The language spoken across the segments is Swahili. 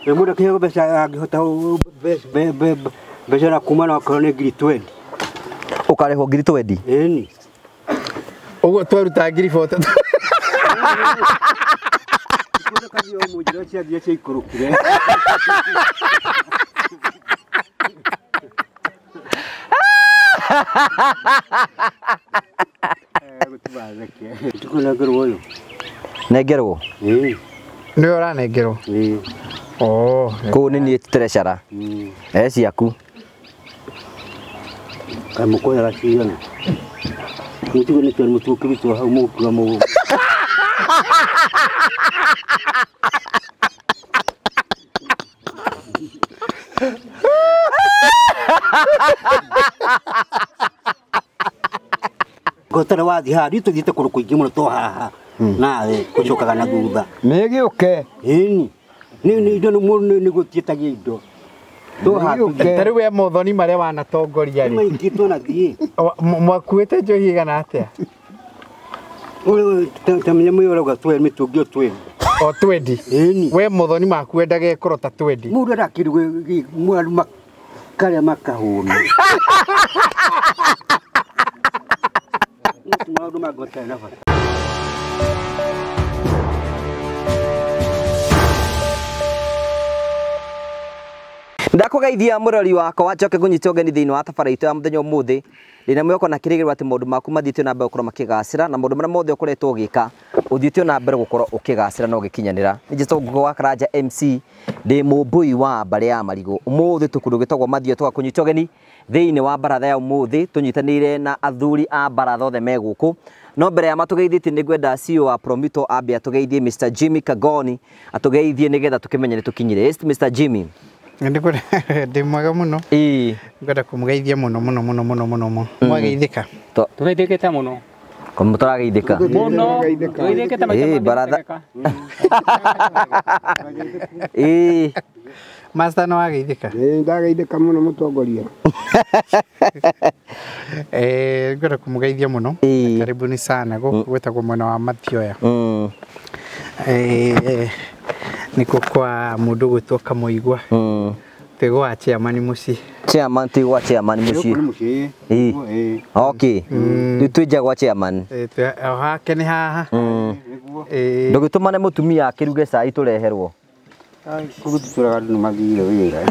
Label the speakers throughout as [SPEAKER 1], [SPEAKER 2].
[SPEAKER 1] Muda kiyo besa agihota besa na kumana wakorone ngiri 20.
[SPEAKER 2] Ukareho ngiri 20?
[SPEAKER 1] Eni.
[SPEAKER 3] Ugo twaruta ngiri 40.
[SPEAKER 1] Kuko kazi yo mujira cia bia cia ikurukire. Tukunagerwo yo.
[SPEAKER 2] Negerwo?
[SPEAKER 3] Nĩ ũranengerwo? Oh,
[SPEAKER 2] kũ nĩ niĩ treasurer. Ciaku.
[SPEAKER 1] Kamukoya gacigana. Mutugo nĩ twana mutugo kĩrutwo hau mũkura mũgũ. Gotara wathi ha rito thite kũrũkũ ingĩ mũno to haha. Nawe kucokaga na thutha.
[SPEAKER 3] Nĩ gĩũke.
[SPEAKER 1] Ĩni. Nĩ indo nĩ gũtietagia indo.
[SPEAKER 3] Tarĩu we Muthoni marĩa wanatongoria rĩ.
[SPEAKER 1] Maingĩtwo na thiĩ.
[SPEAKER 3] Mwakuĩte njohi igana atĩa?
[SPEAKER 1] Tamenya mũyũrauga twĩ mĩtũngĩ 20.
[SPEAKER 3] O 20?
[SPEAKER 1] Ĩni.
[SPEAKER 3] We Muthoni makwendaga ĩkorwo ta 20.
[SPEAKER 1] Mũndũ arakĩrugwo mwaru karĩa makahũna. Maũndũ magotana na bata.
[SPEAKER 2] Ndakugeithia murori wakwa wacoke kunyita ũgeni thĩinĩ wa thabara itũ ya mũthenya ũmũthĩ. Ndĩna mwĩhoko na kĩrĩgĩrĩro atĩ maũndũ maku mathiĩte na mbere gũkorwo makĩgacĩra na maũndũ marĩa mothe ũkoretwo ũgĩka ũthiĩte na mbere gũkorwo ũkĩgacĩra na ũgĩkinyanĩra. Nĩ njĩtwo Ngugo wa Karanja MC ndĩ mũmbui wa mbarĩ ya marigũ. Ũmũthĩ tũkũndũ gĩtagwo Mathioya tũgakũnyita ũgeni thĩinĩ wa Baratha ya ũmũthĩ tũnyitanĩire na athuri a Baratha othe me gũkũ. No mbere ya matũgeithĩtie nĩ ngwenda CEO wa Promito ambe atũgeithie Mr. Jimmy Kagoni atũgeithie nĩgetha tũkĩmenye nĩ tũkinyire. Mr. Jimmy.
[SPEAKER 3] Ndĩ mwega mũno. Ngwenda kũmũgeithia mũno mũno mũno mũno mũno. Mwageithĩka?
[SPEAKER 4] Tũgeithĩkĩte mũno.
[SPEAKER 2] Como tũrageithĩka?
[SPEAKER 4] Mũno. Tũgeithĩkĩte maita
[SPEAKER 2] Baratha.
[SPEAKER 3] Master no ageithĩka?
[SPEAKER 1] Ndageithĩka mũno mũtongoria.
[SPEAKER 3] Ngwenda kũmũgeithia mũno. Karibuni sana gwĩtagwo mwena wa Mathioya. Niko kwa mũndũ gwĩtwo Kamũigua. Tego wa chairman muci.
[SPEAKER 2] Chairman ti wa chairman muci. Okay. Nitwija gwa chairman.
[SPEAKER 3] Hake ni haha.
[SPEAKER 2] Ndũgĩtũmane mũtumia akĩruge cai tũreherwo.
[SPEAKER 1] Kũgutũra andũ mathire wĩra.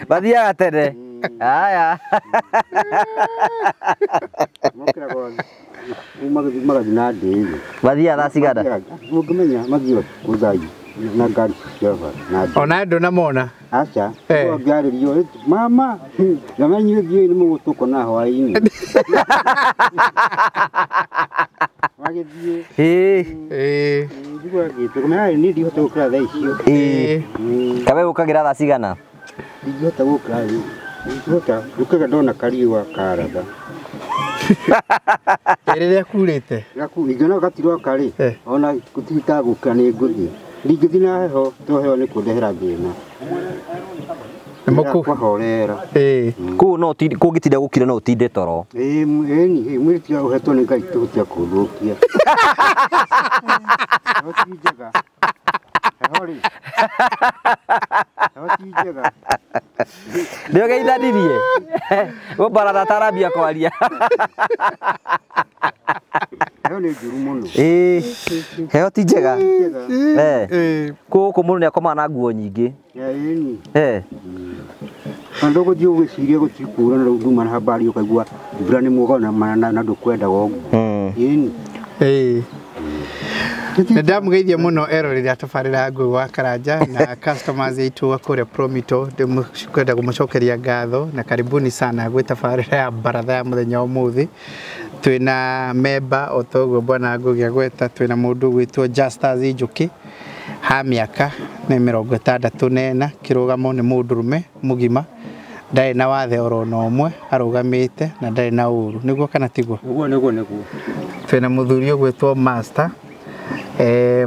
[SPEAKER 2] Bathiaga tene. Aya.
[SPEAKER 1] Magathi na ndĩ.
[SPEAKER 2] Bathiaga thaa cigana?
[SPEAKER 1] Ũngĩmenya mathio kũthai na ngari ciava na ndĩ.
[SPEAKER 3] Ona ndũ na mona.
[SPEAKER 1] Acha. Ngaririo mama. Namenyire thiĩ nĩ mũgũtũko na hwaĩ-inĩ. Magĩthiĩ. Ndigwa gĩtũ kũmenya nĩ ndihota gũkĩra thaa icio.
[SPEAKER 2] Kawe ũkagĩra thaa cigana?
[SPEAKER 1] Ndihota gũkĩra. Ndihota gũkĩra ndona kariũa karatha.
[SPEAKER 3] Rĩrĩa kurĩte.
[SPEAKER 1] Ingĩona gatirwa karĩ. Ona gũtihita gũkĩra nĩ ngũthiĩ. Ndingĩthiĩ na heho to heho nĩ kũndehera thĩna. Kwahorera.
[SPEAKER 2] Kũu no kũngĩtinda gũkira no ũtinde toro.
[SPEAKER 1] Ĩni mwĩrĩ tiga ũhetwo nĩ Ngai tũgũtiga kũthũkia. Heho ti njega. Heho rĩ. Heho ti njega.
[SPEAKER 2] Ndĩũgeithanirie. Gũ Baratha tarambia kwaria.
[SPEAKER 1] Heho nĩ njũru mũno.
[SPEAKER 2] Heho ti njega. Kũkũ mũndũ nĩ akomaga na nguo nyingĩ.
[SPEAKER 1] Ĩni. Kando gũthiĩ ũgĩciria gũtikura na rũnduma na habari ũkaigua mbura nĩ muoga na ndũkwendaga ũguo. Ĩni.
[SPEAKER 3] Ndamũgeithia mũno eroreri atabarĩra Ngugo wa Karanja na customers aitũ akũrĩa Promito ndĩkwenda kũmũcokeria ngatho na karibuni sana gwĩ tabarĩra ya Baratha ya mũthenya ũmũthĩ. Twĩna member o toguo bwana Ngugi agweta twĩna mũndũ gwĩtwo Justus Njuki ha mĩaka nĩ 64 kĩrũgamo nĩ mũndũrũme mũgima ndarĩ na wathe oro na ũmwe arũgamĩte na ndarĩ na ũru nĩguo kana tiguo
[SPEAKER 4] nĩguo
[SPEAKER 3] twĩna mũthuri gwĩtwo Master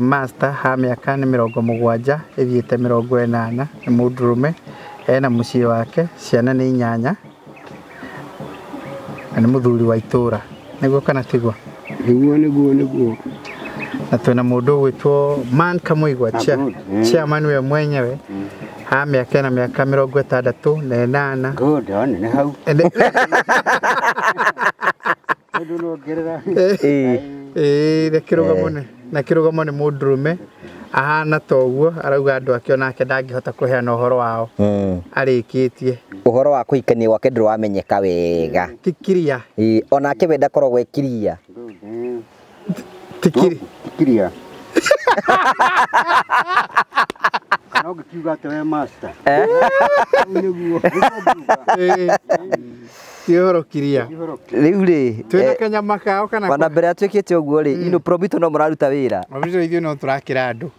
[SPEAKER 3] Master ha mĩaka nĩ 70 ĩthiĩte 80 nĩ mũndũrũme ena mũciĩ wake ciana nĩ 8 na nĩ mũthuri wa itũra nĩguo kana tiguo
[SPEAKER 1] nĩguo
[SPEAKER 3] na twina mundu gwitwo man Kamuigwa chairman we mwenyewe ha miaka na miaka 68
[SPEAKER 1] good on ne hau
[SPEAKER 3] Nakirugamo ni mundurume ahana toguo arauga andu ake onake ndangihota kuheana uhoro wao arikitie
[SPEAKER 2] uhoro wa kuikania gwake nduru wamenyeka wega
[SPEAKER 3] tikiria
[SPEAKER 2] onake wenda korwo gwekiria
[SPEAKER 3] tikiria
[SPEAKER 1] no gikiuga te master
[SPEAKER 3] Tioro kiria
[SPEAKER 2] riu ri
[SPEAKER 3] twina Kenya makao kana
[SPEAKER 2] wana mbere atwikite uguo ri ino probito no muraruta wira
[SPEAKER 3] mabito ithuĩ no turakira andu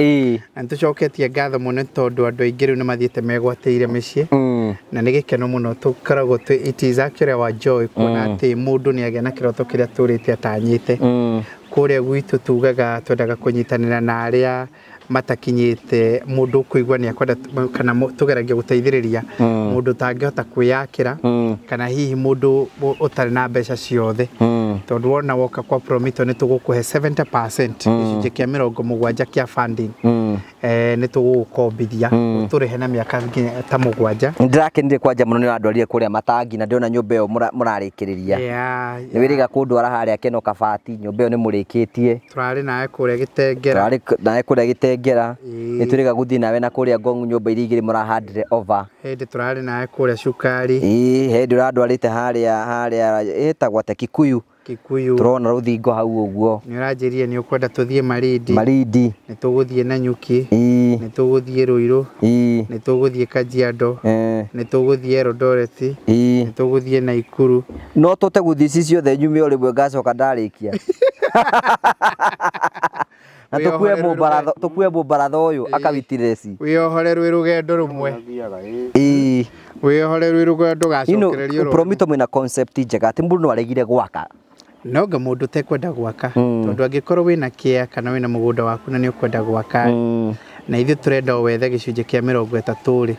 [SPEAKER 3] na tucoketie ngatho muno tondu andu aingi riu nimathiete megwateire micii na ni gikeno muno tukoragwo it is actually our joy kuona ati mundu ni agena kiroto kiria turite atanyite kuria gwitu tugaga twendaga kunyitanira na aria matakinyite mundu kuigwa ni akwenda kana tugeragia guteithiriria mundu tangihota kwiyakira kana hihi mundu utari na mbeca ciothe tondu wona woka kwa Promito ni tugukuhe 70% gicunjĩ kia 70 kia funding ni tugukombithia turihe na miaka ta 7
[SPEAKER 2] ndirakenire kwanja muno ni andwarire kuria matangi na ndiona nyumba iyo murarikiriria ni wiriga kundwara haria keno kabati nyumba iyo ni murikitie
[SPEAKER 3] turari nae kuria Gitengera
[SPEAKER 2] ni turiga guthii nawe na kuria Ngong nyumba iri igiri murahandire over
[SPEAKER 3] hindi turari nae kuria Cukari
[SPEAKER 2] hindi urandwarite haria etagwa te Kikuyu turona ruthingo hau uguo
[SPEAKER 3] ni uranjirie ni ukwenda tuthie Marindi ni tuguthie Nanyuki ni tuguthie Ruiru ni tuguthie Kajiado ni tuguthie Eldoret ni tuguthie Naikuru
[SPEAKER 2] no tote guthii ciothe nyume uri bwe ngacoka ndarikia na tukue Baratha uyu akawitireci
[SPEAKER 3] wiohore rwi rugendo rumwe wiohore rwi rugendo gacokererio
[SPEAKER 2] Promito mwina concept njega ati mundu no aregire gwaka
[SPEAKER 3] noga mundu tekwenda gwaka tondu angikorwo wina kia kana wina mugunda waku na ni ukwenda gwaka na ithu turenda wethe gicunjĩ kia 30 ri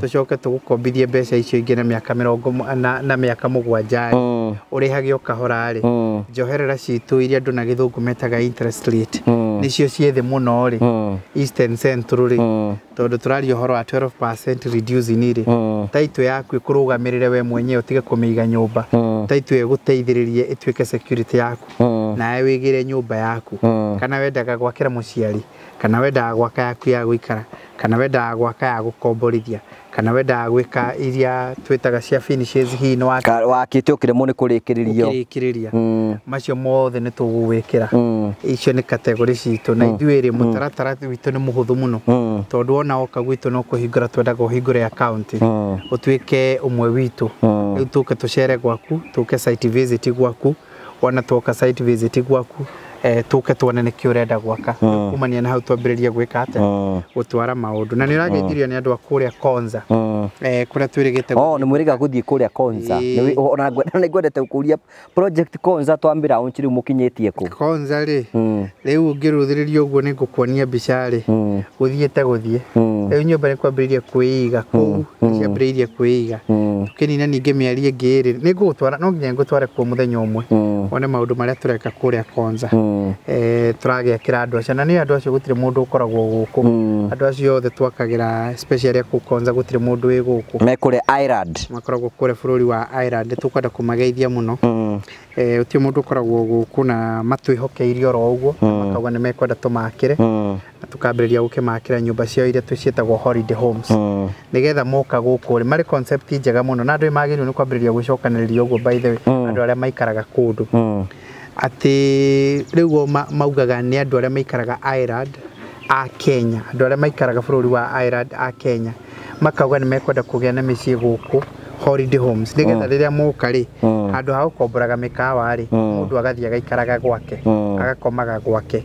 [SPEAKER 3] tucoke tugukombithie mbeca icio ingi na miaka 7 urihagio kahora ri njoherera citu iria andu na githungu metaga interest rate nicio ciethe muno ri Eastern Central ri tondu turari uhoro wa 12% reducing ri taitu yaku ikurugamirire we mwenyewe utige kumiiga nyumba taitu eguteithiririe ituike security yaku nawe wigire nyumba yaku kana wendaga gwakira muciari kana wendaga gwaka yaku ya guikara kana wendaga gwaka ya gukomborithia kana wendaga gwika iria twitaga cia finishes hi no
[SPEAKER 2] wakite ukiremo ni kurikiriria
[SPEAKER 3] macio mothe ni tugwikira icio ni category citu na ithuiri mutaratara witu ni muhuthu muno tondu wona oka gwitu no kuhingura twendaga uhingure account utwike umwe witu riu tuke tucere gwaku tuke site visit gwaku wona tuka site visit gwaku tuke tuone ni kiurenda gwaka kumania na hau twambiriria gwika ate gutwara maundu na ni urageithirio ni andu akuria Konza kuria twirigite
[SPEAKER 2] ni mwiriga guthii kuria Konza ona ngwendete ukuria project Konza twambira unchiri mukinyetie ku
[SPEAKER 3] Konza ri riu ngiruthiririo uguo ni ngukuonia mbica ri guthiete riu nyumba ni kwambiriria kuiga ku ciambiririe kuiga tukinina ninge miari ingi ri ni ngutwara no nginya ngutware ku muthenya umwe one maundu maria tureka kuria Konza turagekira andu acio na ni andu acio gutire mundu ukoragwo guku andu acio othe twakagira especially ku Konza gutire mundu wi guku
[SPEAKER 2] me kure Ireland
[SPEAKER 3] makoragwo kure bururi wa Ireland tukwenda kumageithia muno uti mundu ukoragwo guku na matwihokeirio ro uguo makauga ni mekwenda tumakire na tukambiriria gukimakira nyumba cio iria twicietagwo holiday homes nigetha moka guku ri mari concept njega muno na andu magirio ni kwambiriria gucokaniriria uguo by the way andu aria maikaraga kundu ati riu maugaga ni andu aria maikaraga Ireland a Kenya andu aria maikaraga bururi wa Ireland a Kenya makauga ni mekwenda kugia na micii guku holiday homes nigetha riria moka ri andu ha gukomboraga mikawa ri mundu agathia gaikaraga gwake agakomaga gwake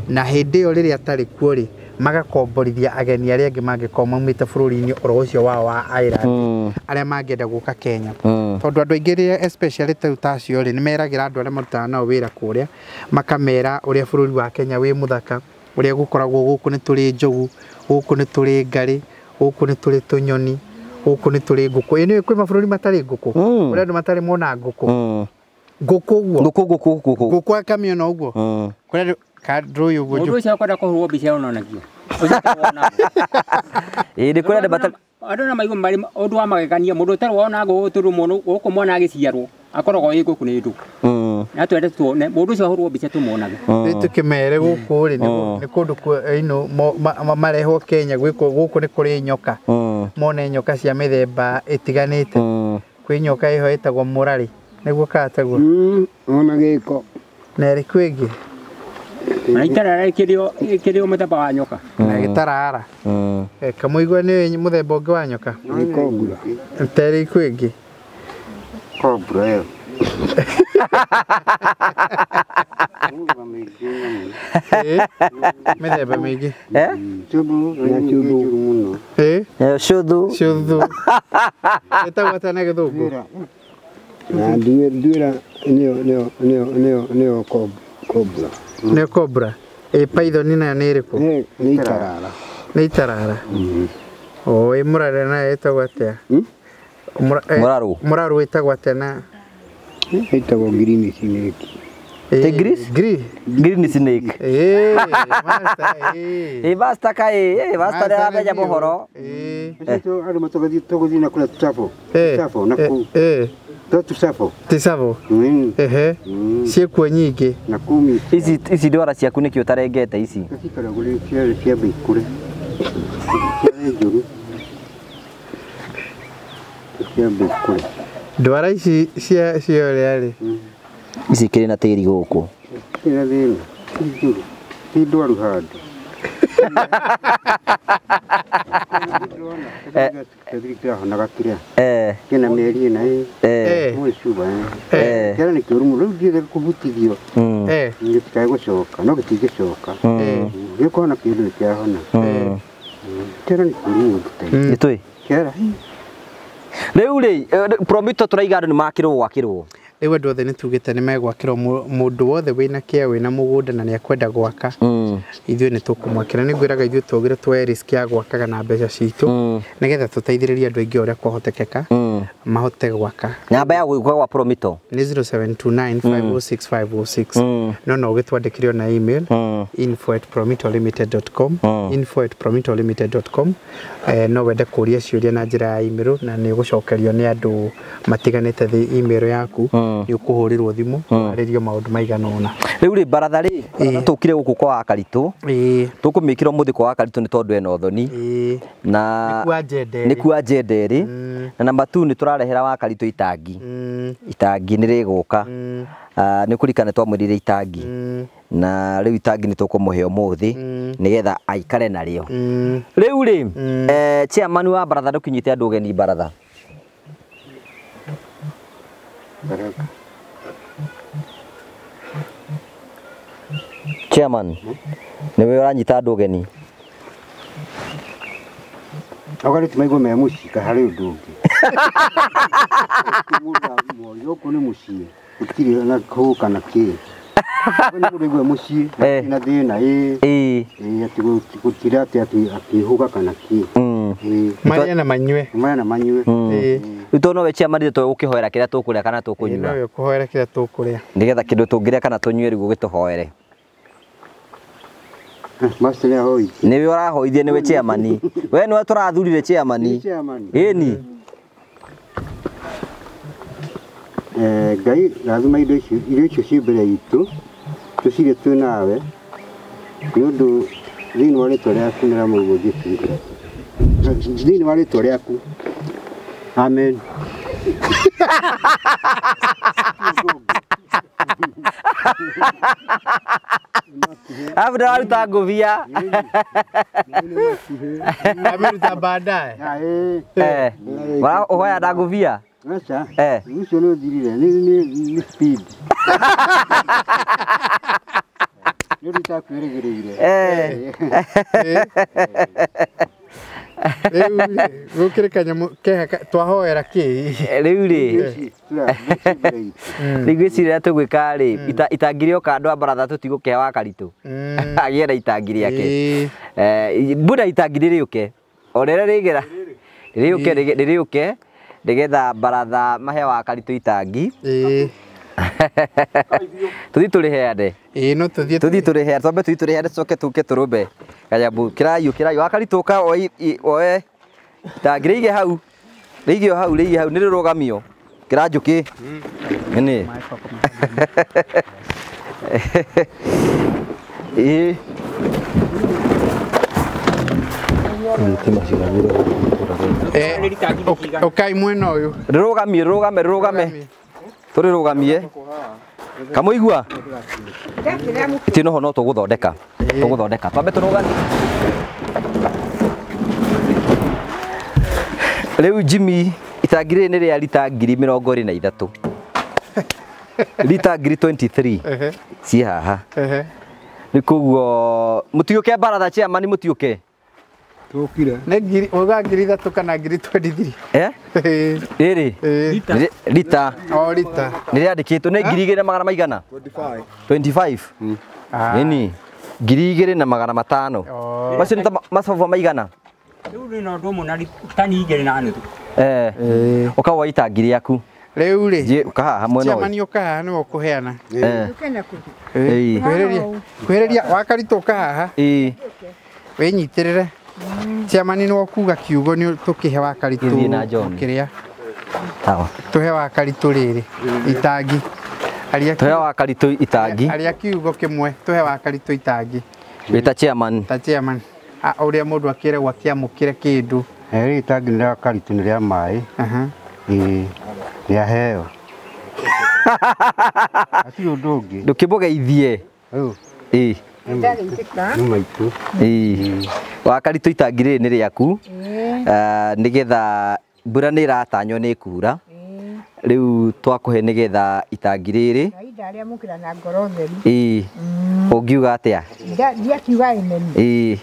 [SPEAKER 3] na hindi yo riria atari kuo ri magakomborithia ageni aria angi mangikoma maumite bururi-ini oro ucio wao wa Ireland aria mangienda guka Kenya tondu andu aingi especially tacio ri ni meragira andu aria marutaga nao wira kuria makamera uria bururi wa Kenya wi muthaka uria gukoragwo guku ni turi njogu guku ni turi ngari guku ni turi tunyoni guku ni turi nguku ni kwi mabururi matari nguku uria andu matari mona nguku nguku guo nguku akamiona uguo Kadro yugo
[SPEAKER 4] Mundu ucio kwenda kuhurwo mbica ona nakio. Ucio wona.
[SPEAKER 2] Ni kwenda bata
[SPEAKER 4] Andu na maigu mari undu wa magegania mundu utari wona guturu mundu ukumona agiciarwo akoragwo iko kuni ndu. Na twende tuone mundu ucio ahurwo mbica tumuonaga.
[SPEAKER 3] Tukimere guku ri ni kundu ino marehwo Kenya guku ni kuri nyoka. Mone nyoka cia mithemba itiganite. Kwi nyoka iho itagwo murari niguo katagwo.
[SPEAKER 1] Ona giko.
[SPEAKER 3] Na ri kwingi.
[SPEAKER 4] Na itarara kirio muthemba wa nyoka.
[SPEAKER 3] Na gitarara. Kamuigwa ni muthemba ungi wa nyoka.
[SPEAKER 1] Ni kobra.
[SPEAKER 3] Teri kwingi.
[SPEAKER 1] Kobra yo.
[SPEAKER 3] Mithemba mingi.
[SPEAKER 1] Chubu, chubu muno.
[SPEAKER 3] Shudhu. Itagwo tena githungu.
[SPEAKER 1] Na ndira neo kobra.
[SPEAKER 3] Nĩ cobra. Python nayo nĩ ĩrĩkũ?
[SPEAKER 1] Nĩ itarara.
[SPEAKER 3] Nĩ itarara. O murare nayo ĩtagwo atĩa? Muraru ĩtagwo atĩa na?
[SPEAKER 1] Ĩtagwo green snake.
[SPEAKER 2] Green snake. Basta kai, basta ya beja mohoro.
[SPEAKER 1] Sito ari matogazi togozi na kula tsafo. Tsafo na ku. Tsafo.
[SPEAKER 3] Tsafo. Ciekuo nyingĩ.
[SPEAKER 2] Na kumi. Ici ndwara ciaku nĩkĩ ũtarengete ici?
[SPEAKER 1] Cikara gũrĩ cia mbikure. Cia mbikure.
[SPEAKER 3] Ndwara ici cia ũrĩa rĩ?
[SPEAKER 2] Ici kĩrĩ na tĩri gũkũ.
[SPEAKER 1] Kĩrĩ thĩna. Njuru. Ti ndwaru handũ. Kena meri na mwishuba kera ni kirumu ru ndiye kubutithio ngitikaye gucoka no gitigicoka ngikona kindu kiahona kera ni kirumu
[SPEAKER 2] gitui
[SPEAKER 1] kera
[SPEAKER 2] Riu promito turaiga andu ni makirwo gwakirwo
[SPEAKER 3] Riu andu othe nitugite ni megwakirwo mundu wothe wina kia wina mugunda na ni akwenda gwaka ithuĩ nĩ tũkũmwakĩra nĩ ngwĩraga ithuĩ tũgĩre twoe risk ya gwakaga na mbeca citũ nĩgetha tũteithĩrĩrie andũ aingĩ ũrĩa kwahotekeka mahote gwaka.
[SPEAKER 2] Namba ya gwĩkwa gwa Promito
[SPEAKER 3] nĩ 0729506506 no ũgĩtwandĩkĩre na email info@promitolimited.com info@promitolimited.com no wende kũria ciũria na njĩra ya email na nĩ ũgũcokerio nĩ andũ matiganĩte thĩ email yaku nĩ ũkũhũrĩrwo thimũ warĩrio maũndũ maigana ũna.
[SPEAKER 2] Rĩu rĩ Baratha rĩ tũkire gũkũ kwa Akaritũ tũkũmĩkĩra mũthĩ kwa Akaritũ nĩ tondũ ena ũthoni na nĩ kwa Jenderi na namba 2 nĩ tũrarehera wa Akaritũ itangi nĩ rĩgũka nĩ kũrikana twamwĩrire itangi na rĩu itangi nĩ tũkũmũhe ũmũthĩ nĩgetha aikare narĩo. Rĩu rĩ chairman wa Baratha ndũkinyĩte andũ ũgeni Baratha Chairman, niwe uranyita andu ũgeni.
[SPEAKER 1] Agari tumaigwa me mucika hari undu ungi. Yoko ni mucie. Ukiri na ko kana ki. Wena kuregwa mucie na thina ati gutira ati huga kana ki.
[SPEAKER 3] Maria na manywe.
[SPEAKER 2] Rĩu no we chairman nĩ tũgũkĩhoera kĩrĩa tũkũrĩa kana tũkũnyua.
[SPEAKER 3] Nĩ kũhoera kĩrĩa tũkũrĩa.
[SPEAKER 2] Nĩgetha kĩndũ tũngĩrĩa kana tũnyue rĩu gĩtũhoere.
[SPEAKER 1] Master ya hoi.
[SPEAKER 2] Niwe ũrahoithie niwe chairman. We nĩwe tũrathurire chairman. Ĩni.
[SPEAKER 1] Ngai lazima indo icio ci mbere itu tucire tu nawe nĩ ũndũ thĩinĩ wa rĩtwa rĩaku nĩ ramũgũ Jesũ thĩinĩ wa rĩtwa rĩaku amen.
[SPEAKER 2] Abda waruta ngũbia
[SPEAKER 3] ameruta baadaye
[SPEAKER 2] ũhoya nda ngũbia
[SPEAKER 1] acha ucio nĩ ũthirire nĩ speed nĩ ũrita kwĩrĩgĩrĩire
[SPEAKER 3] gũkĩrĩ kanyamũ twahoera kĩ
[SPEAKER 2] rĩu rĩ ngwĩciria tũgwĩka rĩ itangi rĩoka andũ a Baratha tũtigũkĩhe wa Akaritũ agĩe na itangi rĩake mbura itangi rĩrĩũke o rĩrĩa rĩrĩũke nĩgetha Baratha mahe wa Akaritũ itangi Tuthi turi heade.
[SPEAKER 3] No tuthi
[SPEAKER 2] Turi heade. Tombe tuthi turi heade coke tuke turumbe. Kayambu kirayu akarituka oe. Ta ngirige hau. Rigi hau ni rugamio. Kirajuki. Ni.
[SPEAKER 3] Okai mwena uyu.
[SPEAKER 2] Rugame. Turi rugamie. Kamuigua? Tino hono tuguthondeka. Twambe turugani. Riu Jimmy itangire ni ria lita 23,000. Lita 23. Si haha. Nikuguo mutiuke Baratha chairman mutiuke.
[SPEAKER 1] Tukire.
[SPEAKER 3] Ne ngiri oga ngiri 3 kana ngiri 23.
[SPEAKER 2] Iri. Lita.
[SPEAKER 3] Lita.
[SPEAKER 2] Ni riandikitwo ni 2,000 25. Nini? 2,500. Macio ni masofa maigana.
[SPEAKER 4] Riu ni no ndomo na tani 2.5.
[SPEAKER 2] Ukawa itangiri yaku.
[SPEAKER 3] Riu ri.
[SPEAKER 2] Ukaha hamwe no.
[SPEAKER 3] Chairman ukaha ni ukuheana.
[SPEAKER 2] Kwereria
[SPEAKER 3] wakarito ukaha. Wenyitirire. Chairman ni wakuga kiugo ni tukihe wakarito. Kiria.
[SPEAKER 2] Sawa.
[SPEAKER 3] Tuhe wakarito riri. Itangi.
[SPEAKER 2] Tuhe wakarito itangi.
[SPEAKER 3] Aria kiugo kimwe tuhe wakarito itangi.
[SPEAKER 2] Wita chairman.
[SPEAKER 3] Ta chairman. Uria mundu akire gwakiamukire kindu.
[SPEAKER 1] Itangi ni wakarito ni ria mai. Ria heo. Ati udungi.
[SPEAKER 2] Ndukimugeithie.
[SPEAKER 1] Numaitu.
[SPEAKER 2] Wakarito itangire ni riaku. Nigetha mbura ni iratanyo ni kura. Riu twakuhe nigetha itangi riri.
[SPEAKER 5] Ndaria mukira na ngoro theri.
[SPEAKER 2] Ungiuga atia?
[SPEAKER 5] Ndia kiuga imeni.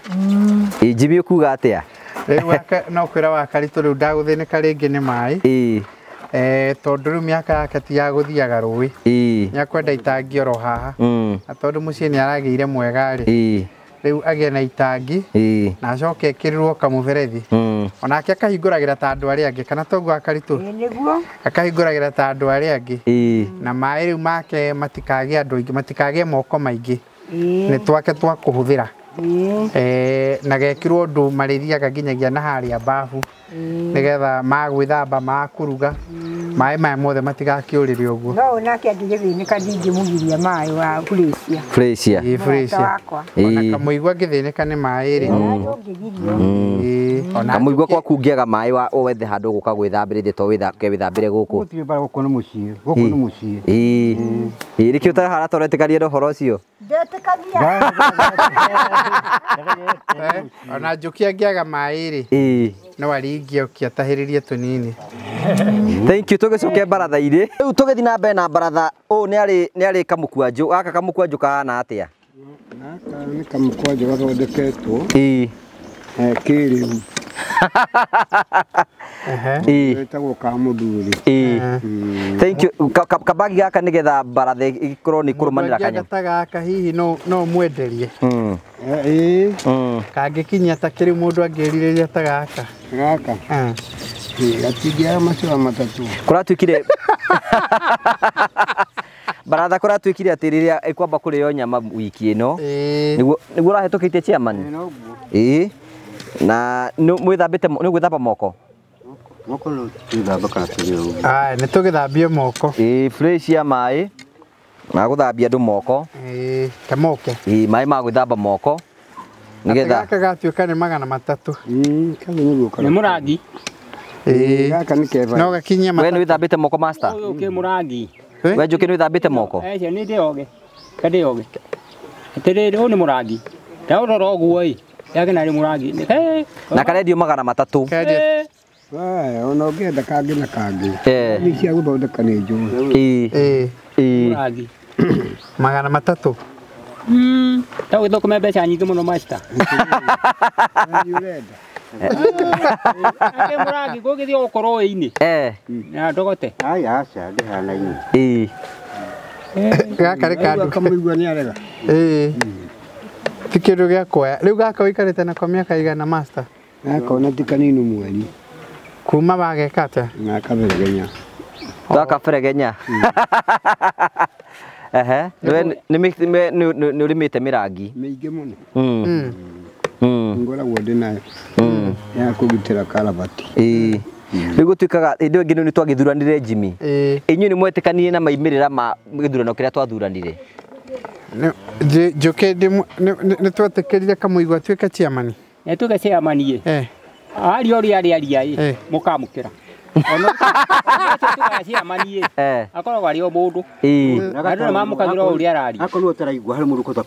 [SPEAKER 2] Jimmy ukuga atia?
[SPEAKER 3] Riu no kwira wakarito riu ndaguthinika ringi ni mai. Tondu riu miaka yake ti ya guthiaga rui. Nyakwenda itangi oro haha. Na tondu mucii ni aragiire mwega ri. Riu agie na itangi. Na acoke ekirirwo kamuberethi. Onake akahinguragira ta andu aria angi kana toguo akaritu.
[SPEAKER 5] Niguo.
[SPEAKER 3] Akahinguragira ta andu aria angi. Na mai riu make matikagie andu aingi matikagie moko maingi. Ni twake twa kuhuthira. Na gekirwo ndu marithiaga nginyagia na haria bafu. Nigetha magwithamba makuruga mai mai mothe matigakiurire uguo.
[SPEAKER 5] No nake angigithinika ndingimugiria mai wa
[SPEAKER 2] Fresia.
[SPEAKER 3] Ona kamuigua ngithinika ni mai ri.
[SPEAKER 2] Ona kamuigua kwa kungiaga mai wa wethe handu guka gwithambire to withambire guku.
[SPEAKER 1] Gutire bara guko ni mucii.
[SPEAKER 2] Riki utahara toretikarie rohoro ucio.
[SPEAKER 5] Ndetikania.
[SPEAKER 3] Ona njukia ngiaga mai ri. No aringia ukiatahiririe tunini.
[SPEAKER 2] Thank you. Tugicoke Baratha iri. Riu tugithi na mbere na Baratha. Ni ari kamukwanju. Gaka kamukwanju kana atia?
[SPEAKER 1] Naka ni kamukwanju gathondeketwo. Kiriu. Etagwo ka muthuri.
[SPEAKER 2] Thank you. Kabagi gaka nigetha Baratha ikorwo ni kurumanira kanyu.
[SPEAKER 3] Gaka hihi no mwenderie. Kangikinya ta kiri mundu angiririria ta gaka.
[SPEAKER 1] Gatingia macio matatu.
[SPEAKER 2] Kuratuikire Baratha kuratuikire ati riria ikwamba kurio nyama wiki ino. Niguo urahitukitie chairman. Na mwithambite ni gwithamba moko.
[SPEAKER 1] Moko no twithamba kana turio.
[SPEAKER 3] Ni tugithambie moko.
[SPEAKER 2] Fresh ya mai. Na guthambia andu moko.
[SPEAKER 3] Kamoke.
[SPEAKER 2] Mai ma gwithamba moko. Nigetha
[SPEAKER 3] gaka gatuika ni 300.
[SPEAKER 4] Ni murangi.
[SPEAKER 1] Gaka ni keva.
[SPEAKER 3] No gakinyia
[SPEAKER 2] we ni withambite moko master.
[SPEAKER 4] Uyu ke murangi.
[SPEAKER 2] We njuki ni withambite moko.
[SPEAKER 4] Cio ni ndioge. Kadioge. Atiriri u ni murangi. Ndaurora uguo yake nari murangi.
[SPEAKER 2] Na karedio 300.
[SPEAKER 1] Ona ungienda kangi na kangi. Ni cia guthondeka ni njuu.
[SPEAKER 4] Murangi.
[SPEAKER 3] 300.
[SPEAKER 4] Ta withokome mbeca nyingi muno master.
[SPEAKER 1] Ni urenda.
[SPEAKER 4] Ake murangi gugithia ukorwo ini. Na ndogote.
[SPEAKER 1] Ai acha ndihana ini.
[SPEAKER 3] Gaka ri kandu
[SPEAKER 1] kamugua ni arega.
[SPEAKER 3] Tikiru gya kwa. Riu gaka wikarite na kwa miaka igana master.
[SPEAKER 1] Gaka ona ti kaninu mweri.
[SPEAKER 3] Kuma bagekata.
[SPEAKER 1] Na kaberegenya.
[SPEAKER 2] Twaka Kenya. Nĩ ũrĩmĩte mĩrangi
[SPEAKER 1] mĩingĩ mũno ngoragwo ndĩ nayo ya kũgitĩra karabati.
[SPEAKER 2] Rĩu gũtuĩkaga indo ingĩ nĩ twagĩthuranire Jimmy. Inyuĩ nĩ mwetĩkanirie na maimĩrĩra ma gĩthurano kĩrĩa twathuranire?
[SPEAKER 3] Njoke nĩ twetĩkĩrire Kamũigua atuĩke chairman.
[SPEAKER 4] Nĩ tuĩke chairman ye. Ari ori aria mũkamũkĩra. Ono tuĩke chairman ye. Akoragwo arĩ o mũndũ. Andũ nĩ mamũkagĩra ũrĩa arari.
[SPEAKER 1] Akorwo ũtaraigua harĩ mũndũ kota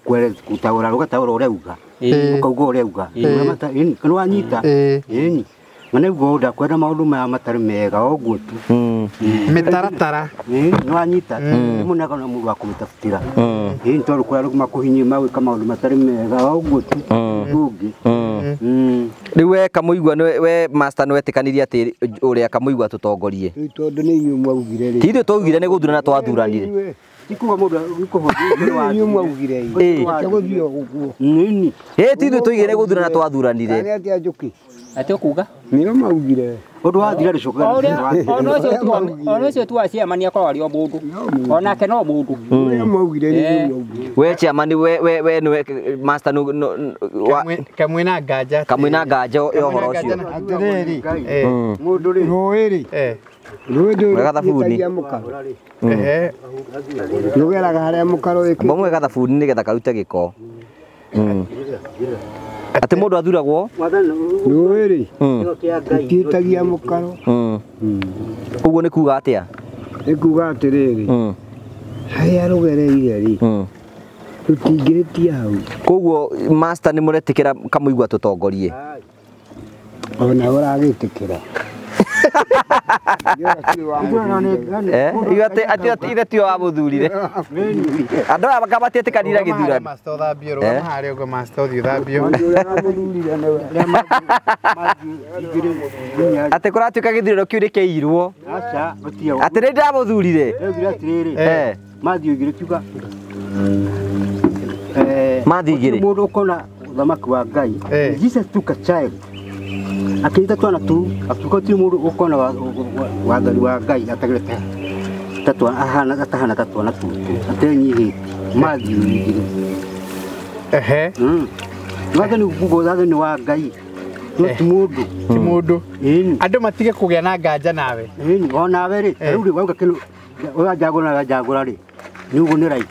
[SPEAKER 1] kwereza gũtaũra ũrĩa uga. Ũkauga ũrĩa uga. Nĩ wanyita. Ngana ugo ndakwenda maundu maya matari mega oguo tu
[SPEAKER 3] mitaratara
[SPEAKER 1] nĩ wanyita mũnaka na mũndũ wa kũmĩtafutĩra ntoro kũrĩa makuhinyia magwĩka maundu matari mega oguo tu ũngĩ
[SPEAKER 2] rĩu we Kamũigua we master nĩ wetĩkanirie atĩ ũrĩa Kamũigua tũtongorie
[SPEAKER 1] tondũ nĩ inyuĩ mwaugire rĩ
[SPEAKER 2] ti ithuĩ twaugire nĩ gũthurana twathuranire
[SPEAKER 1] ikuga mũndũ gĩkũhũthĩra inyuĩ mwaugire gũthio ũguo nini
[SPEAKER 2] ti ithuĩ twaugire nĩ gũthurana twathuranire
[SPEAKER 1] nĩ atĩa njũkĩ
[SPEAKER 4] ate kuga
[SPEAKER 1] nĩo maugire ũndũ wathira rĩcoka
[SPEAKER 4] ono cio tu aciamania akorwo arĩ o mũndũ onake no mũndũ
[SPEAKER 1] nĩo maugire nĩo
[SPEAKER 2] we chairman we nĩwe master
[SPEAKER 3] kamwĩna nganja
[SPEAKER 2] ũhoro ũcio
[SPEAKER 1] atĩrĩrĩ mũndũ rĩ rũĩ rĩ
[SPEAKER 2] gathabuni
[SPEAKER 1] rũgeraga harĩa mũkaro wĩkĩ
[SPEAKER 2] mbomwe gathabuni nĩgetha karute gĩko ati mũndũ athuragwo
[SPEAKER 1] rũĩ rĩ rũtiĩtagia mũkaro
[SPEAKER 2] ũguo nĩ kuga atĩa
[SPEAKER 1] nĩ kuga atĩrĩrĩ harĩa rũgereire rĩ rũtingĩrĩtia hau
[SPEAKER 2] koguo master nĩ mũretĩkĩra Kamũigua tũtongorie
[SPEAKER 1] ona ũragĩtĩkĩra
[SPEAKER 2] ithe tio wamũthurire andũ aya makamatĩtĩkanire gĩthurano atĩ kũratuĩka gĩthurano kĩu nĩkĩirwo atĩ nĩ ndamũthurire
[SPEAKER 1] mathiũ igĩrĩ kiuga
[SPEAKER 2] mathiũ igĩrĩ
[SPEAKER 1] mũndũ ũkona ũthamaki wa Ngai Jesus took a child akĩnyita twana tu akĩkoti mũndũ ũkona wathani wa Ngai atagerete atahana tatwana tutu atenyihĩtie mathiũ igĩrĩ wathani wa Ngai ti mũndũ
[SPEAKER 3] andũ matige kũgĩa na nganja nawe
[SPEAKER 1] onawe rĩ rĩu rĩ wauga kĩndũ njagũra rĩ nĩuguo nĩ right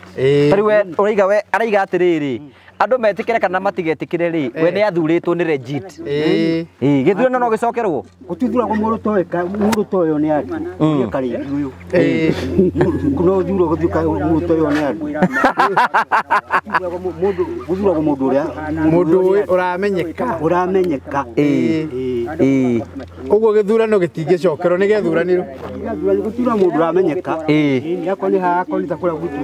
[SPEAKER 2] tarĩ we ũraiga we araiga atĩrĩrĩ andũ metĩkĩre kana matigetĩkĩre rĩ we nĩ athurĩtwo nĩ legit gĩthurano no gĩcokerwo
[SPEAKER 1] gũtithuragwo mũndũ ta ũyũ nĩ arĩ karĩ ũyũ no thurwo gũthiũka mũndũ ta ũyũ nĩ arĩ gũthuragwo mũndũ ũrĩa
[SPEAKER 3] mũndũ ũramenyeka ũguo gĩthurano gĩtingĩcokerwo nĩ gĩathuranirwo
[SPEAKER 1] gũthura mũndũ ũramenyeka yakwa nĩ haha akwa nĩ ta kũrĩa gwitũ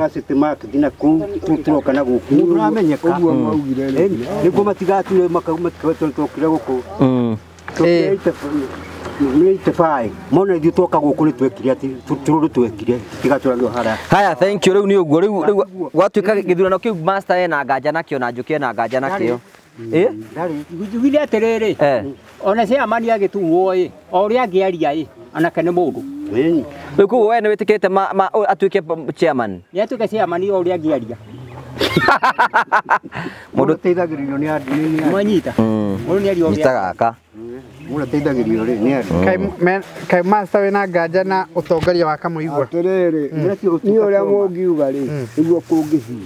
[SPEAKER 1] Asite market na ku tutroka na guku uramenyeka uguo maugire niguo matigature matikatokire guku Nĩitĩbaĩ mona ithuĩ twoka gũkũ nĩ twekire atĩ tũrũrũ twekire tigatũragio hara
[SPEAKER 2] haya thank you rĩu nĩ ũguo rĩu gwatuĩka gĩthurano kĩu master ena nganja nakĩo na njũkĩ ena nganja nakĩo
[SPEAKER 4] njugire atĩrĩrĩ ona chairman agĩtuo o ũrĩa angĩaria anake nĩ mũndũ
[SPEAKER 2] rĩu koguo we nĩ wĩtĩkĩte atuĩke chairman
[SPEAKER 4] nĩ atuĩke chairman o ũrĩa angĩaria
[SPEAKER 1] mũndũ teithagĩrĩrio nĩ andũ
[SPEAKER 4] mwanyita mũndũ nĩ aria o
[SPEAKER 2] ũrĩa gaka
[SPEAKER 1] mũndũ teithagĩrĩrio nĩ andũ
[SPEAKER 3] kai master wĩna nganja na ũtongoria wa Kamũigua
[SPEAKER 1] atĩrĩrĩ nĩ ũrĩa mũngiuga rĩ nĩguo kũngĩthiĩ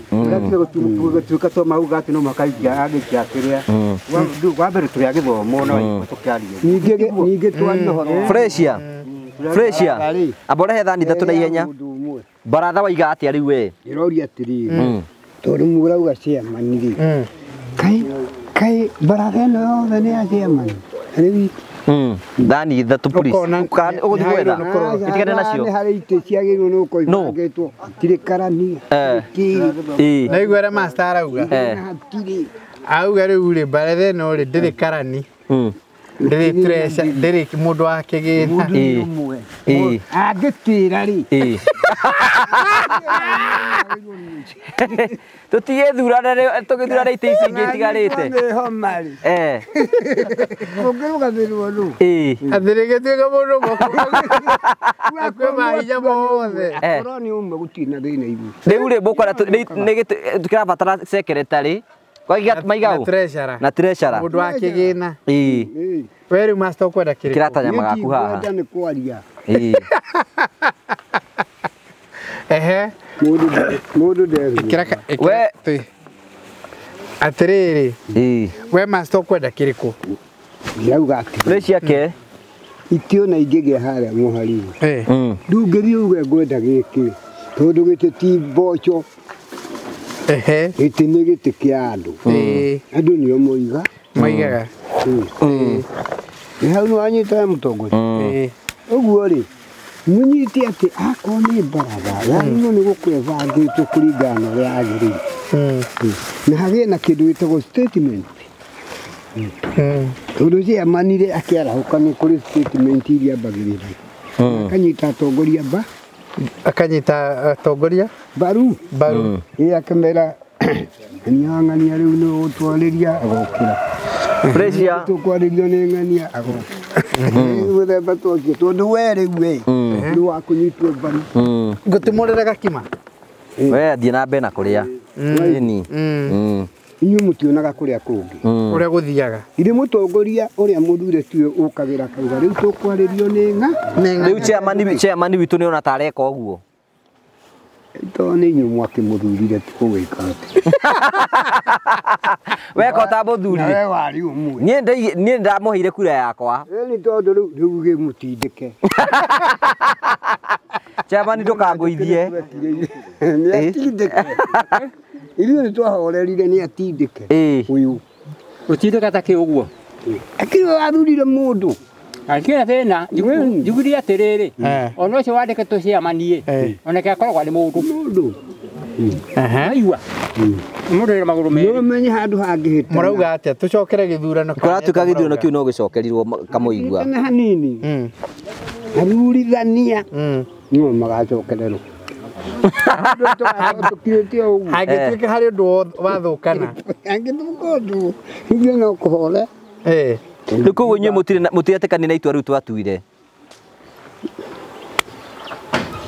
[SPEAKER 1] gũtuĩka to mauga atĩ no makaikia agĩkia kĩrĩa wa mbere tũrĩa gĩthomo na tũkĩaria ningĩ twaria ũhoro
[SPEAKER 2] Freshia aborehe thani ithatũ na ihenya Baratha waiga atĩa rĩu we
[SPEAKER 1] ĩroria atĩrĩrĩ tondũ mũrauga chairman rĩ kai Baratha ĩno yothe nĩ ya chairman rĩu
[SPEAKER 2] thani ithatũ please ũgũthiĩ gwetha itigane nacio
[SPEAKER 1] nĩ harĩ itĩ ciagĩrĩirwo nĩ gũkorwo ibangĩtwo hatirĩ karani
[SPEAKER 3] na igua ũrĩa master arauga auga rĩu rĩ Baratha ĩno rĩ ndĩrĩ karani Ndiri mundu wa kigina.
[SPEAKER 5] Agitira ri.
[SPEAKER 2] Tutige thurana tugithurana ite ici ingi tigarite.
[SPEAKER 5] Homari. Kugiruga thiru ru.
[SPEAKER 3] Athirigite ga mundu moko. Akwe mahinya mothe.
[SPEAKER 1] Koroni umwe gutina thina ibu.
[SPEAKER 2] Riu ri bukora tukirabatara secretary. Kwa maiga u. Na treasurer.
[SPEAKER 3] Mundu wa kigina. Weru master kwenda kiriko.
[SPEAKER 2] Kiratanya magaku haha.
[SPEAKER 1] Ni kwaria.
[SPEAKER 3] Ehe.
[SPEAKER 1] Mundu deru.
[SPEAKER 3] Kiraka.
[SPEAKER 2] We
[SPEAKER 3] atiriri. We master kwenda kiriko.
[SPEAKER 1] Yauga ati.
[SPEAKER 2] Recia ke.
[SPEAKER 1] Itiona igege haria muhari. Ndungeri uge ngwenda giki. Tondu gite ti bocho. Iti ni gite kia andu. Andu nio moiga.
[SPEAKER 3] Moigaga.
[SPEAKER 1] Hau no anyita mutongoria. Uguo ri. Munyiti ati akone Baraza. Yaani ni gukwevangitwo kuringana ria agiri. Na hagie na kindu gitagwo statement. Tondu cia manire akiarahuka ni kuri statement iria mbagirira. Akanyita atongoria ba.
[SPEAKER 3] Akanyita atongoria
[SPEAKER 1] Baru. Akamera nyang'ania riu ni utwariria agokira.
[SPEAKER 2] Precia
[SPEAKER 1] Tukwaririo ni ng'ania agokira. Muthemba twokie tondu we riu we ni wa kunyitwo mbaru.
[SPEAKER 3] Ngutimurira gakima.
[SPEAKER 2] We athie na mbere na kuria. Ni.
[SPEAKER 1] Inyu mutionaga kuria kungi.
[SPEAKER 3] Uria guthiaga.
[SPEAKER 1] Iri mutongoria uria muthure tiwe ukagira kauga riu tukwaririo ni ng'a.
[SPEAKER 2] Riu chairman witu ni ona tareka uguo.
[SPEAKER 1] To ni inyu mwakimuthurire tikugika ati.
[SPEAKER 2] We ko ta muthuri.
[SPEAKER 1] We wari umwe.
[SPEAKER 2] Nie ndamuheire kura yakwa.
[SPEAKER 1] Ni tondu riu gimutindike.
[SPEAKER 2] Chairman ndukangũithie.
[SPEAKER 1] Ni atindike. Irio ni twahorerire ni atindike. Uyu.
[SPEAKER 4] Utindika ta ki uguo.
[SPEAKER 1] Akiri wathurire mundu.
[SPEAKER 4] Akira thina njugiri atiriri. Ono cio wandike tu ciamanie. Onake akoragwo ari mundu. Aigua. Mundu ri maguru meri.
[SPEAKER 1] No menye handu hangihita.
[SPEAKER 3] Murauga atia tucokere githurano.
[SPEAKER 2] Kuratuka githurano kiu no gicokerirwo kamuigua.
[SPEAKER 1] Na hanini. Athurithania. No magacokererwo.
[SPEAKER 3] Angituika hari undu wathukana.
[SPEAKER 1] Angituika undu. Hiyo no kuhole.
[SPEAKER 2] Riu koguo inyuĩ mũtiretekania na itua rĩu twatuire.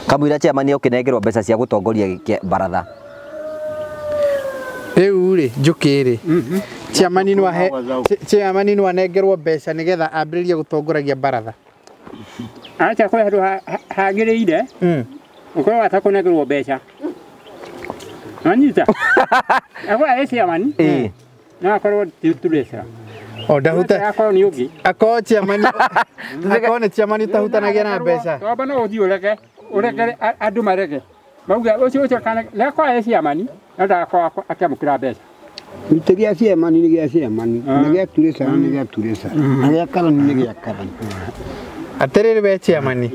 [SPEAKER 2] Kamũira chairman ũkĩnengerwo mbeca cia gũtongoria Baratha.
[SPEAKER 3] Riu ri njukiri. Chairman ni wanengerwo mbeca nigetha ambĩrĩrie gũtongoragia Baratha.
[SPEAKER 4] Acha kwa handu hagĩrĩire. Ukorwo atakunengerwo mbeca. Nanyita. Akwa chairman. Na akorwo tuturesa.
[SPEAKER 3] O ndahuta
[SPEAKER 4] akorwo ni ungi
[SPEAKER 3] akorwo chairman akorwo ni chairman tahutanagia na mbeca
[SPEAKER 4] toba no uthi ureke andu mareke mauga ucio kana na kwa chairman nda kwa akamukira mbeca
[SPEAKER 1] Mitegia chairman ni gia chairman ni gia turesa ni gia turesa na gia karani ni gia karani
[SPEAKER 3] aterere be chairman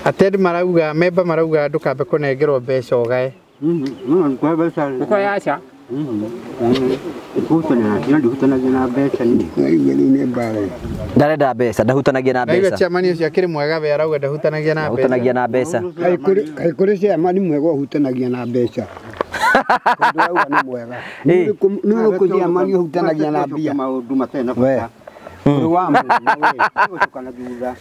[SPEAKER 3] ateri marauga memba marauga ndukambe kunengerwo mbeca ogae
[SPEAKER 1] kwa mbeca
[SPEAKER 4] kwa yacha
[SPEAKER 1] ndihutanagia na mbeca ni mbare
[SPEAKER 2] ndarenda mbeca ndahutanagia na mbeca
[SPEAKER 3] aiga chairman ucio akiri mwega we arauga ndahutanagia na mbeca
[SPEAKER 1] kai kuri chairman mwega uhutanagia na mbeca ndauga ni mwega ni ku chairman uhutanagia na mbia maundu matena bata wa mu ukana thutha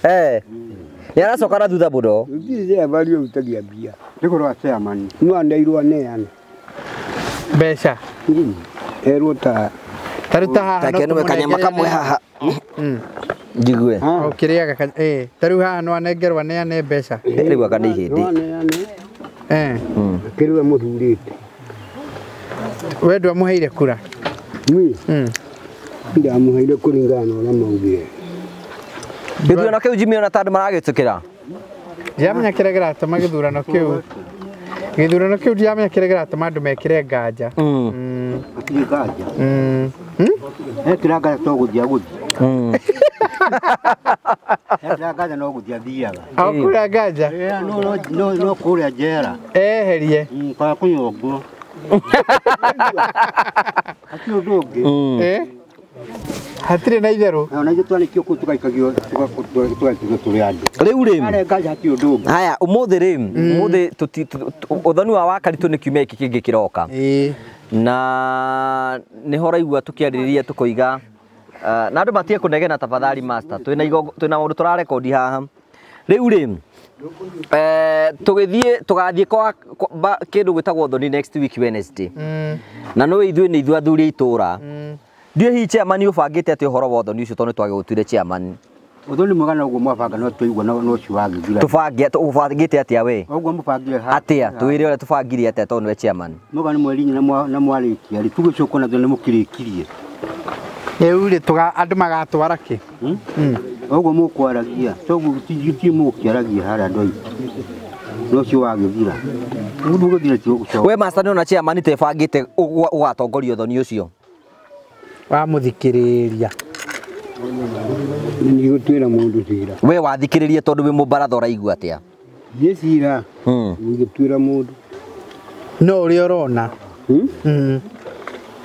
[SPEAKER 2] yaracoka na thutha muno
[SPEAKER 1] ndiye chairman uhutagia mbia ndikorwa chairman no andeirwo neana
[SPEAKER 3] mbeca
[SPEAKER 1] erwo ta
[SPEAKER 3] taruta haha
[SPEAKER 2] no kanyama kamwe haha njigue
[SPEAKER 3] ukiriaga taru haha no anengerwa neane mbeca
[SPEAKER 2] riu aka ni hindi
[SPEAKER 1] kiriwe muthurite
[SPEAKER 3] we ndwamuheire kura
[SPEAKER 1] ni ndamuheire kuringana na maugire
[SPEAKER 2] githurano kiu Jimmy ona tandu maragitukira
[SPEAKER 3] jamenya kiregera atuma githurano kiu jamenya kiregera atuma andu mekire nganja
[SPEAKER 1] atiganja ekiraga to guthia ekiraga no guthia thiaga
[SPEAKER 3] akura nganja
[SPEAKER 1] no kuria njera
[SPEAKER 3] eherie
[SPEAKER 1] kwa kunyongo atio ndungi
[SPEAKER 3] Hatire na itherũ.
[SPEAKER 1] Ona ithuĩ twanĩkio kũu tũgaikagio tũgaikagio tũrĩ andũ.
[SPEAKER 2] Rĩu rĩ.
[SPEAKER 1] Arenga hati ũndũ ũngĩ.
[SPEAKER 2] Haya ũmũthĩ rĩ, ũmũthĩ ũthoni wa wakaritũ nĩ kiumia gĩkĩ kĩngĩ kĩroka. Na nĩ ho raigua tũkĩarĩrĩria tũkoiga na andũ matige kũnegena tafadhali master. Twĩna maũndũ tũrarekondi haha. Rĩu rĩ tũgathiĩ kwa kĩndũ gwĩtagwo ũthoni next week Wednesday. Na no ithuĩ nĩ ithuĩ athuri a itũũra. Ndiũ hihi chairman ũbangĩte atĩ ũhoro wa ũthoni ũcio tondũ nĩ twagĩgũtuire chairman.
[SPEAKER 1] Ũthoni mwega noguo mwabanga no tũigua no ũcio wagĩthira.
[SPEAKER 2] Ũbangĩte atĩa we?
[SPEAKER 1] Ũguo mũbangire ha.
[SPEAKER 2] Atĩa twĩre ũrĩa tũbangire atĩa tondũ nĩwe chairman.
[SPEAKER 1] Mwega nĩ mweri na mwarĩkia rĩ tũgĩcoka na nĩ mũkĩrĩkirie.
[SPEAKER 3] Rĩu rĩ andũ magatwara kĩ?
[SPEAKER 1] Ũguo mũkwaragia toguo ti mũkĩaragia harĩa andũ aitũ. No ũcio wagĩthira. Ũguo gũthira ti ũgũcoka. We master nĩ ona chairman tebangĩte ũgatongoria ũthoni ũcio.
[SPEAKER 3] Wa mũthikĩrĩria.
[SPEAKER 1] Nĩ gũtuĩra mũndũ cira.
[SPEAKER 2] We wathikĩrĩrie tondũ wĩ mũbaratha ũraigua atĩa?
[SPEAKER 1] Nĩ cira. Nĩ gũtuĩra mũndũ.
[SPEAKER 3] No ũrĩa ũrona.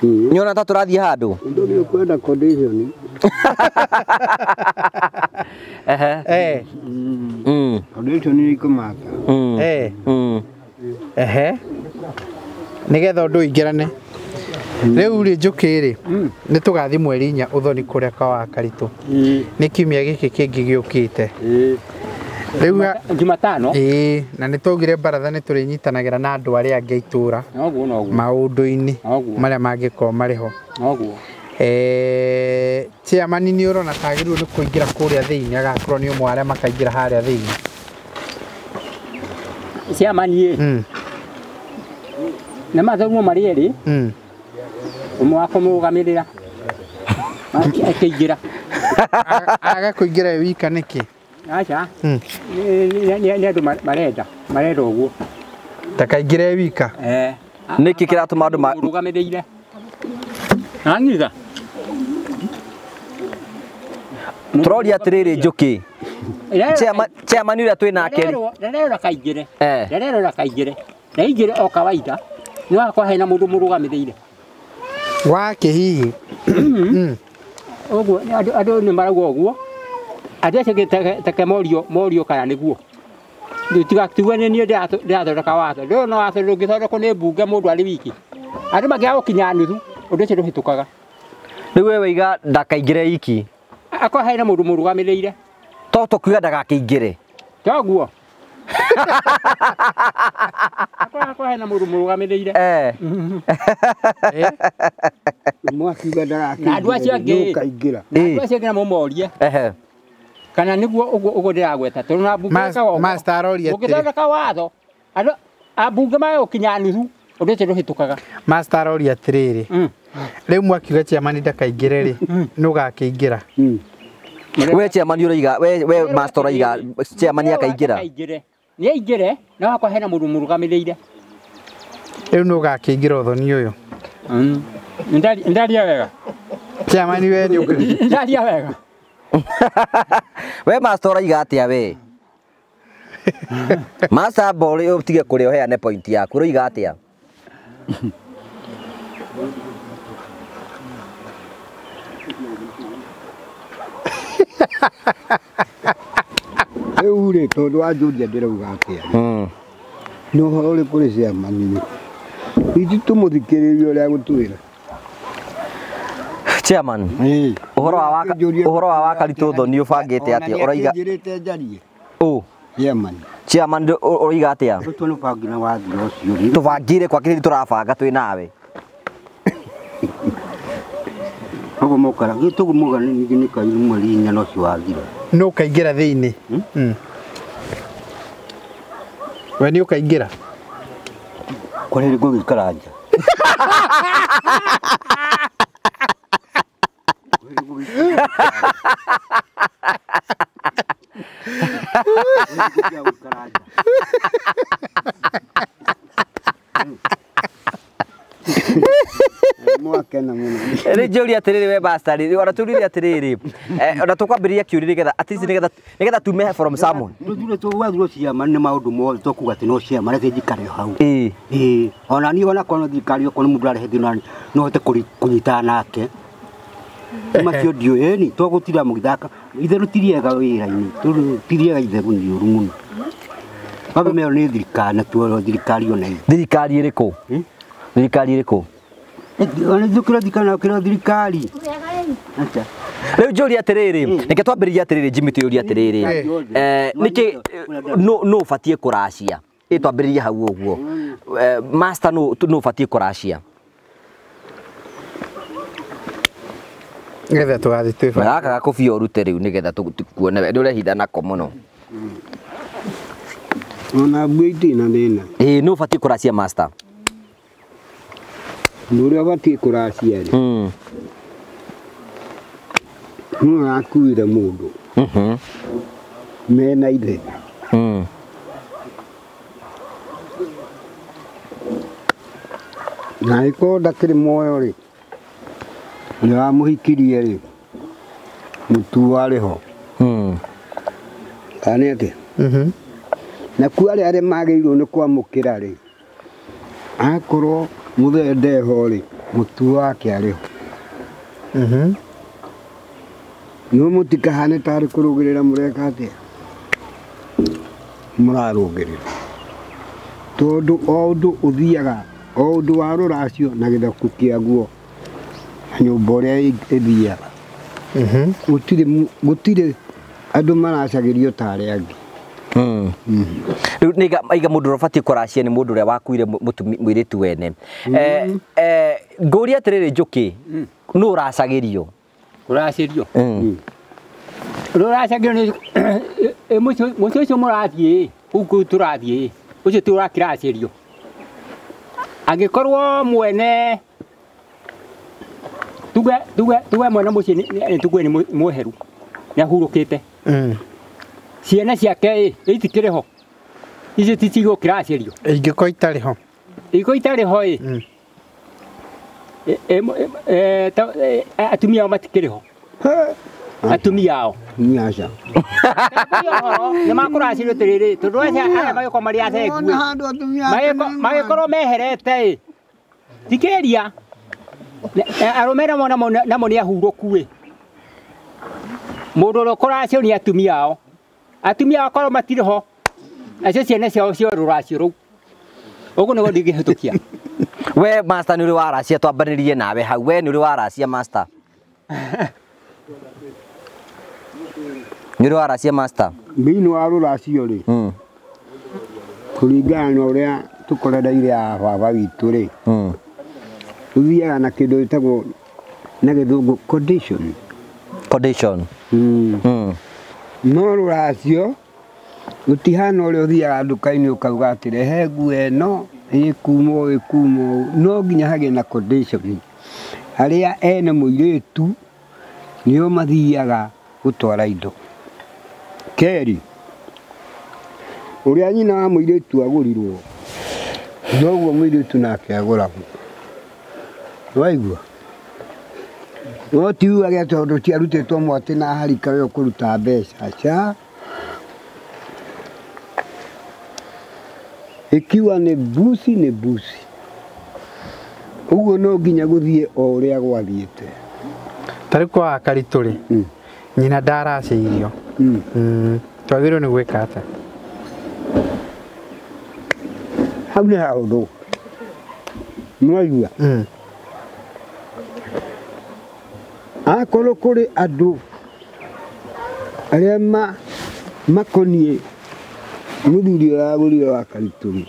[SPEAKER 2] Nyona ta tũrathiĩ handũ.
[SPEAKER 1] Ũndũ nĩ ũkwenda condition. Condition nĩ ikomaka.
[SPEAKER 3] Nĩgetha ũndũ ũingĩrane. Rĩu rĩ njũkĩ rĩ nĩ tũgathiĩ mweri 4 ũthoni kũrĩa kwa wakaritũ. Nĩ kiumia gĩkĩ kĩngĩ gĩũkĩte. Rĩu
[SPEAKER 4] Jumatano.
[SPEAKER 3] Na nĩ twaugire Baratha nĩ tũrĩnyitanagĩra na andũ arĩa angĩ itũũra. Maũndũ-inĩ marĩa mangĩkorwo marĩ ho. Chairman nĩ ũrona tagĩrĩirwo nĩ kũingĩra kũrĩa thĩinĩ agakorwo nĩ ũmwe arĩa makaingĩra harĩa thĩinĩ.
[SPEAKER 4] Chairman nĩ mathomo marĩ erĩ. Ũmwe wa kũmũrũgamĩrĩra. Akĩingĩra.
[SPEAKER 3] Agakũingĩra wika nĩkĩ?
[SPEAKER 4] Acha. Nĩ andũ marenda ũguo.
[SPEAKER 3] Takaingĩre wika.
[SPEAKER 2] Nĩkĩ kĩratũma andũ
[SPEAKER 4] marũgamĩrĩire. Angiga.
[SPEAKER 2] Tũroria atĩrĩrĩ njũkĩ. Chairman ũrĩa twĩ nake.
[SPEAKER 4] Ndarerora kaingĩre. Ndarerora kaingĩre. Na ingĩre o kawaida. Nĩ wakwa hena mũndũ mũrũgamĩrĩire.
[SPEAKER 3] Wake hihi.
[SPEAKER 4] Ũguo andũ nĩ marauga ũguo. Andũ acio gĩteke morio kana nĩguo. Tigatuga nĩ niĩ ndĩrathondeka watho. Ndĩrona watho ndũngĩthondekwo nĩ mbunge mũndũ arĩ wiki. Andũ mangĩaga gũkinya nuthu ũndũ ũcio ndũhĩtũkaga.
[SPEAKER 2] Rĩu we waiga ndakaingĩre iki.
[SPEAKER 4] Akorwo hena mũndũ mũrũgamĩrĩire.
[SPEAKER 2] To tũkiuga ndagakĩingĩre.
[SPEAKER 4] Toguo. Akorwo hena mũndũ mũrũgamĩrĩire.
[SPEAKER 1] Mwakiuga ndagakĩingĩra.
[SPEAKER 4] Andũ acio angĩ
[SPEAKER 1] kaingĩra.
[SPEAKER 4] Andũ acio angĩ mũmorie. Kana nĩguo ũguo ndĩragweta tondũ na mbunge kago.
[SPEAKER 3] Master aroria atĩrĩ.
[SPEAKER 4] Ũgĩthondeka watho. Andũ ambunge mayo gũkinya nuthu ũndũ ũcio ndũhĩtũkaga.
[SPEAKER 3] Master aroria atĩrĩrĩ. Rĩu mwakiuga chairman ndakaingĩre rĩ nũ gakĩingĩra.
[SPEAKER 2] We chairman ũraiga we master ũraiga chairman akaingĩra.
[SPEAKER 4] Nĩ aingĩre na wakwa hena mũndũ mũrũgamĩrĩire.
[SPEAKER 3] Rĩu nũ gakĩingĩra ũthoni ũyũ.
[SPEAKER 4] Ndaria wega.
[SPEAKER 3] Chairman we nĩ ũkĩrĩ.
[SPEAKER 4] Ndaria wega.
[SPEAKER 2] We master ũraiga atĩa we? Master bori ũtige kũrĩa ũheane point yaku ũraiga atĩa?
[SPEAKER 1] Rĩu rĩ tondũ wanjũria ndĩrauga atĩa. Nĩ ũhoro ũrĩkũ rĩ chairman? Iti tũmũthikĩrĩrie ũrĩa gũtwĩra.
[SPEAKER 2] Chairman. Ũhoro wa wakaritũ ũthoni ũbangĩte atĩa? Ũraiga
[SPEAKER 1] njĩrĩte njarie.
[SPEAKER 2] Chairman. Chairman ũraiga atĩa?
[SPEAKER 1] Tũbangire wathira ũcio rĩ.
[SPEAKER 2] Tũbangire kwa kĩrĩa tũrabanga twĩ nawe.
[SPEAKER 1] Ũguo mũkara gĩtũgu mũgani nĩ kairu mweri 4 no ũcio wathira.
[SPEAKER 3] Nũ kaingĩra thĩinĩ. We nĩ ũkaingĩra.
[SPEAKER 1] Kũrĩ gũgĩikara nja. Mwakena mũno.
[SPEAKER 2] Rĩ njũria atĩrĩrĩ we bastard ona tũrire atĩrĩrĩ ona tũkwambĩrĩria kĩũria nĩgetha at least nĩgetha tume from someone.
[SPEAKER 1] Tũthure tũwathirwo ciama nĩ maũndũ mothe tũkuga atĩ no ciama reke njikare hau. Ona niĩ ona kono thirikari okorwo mũndũ arehe thĩna no hote kũnyitana nake. macio ndio ni twagutira mugithaka itheru tiriega wira-ini tiriega itheru ni uru muno baba mero ni thirikari na tuoro thirikari ona
[SPEAKER 2] thirikari iriku thirikari iriku
[SPEAKER 1] ona thukira thikana kira thirikari acha
[SPEAKER 2] riu njuri atiriri reke twambiririe atiriri Jimmy tuyuri atiriri niki no batie kuracia twambiririe hau uguo master no batie kuracia
[SPEAKER 3] ngetha twathi twifa
[SPEAKER 2] gaka gakubia urute riu nigetha tukuone we ndurehitha nako muno
[SPEAKER 1] ona bwiti na thina
[SPEAKER 2] no batie kuracia master
[SPEAKER 1] nuria batie kuracia ri no akuire mundu mena ithe na iko ndakiri moyo ri ni wa muhikirie ri mutu wariho kana ati na kuari ari magirwo ni kwamukira ri akorwo muthende ho ri mutu wake ariho no mutikahane tari kurugirira mureka atia murarugirira tondu ondu uthiaga ondu wa ruracio na githaku kiaguo nyumba uria ithiaga gutire andu maracagirio tari angi
[SPEAKER 2] riu niga mundu robatie kuracia ni mundu uria wakuire mwiritu wene nguri atiriri njuki no uracagirio
[SPEAKER 4] kuracirio ruracagirio ni mucio murathie kuku turathie ucio turakiracirio angikorwo mwene tuge mwene mucio tuge ni muheru ni ahurukite ciana ciake itikiriho icio ticigo kiracirio
[SPEAKER 3] ingiko itariho
[SPEAKER 4] atumia matikiriho atumia ao
[SPEAKER 1] nyaca
[SPEAKER 4] ni makuracirio tiriri tondu acia aya magiko mari athekue magikorwo meherete tikeria arumera namo ni ahuruku mundu uria kuracio ni atumia ao akorwo matiriho acio ciana ciao cio ruracio ruu uguo niguo ndingihitukia
[SPEAKER 2] we master ni uri waracia twambanirie nawe hau we ni uri waracia master ni uri waracia master
[SPEAKER 1] thini wa ruracio ri kuringana na uria tukorereire baba witu ri uthiaga na kindu gitagwo na githungu condition no ruracio utihana uria uthiaga nduka-ini ukauga atire he nguo ino ikumo no nginya hage na condition aria ene muiritu nio mathiaga gutwara indo keri uria nyina wa muiritu agurirwo noguo muiritu nake aguragwo waigua no tiuage tondu ciarutitwo mwati na harika we ukuruta mbeca ca ikiwa ni busi uguo no nginya guthie o uria gwathiite
[SPEAKER 3] tari kwa karituri nyina ndaraciirio twagirwo ni gwika ata
[SPEAKER 1] hau ni hahuthu mwaigua akorwo kuri andu aria makonie muthuri uragurire wa karituri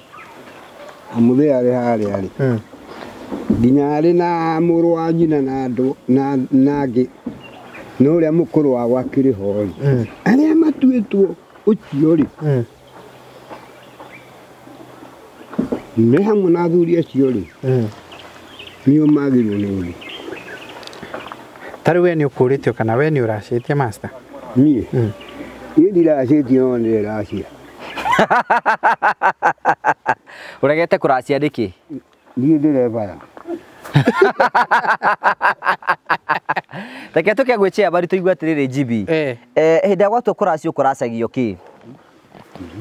[SPEAKER 1] amuthee ari haria ari nginya ari na muru wa nyina na andu nangi no uria mukuru wa gwakiri hori aria matuitwo ucio ri me hamwe na athuri acio ri nio magirwo ni uri
[SPEAKER 3] tari we ni ukuritio kana we ni uracitie master
[SPEAKER 1] nie ndiracitie no ndiracia
[SPEAKER 2] uregete kuracia ndiki
[SPEAKER 1] nie ndirevaya
[SPEAKER 2] reke tuke gwicea bari tuigua atiriri jibi hinda gwatu kuracio kuracagio ki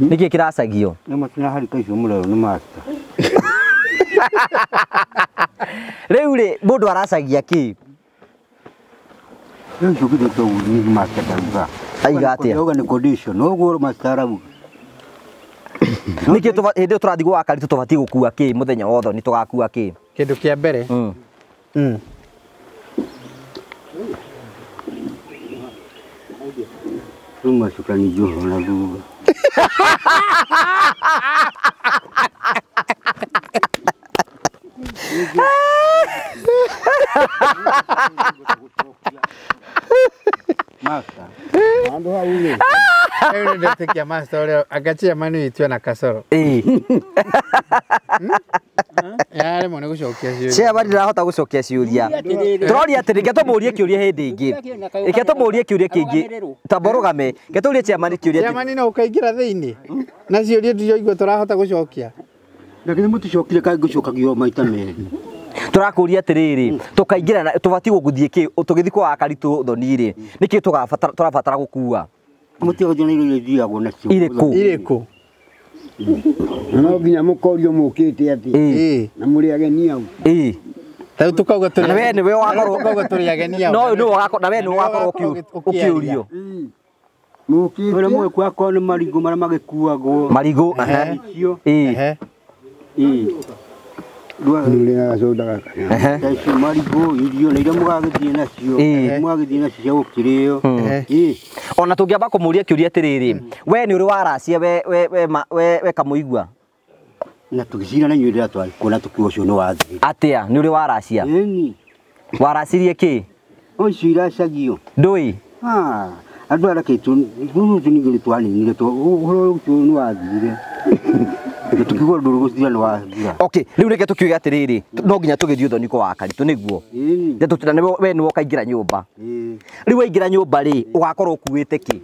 [SPEAKER 2] niki kiracagio
[SPEAKER 1] ni matina harika icio murero ni master
[SPEAKER 2] riu ri mundu aracagia ki
[SPEAKER 1] Yo shukuru to ni master danga.
[SPEAKER 2] Aiga atia.
[SPEAKER 1] Yoga ni condition. No go mastarabu.
[SPEAKER 2] Niki hĩndĩ tũrathiĩ gwaka ritũ tũbatiĩ gũkua kĩ mũthenya wothe nĩ tũgakua kĩ?
[SPEAKER 3] Kĩndũ kĩa mbere.
[SPEAKER 1] Ruma shukrani joho na ruga. Master. Ando haule.
[SPEAKER 3] Ewe ndio tekia master leo agachia manu itwe na kasoro. Yare mwana gucokia ciuria.
[SPEAKER 2] Cia bari rahota gucokia ciuria. Turoria atĩ reke tũmũrie kĩũria hĩndĩ ĩngĩ. Reke tũmũrie kĩũria kĩngĩ. Taborogame. Reke tũrie Chairman kĩũria.
[SPEAKER 3] Chairman no ũkaingĩra thĩinĩ. Na ciuria ndioigua tũrahota gucokia.
[SPEAKER 1] Lakini mũticokire kaĩ gucokagio maita merĩ.
[SPEAKER 2] Tũrakũria atĩrĩrĩ tũkaingĩra tũbatiĩ gũgũthiĩ kĩ tũgĩthiĩ kwa akaritũ thoni-rĩ nĩkĩ tũrabatara gũkua
[SPEAKER 1] mũtiga nĩ irio ithiagwo nacio
[SPEAKER 3] irĩkũ
[SPEAKER 1] no nginya mũkorio mũkĩte atĩ na mũrĩ ageni au
[SPEAKER 3] Tau tukauga tũrĩ
[SPEAKER 2] na we nĩwe wakorwo
[SPEAKER 3] tukauga tũrĩ ageni au
[SPEAKER 2] no na we nĩwe wakorwo ũkĩũrio
[SPEAKER 1] mũkĩte ũrĩa mwe kwa kwa nĩ marigũ marĩa magĩkuagwo
[SPEAKER 2] marigũ
[SPEAKER 1] Nuria soda kaka. Marigo irio na iria mugagithie nacio. Mugagithie nacio cia gukirio.
[SPEAKER 2] Ona tungiamba kumuria kiuria atiriri. We ni uri waracia we kamuigua.
[SPEAKER 1] Na tugicira na nyuira twari kuona tukiucio no wathi.
[SPEAKER 2] Atia ni uri waracia.
[SPEAKER 1] Eni.
[SPEAKER 2] Waracirie ki?
[SPEAKER 1] Oicira cagio.
[SPEAKER 2] Ndui.
[SPEAKER 1] Andũ ara kitu nunu tunigire twanire to uhoro ucio no wathire. Tukigwa nduru gucira no wathira.
[SPEAKER 2] Okay, riu reke tukiuga atiriri. No nginya tugithio thoni kwa akaritũ niguo. Nĩ tutana we ni wokaingira nyumba. Riu waingira nyumba ri ugakorwo ukuite ki?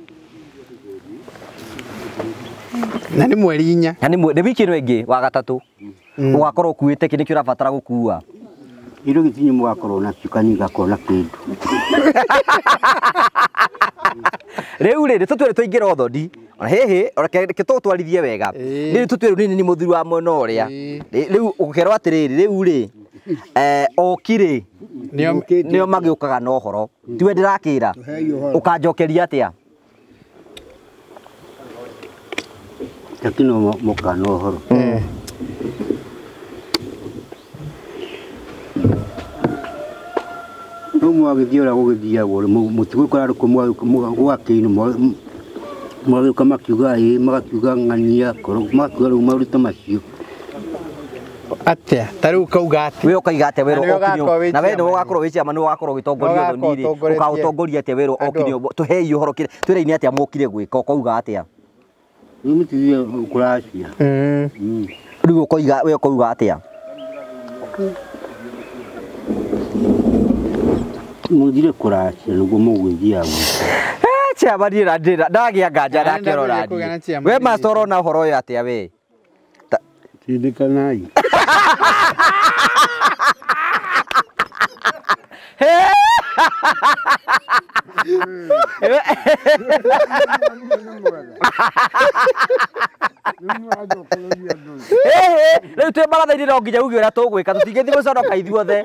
[SPEAKER 3] Na nĩ mweri 4.
[SPEAKER 2] Na nĩ wiki ĩno ĩngĩ wa gatatũ. Ugakorwo ukuite ki nĩkĩo ũrabatara gũkua.
[SPEAKER 1] Iro gitinyi mugakorwo na cukani gakona kindu.
[SPEAKER 2] Riu rĩ tũtwĩre tũingĩra ũthoni. Ona hehe reke tũtwarithie wega. Rĩu tũtwĩre nini mũthuri wa mwena ũrĩa. Rĩu ũkerwo atirĩrĩ rĩu rĩ okire nĩo magĩũkaga na ũhoro. Tiwe ndĩrakĩra. Ũkanjokeria atĩa?
[SPEAKER 1] Takino mukana ũhoro. Mwagithio ra gugithiagwo mutigukora gwakĩinu mwagĩuka makiuga magakiuga ng'ania makiuga rĩu maruta macio
[SPEAKER 3] atia tarĩu kauga atĩ
[SPEAKER 2] we ũkaiga atĩa wĩrwo okinyo na we nĩ ũgakorwo wĩ Chairman ũgakorwo ũgĩtongoria thoni-rĩ ũkaũtongoria atĩa wĩrwo okinyo tũhei ũhoro twĩra-inĩ atĩa mũkire gwĩka ũkauga atĩa
[SPEAKER 1] mũtigithie kũracia
[SPEAKER 2] rĩu ũkauga we ũkauga atĩa
[SPEAKER 1] Mudire kuracia niguo mugwithiagwo.
[SPEAKER 2] Chairman ndagĩa nganja ndakĩrora niĩ. We master ũrona ũhoro ũyũ atĩa we?
[SPEAKER 1] Tindikanai.
[SPEAKER 2] Rĩu twĩ Baratha-inĩ no nginya uge ũrĩa tũgwĩka tũtingĩthiĩ gũconoka ithuothe.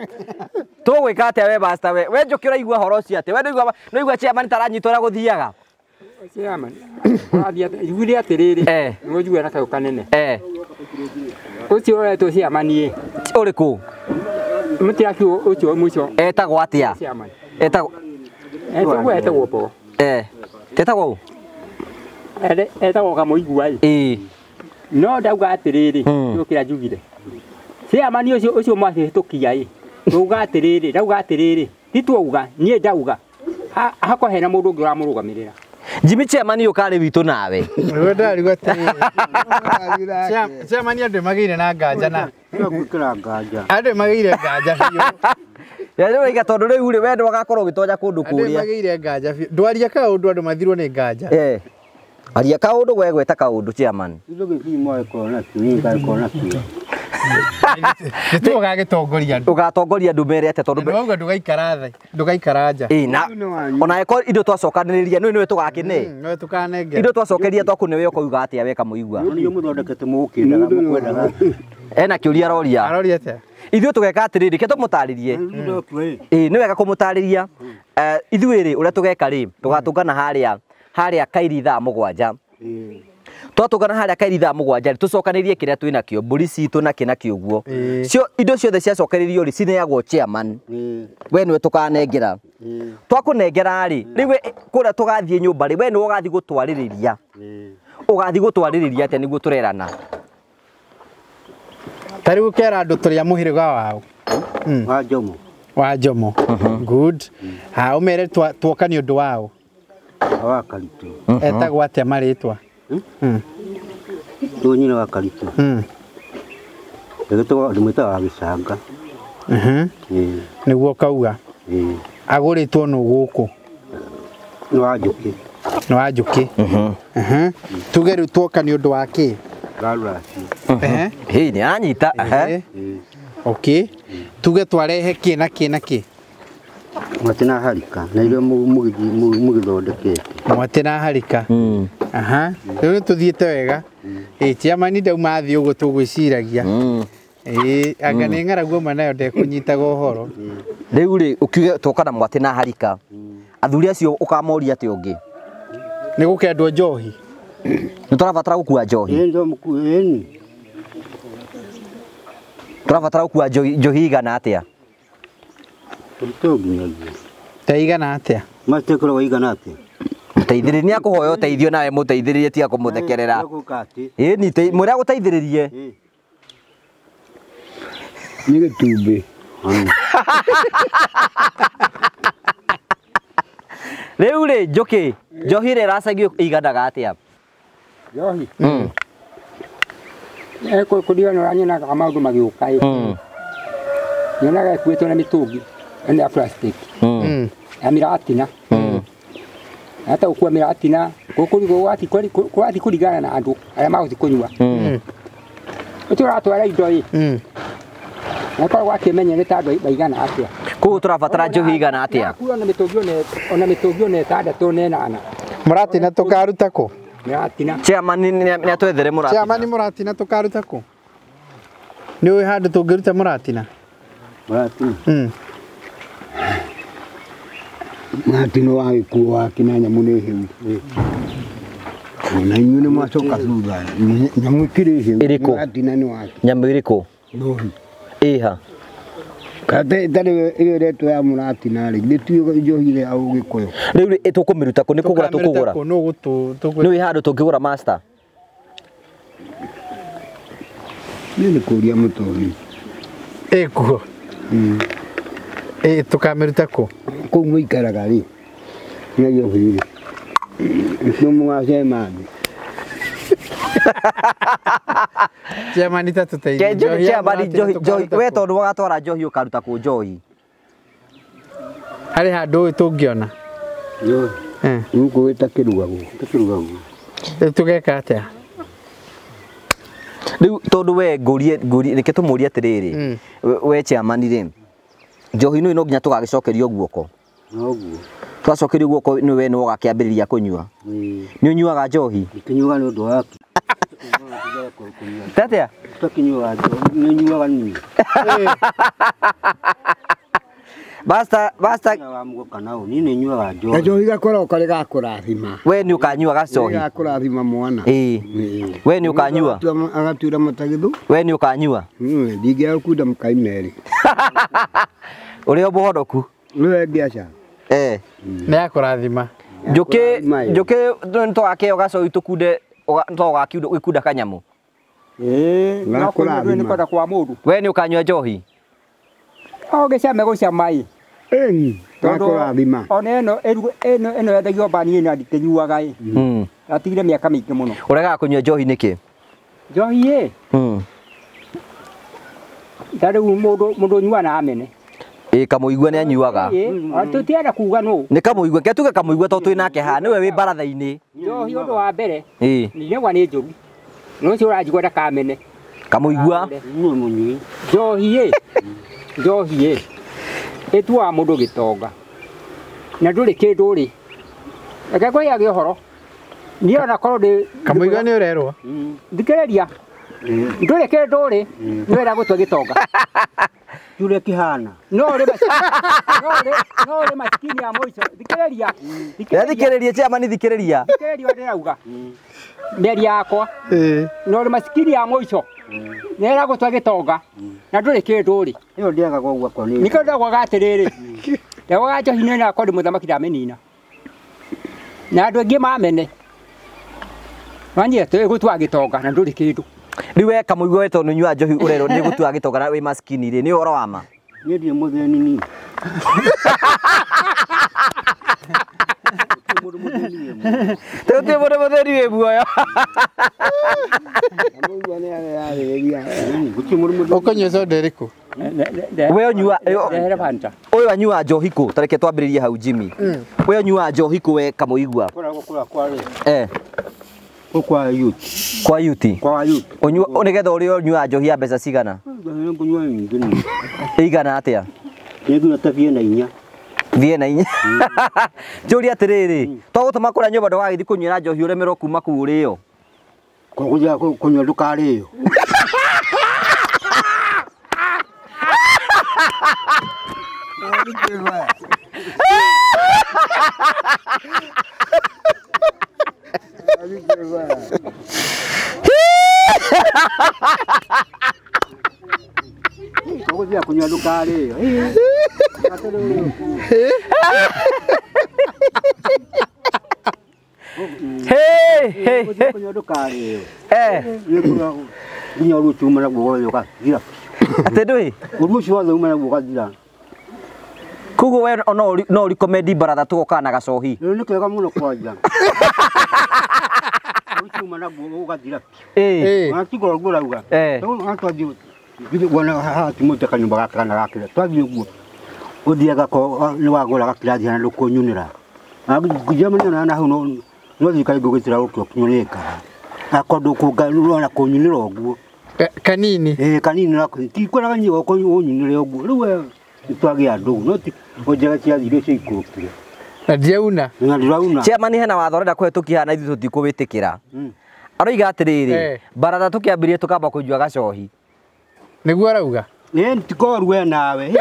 [SPEAKER 2] Tũgwĩka atĩa we master we njũkĩ ũraigua ũhoro ũcio atĩa we nĩũigua Chairman taranyitwo ũrĩa gũthiaga.
[SPEAKER 4] Chairman wathia yuri atiriri no njugera kayo kanene ucio wetwo Chairman ye
[SPEAKER 2] ũrĩkũ
[SPEAKER 4] mutiaki ucio muico
[SPEAKER 2] etagwo atĩa
[SPEAKER 4] Chairman
[SPEAKER 2] etagwo
[SPEAKER 4] po
[SPEAKER 2] tetagwo
[SPEAKER 4] etagwo kamuigua no ndauga atiriri ndukira njugire Chairman ucio mwahĩtũkia ndauga atiriri ndauga atiriri titwauga nie ndauga hako hena mũndũ ũngĩ ũramũrũgamĩrĩra
[SPEAKER 2] Jimmy Chairman ũkarĩ witũ nawe.
[SPEAKER 3] Wewe ndari gote. Chairman andũ magĩire na nganja na.
[SPEAKER 1] Gwĩkĩra nganja.
[SPEAKER 3] Andũ magĩire nganja biũ.
[SPEAKER 2] Rĩu iga tondũ rĩu we ndũ wagakorwo ũgĩtonya kũndũ kũrĩa.
[SPEAKER 3] Andũ magĩire nganja biũ. Ndwaria kaũndũ andũ mathirwo nĩ nganja.
[SPEAKER 2] Aria kaũndũ we gweta kaũndũ Chairman.
[SPEAKER 1] Ndoge kimo corona kiuga corona kiuga.
[SPEAKER 3] Nĩtu ũgagĩtongoria andũ.
[SPEAKER 2] Ũgatongoria andũ mere atĩa tondũ
[SPEAKER 3] Ndauga ndũgaikara thĩ, ndũgaikara nja.
[SPEAKER 2] Na ona eko indo twacokanĩrĩria nĩwe tũgakĩne.
[SPEAKER 3] Nĩwe tũkanenge.
[SPEAKER 2] Indo twacokeria twakũnewe ũkauga atĩa we kamuigua.
[SPEAKER 1] Nĩyo mũthondekete mũgũkĩndaga mũkwendaga.
[SPEAKER 2] Ena kĩũria aroria.
[SPEAKER 3] Aroria atĩa?
[SPEAKER 2] Ithuĩ tũgeka atĩrĩrĩ, ke tũmũtarĩrie. Nĩ wega kũmũtarĩria. Ithuĩ rĩ ũrĩa tũgeka rĩ, tũgatũngana harĩa Kairi thaa 7. Twatũngana harĩa Kairi thaa 7 tũcokanĩrie kĩrĩa twĩ nakĩo, mbũri citũ na kĩnakĩ ũguo. Indo ciothe ciacokanĩrio rĩ cineagwo chairman. We nĩwe tũkanengera. Twakũnengera rĩ, rĩu kũrĩa tũgathiĩ nyũmba rĩ, we nĩwe ũgathiĩ gũtwarĩrĩria. Ũgathiĩ gũtwarĩrĩria atĩa nĩguo tũrerana.
[SPEAKER 3] Tariũ kera andũ tũrĩa mũhĩrĩga wao.
[SPEAKER 1] Wa Jomo.
[SPEAKER 3] Wa Jomo. Good. Ha umere twoka nĩ ũndũ wao.
[SPEAKER 1] Wa Karitu.
[SPEAKER 3] Etagwo atĩa marĩtwa?
[SPEAKER 1] Nyina wa Karitu. Ndagĩtwo ndimwĩta wa Gĩcanga.
[SPEAKER 3] Nĩguo kauga. Agũrĩtwo nũ gũkũ?
[SPEAKER 1] Nĩ wa Njũkĩ.
[SPEAKER 3] Nĩ wa Njũkĩ. Tuge rĩu twoka nĩ ũndũ wa kĩ?
[SPEAKER 1] Ruracio.
[SPEAKER 2] Nĩ anyita.
[SPEAKER 3] Okay. Tuge twarehe kĩ na kĩ na kĩ?
[SPEAKER 1] Mwatĩ na harika na irio mũgĩthondekete.
[SPEAKER 3] Mwatĩ na harika. Rĩu tũthiĩte wega. Chairman ndauma thĩ ũguo tũgwĩciragia. Anga nĩ ng'araguo ma nayo ndekũnyitaga ũhoro.
[SPEAKER 2] Rĩu rĩ ũkiuge twoka na mwatĩ na harika. Athuri acio ũkamoria atĩ ũngĩ.
[SPEAKER 3] Nĩ gũkendwo njohi.
[SPEAKER 2] Nĩ tũrabatara gũkua njohi. Tũrabatara gũkua njohi igana atĩa?
[SPEAKER 3] Ta igana atĩa?
[SPEAKER 1] Matekorwo igana atĩa?
[SPEAKER 2] Mũteithĩrĩria nĩ akũhoya ũteithio nawe mũteithĩrĩrie tiga kũmũthekerera. Ĩni mwĩra gũteithĩrĩrie.
[SPEAKER 1] Nĩ gĩtumbĩ.
[SPEAKER 2] Rĩu rĩ Njũkĩ, njohi ĩrĩa ĩracagio iganaga atĩa?
[SPEAKER 4] Njohi. Kũrĩa nyonaga maũndũ magĩũka ĩ. Nyonaga ĩkuĩtwo na mĩtũngi ya plastic. Ya mĩratina. Hata gũkua mĩratina gũgathiĩ kũringana na andũ arĩa magũthiĩ kũnyua. Tũratwara indo ĩ. Nakorwo akĩmenya nĩ ta andũ baigana atĩa.
[SPEAKER 2] Koguo tũrabatara njohi igana atĩa?
[SPEAKER 4] Ona mĩtũngi ona 6 na 8.
[SPEAKER 3] Mũratina tũkaruta kũ?
[SPEAKER 4] Mĩratina.
[SPEAKER 2] Chairman nĩ atwethere mũratina.
[SPEAKER 3] Chairman mũratina tũkaruta kũ? Nĩ ũĩ handũ tũngĩruta mũratina?
[SPEAKER 1] Mũratina. Mũratina wa gĩkuo wa kĩna nyamũ nĩ hĩu. Na inyuĩ nĩ mwacoka thutha. Nyamũ ĩkĩrĩ hĩu.
[SPEAKER 2] Ĩrĩkũ?
[SPEAKER 1] Mũratina nĩ wake.
[SPEAKER 2] Nyamũ ĩrĩkũ?
[SPEAKER 1] Njohi.
[SPEAKER 2] Ĩha.
[SPEAKER 1] Kate tarĩ ĩretwo ya mũratina rĩ, nĩtuo njohi ya Ũgĩkũyũ.
[SPEAKER 2] Rĩu tũkũmĩruta kũ? Nĩ kũgũra tũkũgũra? Nĩ ũĩ handũ tũngĩgũra master?
[SPEAKER 1] Nĩ kũria mũtũri.
[SPEAKER 3] Ĩkuo. Tũkamĩruta kũ?
[SPEAKER 1] Kũu mũikaraga rĩ. Nĩyo hĩrĩ. Nĩcio mũgacemathi.
[SPEAKER 3] Chairman ta tũteithie.
[SPEAKER 2] Njohi we tondũ wagatwara njohi ũkaruta kũ njohi?
[SPEAKER 3] Harĩ handũ ũĩ tũngĩona.
[SPEAKER 1] Gũkũ wĩta kĩrugagwo.
[SPEAKER 3] Tũgeka atĩa?
[SPEAKER 2] Rĩu tondũ we ngũrie reke tũmũrie atĩrĩrĩ. We Chairman rĩ. Njohi no nginya tũgagĩcokerio guoko.
[SPEAKER 1] Noguo.
[SPEAKER 2] Twacokerio guoko nĩ we nĩwe ũgakĩambĩrĩria kũnyua. Nĩ ũnyuaga njohi?
[SPEAKER 1] Kĩnyuaga nĩ ũndũ wa
[SPEAKER 2] Tatia?
[SPEAKER 1] Tũkinyuaga nĩ nyuaga nini.
[SPEAKER 2] Basta
[SPEAKER 1] wa mũgũka nao nĩ nyuaga njohi. Njohi gakorwo karĩ ga kũrathima.
[SPEAKER 2] We nĩ ũkanyua gacohi?
[SPEAKER 1] Ga kũrathima mwana.
[SPEAKER 2] We nĩ ũkanyua?
[SPEAKER 1] Agatuĩra matagithu.
[SPEAKER 2] We nĩ ũkanyua?
[SPEAKER 1] Ndingĩaga kunda mũkai merĩ.
[SPEAKER 2] Ũrĩ o mũhonoku?
[SPEAKER 1] Nĩwe ngĩaca.
[SPEAKER 3] Nĩ ya kũrathima.
[SPEAKER 2] Njũkĩ tũgakĩo gacohi tũkunde gĩkunda kanyamũ.
[SPEAKER 1] Ga kũrathima.
[SPEAKER 4] Nĩ kwa mũndũ.
[SPEAKER 2] We nĩ ũkanyua njohi?
[SPEAKER 4] Gĩcame gũcama ĩ.
[SPEAKER 1] Ga kũrathima.
[SPEAKER 4] Ona ĩno yendagio mbani ĩno ndikĩnyuaga ĩ. Atigire mĩaka mĩingĩ mũno.
[SPEAKER 2] Ũregaga kũnyua njohi nĩkĩ?
[SPEAKER 4] Njohi ĩ. Tarĩu mũndũ ũnyua na amene.
[SPEAKER 2] Kamũigua nĩ anyuaga.
[SPEAKER 4] Tũtienda kuga nũ.
[SPEAKER 2] Nĩ kamũigua, ke tuge kamũigua tondũ twĩ nake haha nĩwe wĩ Baratha-inĩ.
[SPEAKER 4] Njohi ũndũ wa mbere. Nĩgwa nĩ njũru. No ũcio ũranjigua ndakamene.
[SPEAKER 2] Kamũigua.
[SPEAKER 4] Njohi ĩ. Njohi ĩ. Ĩtuaga mũndũ gĩtonga. Na ndũrĩ kĩndũ rĩ. Reke ngũiage ũhoro. Niĩ ona korwo ndĩ
[SPEAKER 3] kamũigua nĩ ũrerwo.
[SPEAKER 4] Thikĩrĩria. ndure kindu ri ni wera gutwa gitonga
[SPEAKER 1] Yule kihana.
[SPEAKER 4] no ri maskini ya moico thikiriria
[SPEAKER 2] Thikiriria chairman thikiriria
[SPEAKER 4] ndirauga meri yakwa no ri maskini ya moico nera gutwa gitonga na ndure kindu ri
[SPEAKER 1] Iyo ndiaga kwa kwa ni.
[SPEAKER 4] nikenda kwa gatiriri Ewa gacho hino na kodi muthamaki ndamenina. Na andu angi mamene. Wanyete gutwa gitonga na nduri kindu.
[SPEAKER 2] Riwe kamuigwa weto nunyua njohi urero ni gutwa gitonga na we maskini ri ni horo wama.
[SPEAKER 1] Ni ndie mutheni ni.
[SPEAKER 2] Tete bora mutheni we buoyo.
[SPEAKER 3] Ukonywa soda iriku?
[SPEAKER 2] We onyua
[SPEAKER 4] Ndehera Fanta.
[SPEAKER 2] Oyo anyua njohi ku tareke twambiririe hau Jimmy. We onyua njohi ku we kamuigwa.
[SPEAKER 1] Kwa youth.
[SPEAKER 2] Kwa yuti.
[SPEAKER 1] Kwa youth.
[SPEAKER 2] Onyua onigetha uri onyua njohi ya mbeca cigana.
[SPEAKER 1] Kunywa nyingine.
[SPEAKER 2] Igana atia?
[SPEAKER 1] Niguna tavie na inya.
[SPEAKER 2] Vie na inya. Juri atiriri. Twagutuma kura nyoba ndwagithi kunyira njohi uremerwo kuma ku uriyo.
[SPEAKER 1] Kwa kuja kunywa ndukariyo. Kuja kunywa ndukariyo.
[SPEAKER 2] Hey.
[SPEAKER 1] Kunywa ndukariyo.
[SPEAKER 2] Nikura
[SPEAKER 1] Ni urutu umana guoyo ka gira.
[SPEAKER 2] atendui.
[SPEAKER 1] Urutu wa umana guoyo gira.
[SPEAKER 2] Kugo we no uri comedy Baratha tugoka na gacohi.
[SPEAKER 1] Ni kega muno kwanja. Urutu umana guoyo gira. Atigo gura uga. Antu athi wana ha timuta kanyumba gakana gakira. Twathi uguo. Uthiaga ko ni wagura gakirathi na lukunyunira. Kujamana na huno no thika igugitira ukunyunika. Akondo kugarura kunyunira uguo.
[SPEAKER 3] Kanini?
[SPEAKER 1] Kanini nako tikora ganyigo ko unyunire uguo. Riwe twagi andu no ti ojega cia thire cia ikurukire.
[SPEAKER 3] Na ndiauna?
[SPEAKER 1] Na ndirauna.
[SPEAKER 2] Chairman hena watho renda kuhetukihana ithu tutikuwitikira. Aroiga atiriri Baratha tukiambirie tukamba kujua gacohi.
[SPEAKER 3] Niguo arauga?
[SPEAKER 1] Tikoru we nawe.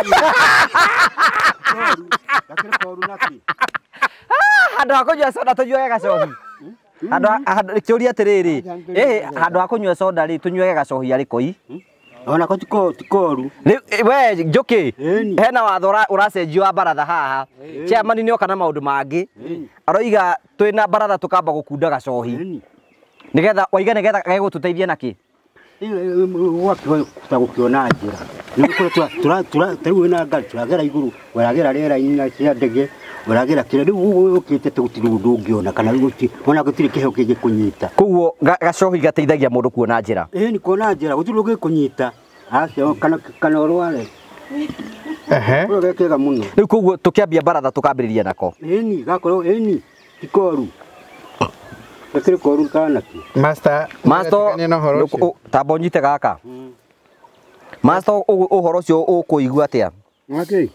[SPEAKER 1] Lakini koru naki.
[SPEAKER 2] Handu akujua soda tunyuage gacohi. Handu kiuria atiriri. Handu akunyua soda ri tunyuage gacohi ari koi.
[SPEAKER 1] Ona ko tikoru.
[SPEAKER 2] We njuki hena watho uracenjio wa Baratha haha. Chairman ni oka na maundu mangi. Aroiga twina Baratha tukamba gukunda gacohi. Nigetha waiga nigetha gegututeithia naki?
[SPEAKER 1] Wapi tutagukiona njira. Nikuko turiwe na ngari turagera iguru, waragera rera ina cia ndege, waragera kire riu ukite tugutiru ndungiona kana guti ona gutire kihe kige kunyita.
[SPEAKER 2] Kuguo gacohi gateithagia mundu kuona njira.
[SPEAKER 1] Ni kuona njira gutire ugi kunyita. Acio kana orware. Uga kega muno.
[SPEAKER 2] Riu kuguo tukiambia Baratha tukambiriria nako.
[SPEAKER 1] Ni gakorwo tikoru. Lakini koru kana ki.
[SPEAKER 3] Master
[SPEAKER 2] tambo nyite gaka. Master uhoro ucio ukuigua atia?
[SPEAKER 1] Ngaki.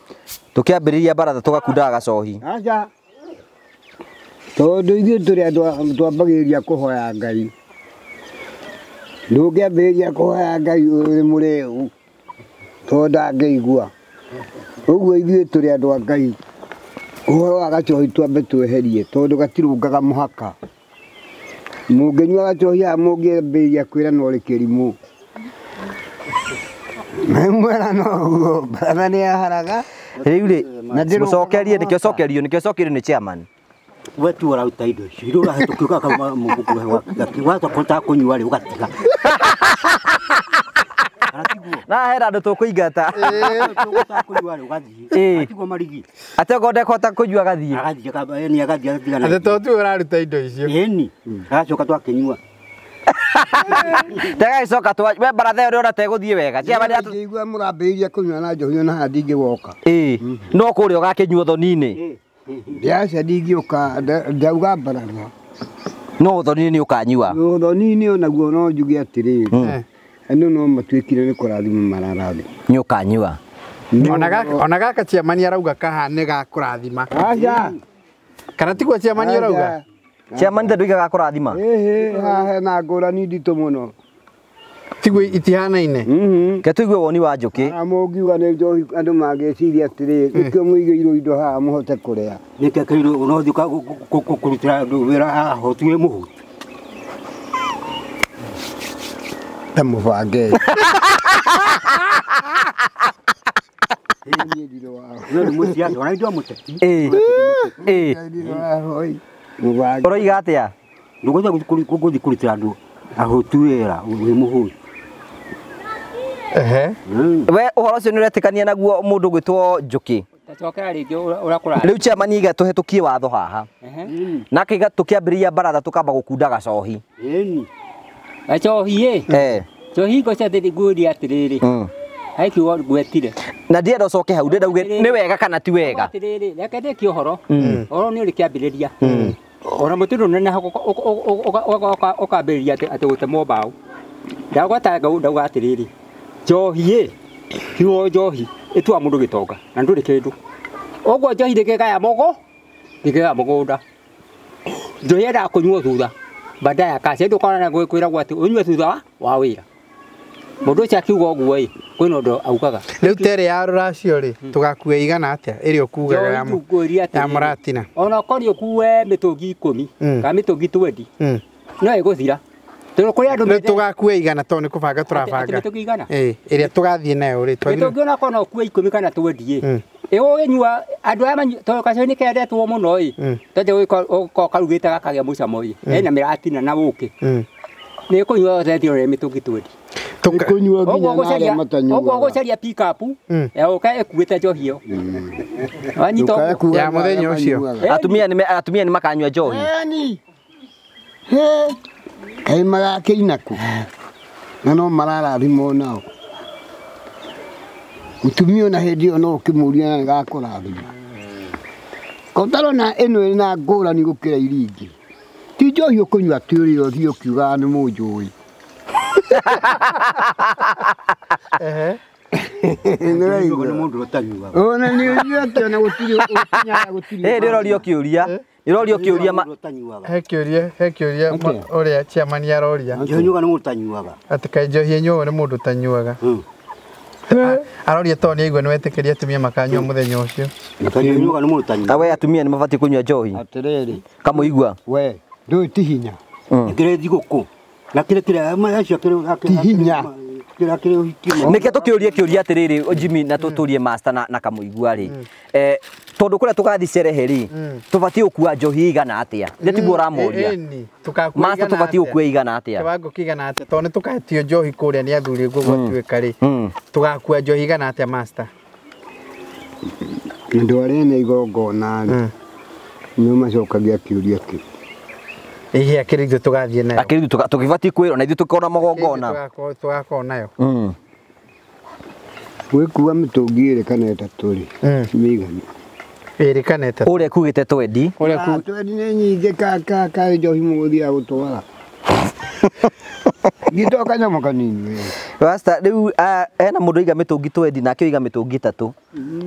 [SPEAKER 2] Tukiambiriria Baratha tugakunda gacohi.
[SPEAKER 1] Aja. Tondu ithuĩ tũrĩ andũ twambagĩrĩria kũhoya Ngai. Ndũngĩambĩrĩria kũhoya Ngai ũrĩ mũrĩu tondũ ndangĩigua. Ũguo ithuĩ tũrĩ andũ a Ngai. Ũhoro wa gacohi twambe tweherie tondũ gatirungaga mũhaka. Mũngĩnyua gacohi haha mũngĩambĩrĩria kwĩrana ũrĩ kĩrimũ. Mwera noguo Baratha nĩaharaga.
[SPEAKER 2] Riu ri mucokerie nikio cokerio ni chairman.
[SPEAKER 1] Wetu urauta indo icio iria urahĩtũkio kama mũkuhe watu kota kunyua ri ugatiga.
[SPEAKER 2] Na hera andu tukuingata.
[SPEAKER 1] Kunyua ri ugathii. Atigwo marigi.
[SPEAKER 2] Ategode kota kunyua gathii.
[SPEAKER 1] Agathii kaba ni agathii atiga na.
[SPEAKER 3] Ate totu uraruta indo icio.
[SPEAKER 1] Ni. Agacoka twakinyua.
[SPEAKER 2] Tega icoka twa we Baratha uri ona teguthie wega. Chairman
[SPEAKER 1] igua mũrambĩrĩria kunyua na njohi na handi ngĩwoka.
[SPEAKER 2] No kuria ugakinyua thoni-ini.
[SPEAKER 1] Ndiaca ndingĩũka ndauga Baratha.
[SPEAKER 2] No thoni-ini ukanyua.
[SPEAKER 1] Thoni-ini onaguo no njuge atĩrĩrĩ. Eno no matuĩkire nĩ kũrathima mararathi.
[SPEAKER 2] Ni ukanyua.
[SPEAKER 3] Ona gaka Chairman arauga kahane ga kũrathima.
[SPEAKER 1] Aja.
[SPEAKER 3] Kana tiguo Chairman arauga?
[SPEAKER 2] Chairman nduiga ga kũrathima.
[SPEAKER 1] Haha hena ngũrani nditũ mũno.
[SPEAKER 3] Tigwe itihanaine.
[SPEAKER 2] Ke tuigue woni wa njuki.
[SPEAKER 1] Amogiuga nĩ njohi andũ mangĩciria atĩrĩ nĩkĩo mũigĩirwo indo haha mũhote kũrĩa.
[SPEAKER 4] Nĩkĩo kĩirwo ũnothiĩ kũrutĩra andũ wĩra haha ũtuĩre mũhutu.
[SPEAKER 1] Ta mũbange.
[SPEAKER 4] Nĩ mũciaca ona indo mũteti.
[SPEAKER 2] Ũroiga atĩa?
[SPEAKER 4] Ndũgũthiĩ kũrutĩra andũ ahutu wĩra wĩ mũhutu.
[SPEAKER 2] We ũhoro ũcio nĩ ũretĩkania naguo mũndũ gwĩtwo Njuki?
[SPEAKER 4] Tacokera rĩngĩ ũrakũra.
[SPEAKER 2] Rĩu chairman iga tũhetũkie watho haha. Nake tũkĩambĩrĩria Baratha tũkamba gũkunda gacohi.
[SPEAKER 4] Gacohi Cohi ngoca thĩ ngũria atĩrĩrĩ. Haikiuga gwetire.
[SPEAKER 2] Na ndienda ũcoke hau ndenda uge nĩ wega kana ti wega.
[SPEAKER 4] Atĩrĩrĩ reke ndĩkie ũhoro. Ũhoro nĩ ũrĩ kĩambĩrĩria. Ona mũtũrũ nene ũkambĩrĩria atĩ gũtemwo mbaũ. Ndagwata ndauga atĩrĩrĩ. Njohi kiugo njohi ĩtua mũndũ gĩtonga na ndũrĩ kĩndũ. Ũguo njohi ndĩkĩgaya ndĩkĩgaya mũgũnda. Njohi yendaga kũnyuo thutha. Badaya kasi ndũkona gwĩkwĩragwo atĩ ũnyue thutha wa wĩra. Mũndũ ũcio akiuga ũguo kwĩna ũndũ augaga.
[SPEAKER 3] Rĩu tere ya ruracio rĩ tũgakue igana atĩa ĩrĩa ũkugaga ya mũratina.
[SPEAKER 4] Ona kori ũkue mĩtũngi 10 kana mĩtũngi 20 no ĩgũthira.
[SPEAKER 3] Rĩu tũgakue igana tondũ nĩ kũbanga tũrabanga. Ĩrĩa tũgathiĩ nayo rĩ
[SPEAKER 4] twagĩrĩire. Mĩtũngi ona kona ũkue 10 kana 20 ũgĩnyua andũ aya tondũ kacio nĩ kendetwo mũno tondũ karugĩte gakagĩa mũcamo hena mĩratina na ũkĩ. Nĩ kũnyua thethio nĩ mĩtũngi 20.
[SPEAKER 1] Tũkũnyua nginya na matanyua.
[SPEAKER 4] Ũguo gũcaria pick up ũka ĩkuĩte njohi ĩyo. Wanyita
[SPEAKER 3] ya mũthenya ũcio.
[SPEAKER 2] Atumia nĩ makanyua njohi.
[SPEAKER 1] Kaĩ magakĩina kũ? Na no mararathimwo nao. Mũtumia ona hĩndĩ ĩyo no ũkĩmũria na nĩgakũrathima. Ũtarona ĩno ĩna ngũrani gũkĩra iria ingĩ. Ti njohi ũkũnyua atĩ ũrĩa ũthiĩ ũkiugaga nĩ mũnjũĩ. Ona nĩ ũkĩona gũtirĩ ũkinyaga gũtirĩ.
[SPEAKER 2] Ndĩrorio kĩũria. Irorio kĩũria
[SPEAKER 3] he kĩũria ũrĩa chairman aroria.
[SPEAKER 4] Njohi nyuga nĩ mũndũ tanyuaga.
[SPEAKER 3] Atĩ kaĩ njohi nyuga nĩ mũndũ tanyuaga. Aroria tondũ nĩaigua nĩ wetĩkĩria atumia makanyua mũthenya ũcio.
[SPEAKER 4] Njohi nyuga nĩ mũndũ tanyuaga.
[SPEAKER 2] We atumia nĩ mabatiĩ kũnyua njohi.
[SPEAKER 1] Atĩrĩrĩ.
[SPEAKER 2] Kamũigua.
[SPEAKER 1] We ndũĩ ti hinya.
[SPEAKER 4] Kĩrĩ thigũkũ. Na kĩrĩ acio
[SPEAKER 1] ti hinya.
[SPEAKER 2] Nĩkĩo tũkĩũria kĩũria atĩrĩrĩ Jimmy na tũtũrie master na Kamũigua rĩ. Tondũ kũrĩa tũgathiĩ cerehe rĩ tũbatiĩ gũkua njohi igana atĩa? Nĩ tiguo ũramũria. Master tũbatiĩ gũkua igana atĩa?
[SPEAKER 3] Kĩwango kĩigana atĩa? Tondũ nĩ tũkahetio njohi kũrĩa nĩ athuri gũgũtuĩka rĩ. Tũgakua njohi igana atĩa master?
[SPEAKER 1] Andũ arĩa nĩ igongona nĩ macokagia kĩũria kĩu.
[SPEAKER 3] Ihe akĩrĩithio tũgathiĩ nayo.
[SPEAKER 2] Akĩrĩithio tũkĩbatiĩ kwĩrwo na ithuĩ tũkona magongona.
[SPEAKER 3] Tũgakorwo nayo.
[SPEAKER 1] Gwĩkua mĩtũngi 2 kana 3 rĩ. Mĩigana.
[SPEAKER 3] 2 kana 3.
[SPEAKER 2] Ũrĩa kugĩte 20.
[SPEAKER 1] Ũrĩa 20 nĩ nyingĩ ka njohi mũgũthiaga gũtwara. Gito kanyama kanini.
[SPEAKER 2] Rasta rĩu ena mũndũ iga mĩtũngi 20 na akĩiga mĩtũngi 3.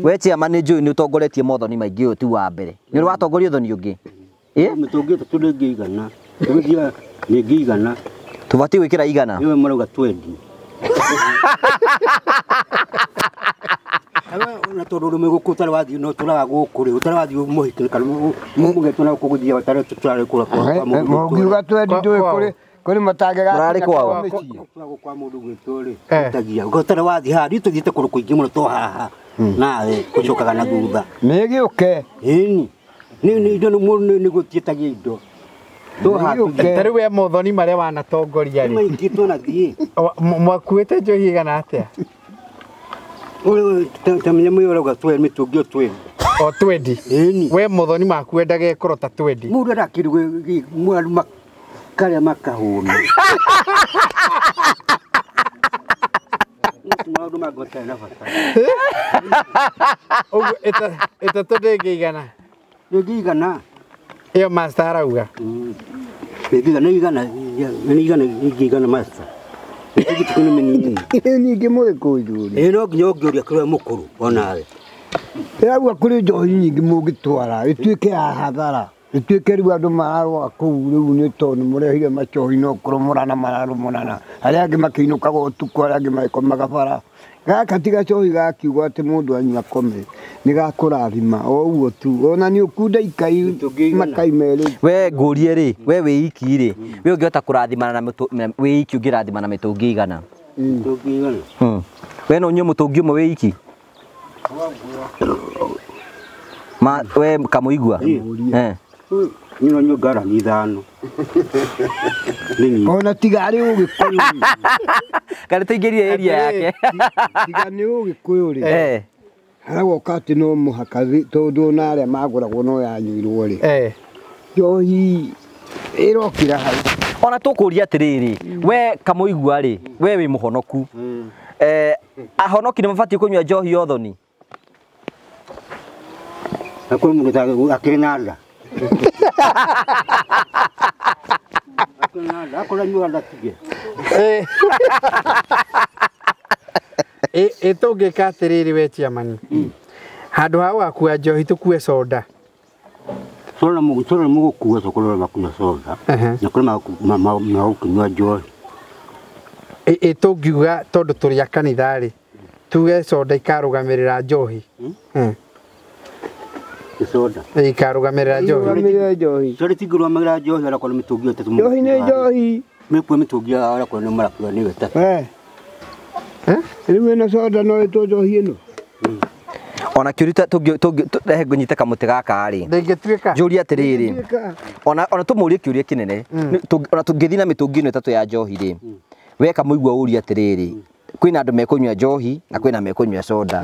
[SPEAKER 2] We chairman nĩ njũĩ nĩ ũtongoretie mothoni maingĩ ũyũ ti wa mbere. Nĩ watongoria ũthoni ũngĩ.
[SPEAKER 4] Mĩtũngi 3 ndĩngĩigana. Tũgĩthiĩ nĩngĩigana.
[SPEAKER 2] Tũbatiĩ gwĩkĩra igana.
[SPEAKER 4] Nĩwe marauga 20. Na tondũ rũme gũkũ ũtarĩ wathiĩ no tũraga gũkũ rĩ ũtarĩ wathiĩ mũhiki kana mũgetwo na kũgũthia ũtarĩ tũtarĩ kũra kwa
[SPEAKER 1] mũgiuga 20 ndũĩ kũrĩ matangĩga
[SPEAKER 2] mũrarĩ kwao
[SPEAKER 4] kwa mũndũ gwĩtwo rĩ tagia ũtarĩ wathiĩ haha rĩ tũthiĩte kũrũ kũingĩ mũno to haha nawe gũcokaga na thutha
[SPEAKER 1] nĩgĩũke
[SPEAKER 3] Nĩ
[SPEAKER 4] indo nĩ gũtiĩtagia indo
[SPEAKER 3] tarĩu we mothoni marĩa wanatongoria rĩ
[SPEAKER 4] maingĩtwo na thiĩ
[SPEAKER 3] mwakuĩte njohi igana atĩa
[SPEAKER 4] tamenya mũyũ ũrauga mĩtũngi 20
[SPEAKER 3] o 20 we mothoni maku endaga ĩkorwo ta 20
[SPEAKER 4] mũndũ arakĩruga mwaru karĩa makahũna maũndũ magotana na bata
[SPEAKER 3] ũguo ĩtatũ ndĩngĩigana
[SPEAKER 4] ndĩngĩigana
[SPEAKER 3] ĩyo master arauga
[SPEAKER 4] ndĩngĩigana master
[SPEAKER 1] ningĩ mũgĩkũnjũria
[SPEAKER 4] no nginya ũngĩũria kũrĩa mũkũrũ onawe
[SPEAKER 1] ĩrauga kũrĩ njohi nyingĩ mũngĩtwara ĩtuĩke ya hathara Ituĩkĩrĩu andũ mararũa kũu rĩu nĩ tondũ mũrehire macohi no kũrũmũrana mararũmũrana arĩa angĩ makĩinũkaga ũtukũ arĩa angĩ magĩkomaga bara gaka ti gacohi gakiuga atĩ mũndũ anyua kome nĩ gakũrathima o ũguo tu ona nĩ ũkunda ikai makai merĩ
[SPEAKER 2] we ngũrie rĩ we wĩ iki rĩ we ũngĩhota kũrathimana na wĩ iki ũngĩrathimana na mĩtũngi igana we no nyue mũtũngi ũmwe wĩ iki ma we kamũigua
[SPEAKER 1] Nino nyugara ni thano. Ona tigari Ũgĩkũyũ.
[SPEAKER 2] Kana tũingĩrie area yake.
[SPEAKER 1] Tigani Ũgĩkũyũ rĩ. Haragoka atĩ no mũhaka tondũ ona arĩa magũragwo no yanyuirwo rĩ. Njohi ĩrokĩra hau.
[SPEAKER 2] Ona tũkũria atĩrĩrĩ we kamũigua rĩ we wĩ mũhonoku. Ahonoki nĩ mabatie kũnyua njohi yothoni.
[SPEAKER 1] Akũrũ mũgĩtaga akĩnada. Akũrũ nyua ndatige.
[SPEAKER 3] Tũngĩka atĩrĩrĩ we chairman. Handũ ha gũkua njohi tũkue soda.
[SPEAKER 1] Soda mũgũkua tũkũrora makunya soda. Na kũrĩ magũkũnyua njohi.
[SPEAKER 3] Tũngiuga tondũ tũrĩ a kanitha rĩ tuge soda ikarũgamĩrĩra njohi.
[SPEAKER 1] Soda.
[SPEAKER 3] Ikarũgamĩrĩra njohi.
[SPEAKER 1] Soda tigũrũgamĩrĩra njohi ara kũrĩ mĩtũngi ĩtatũ.
[SPEAKER 3] Njohi nĩ njohi.
[SPEAKER 1] Mĩkua mĩtũngi ara kũrĩ nĩ marakua nĩ ĩtatũ.
[SPEAKER 3] Rĩu ĩno soda no ĩtwo njohi ĩno.
[SPEAKER 2] Ona kĩũrita tũrehe ngũnyite kamũtĩ gaka rĩ.
[SPEAKER 3] Ndĩngĩtuĩka.
[SPEAKER 2] Njũria atĩrĩrĩ. Ona tũmũrie kĩũria kĩnene. Ona tũngĩthiĩ na mĩtũngi ĩno ĩtatũ ya njohi rĩ. We kamũigua ũria atĩrĩrĩ. Kwĩna andũ mekũnyua njohi na kwĩna mekũnyua soda.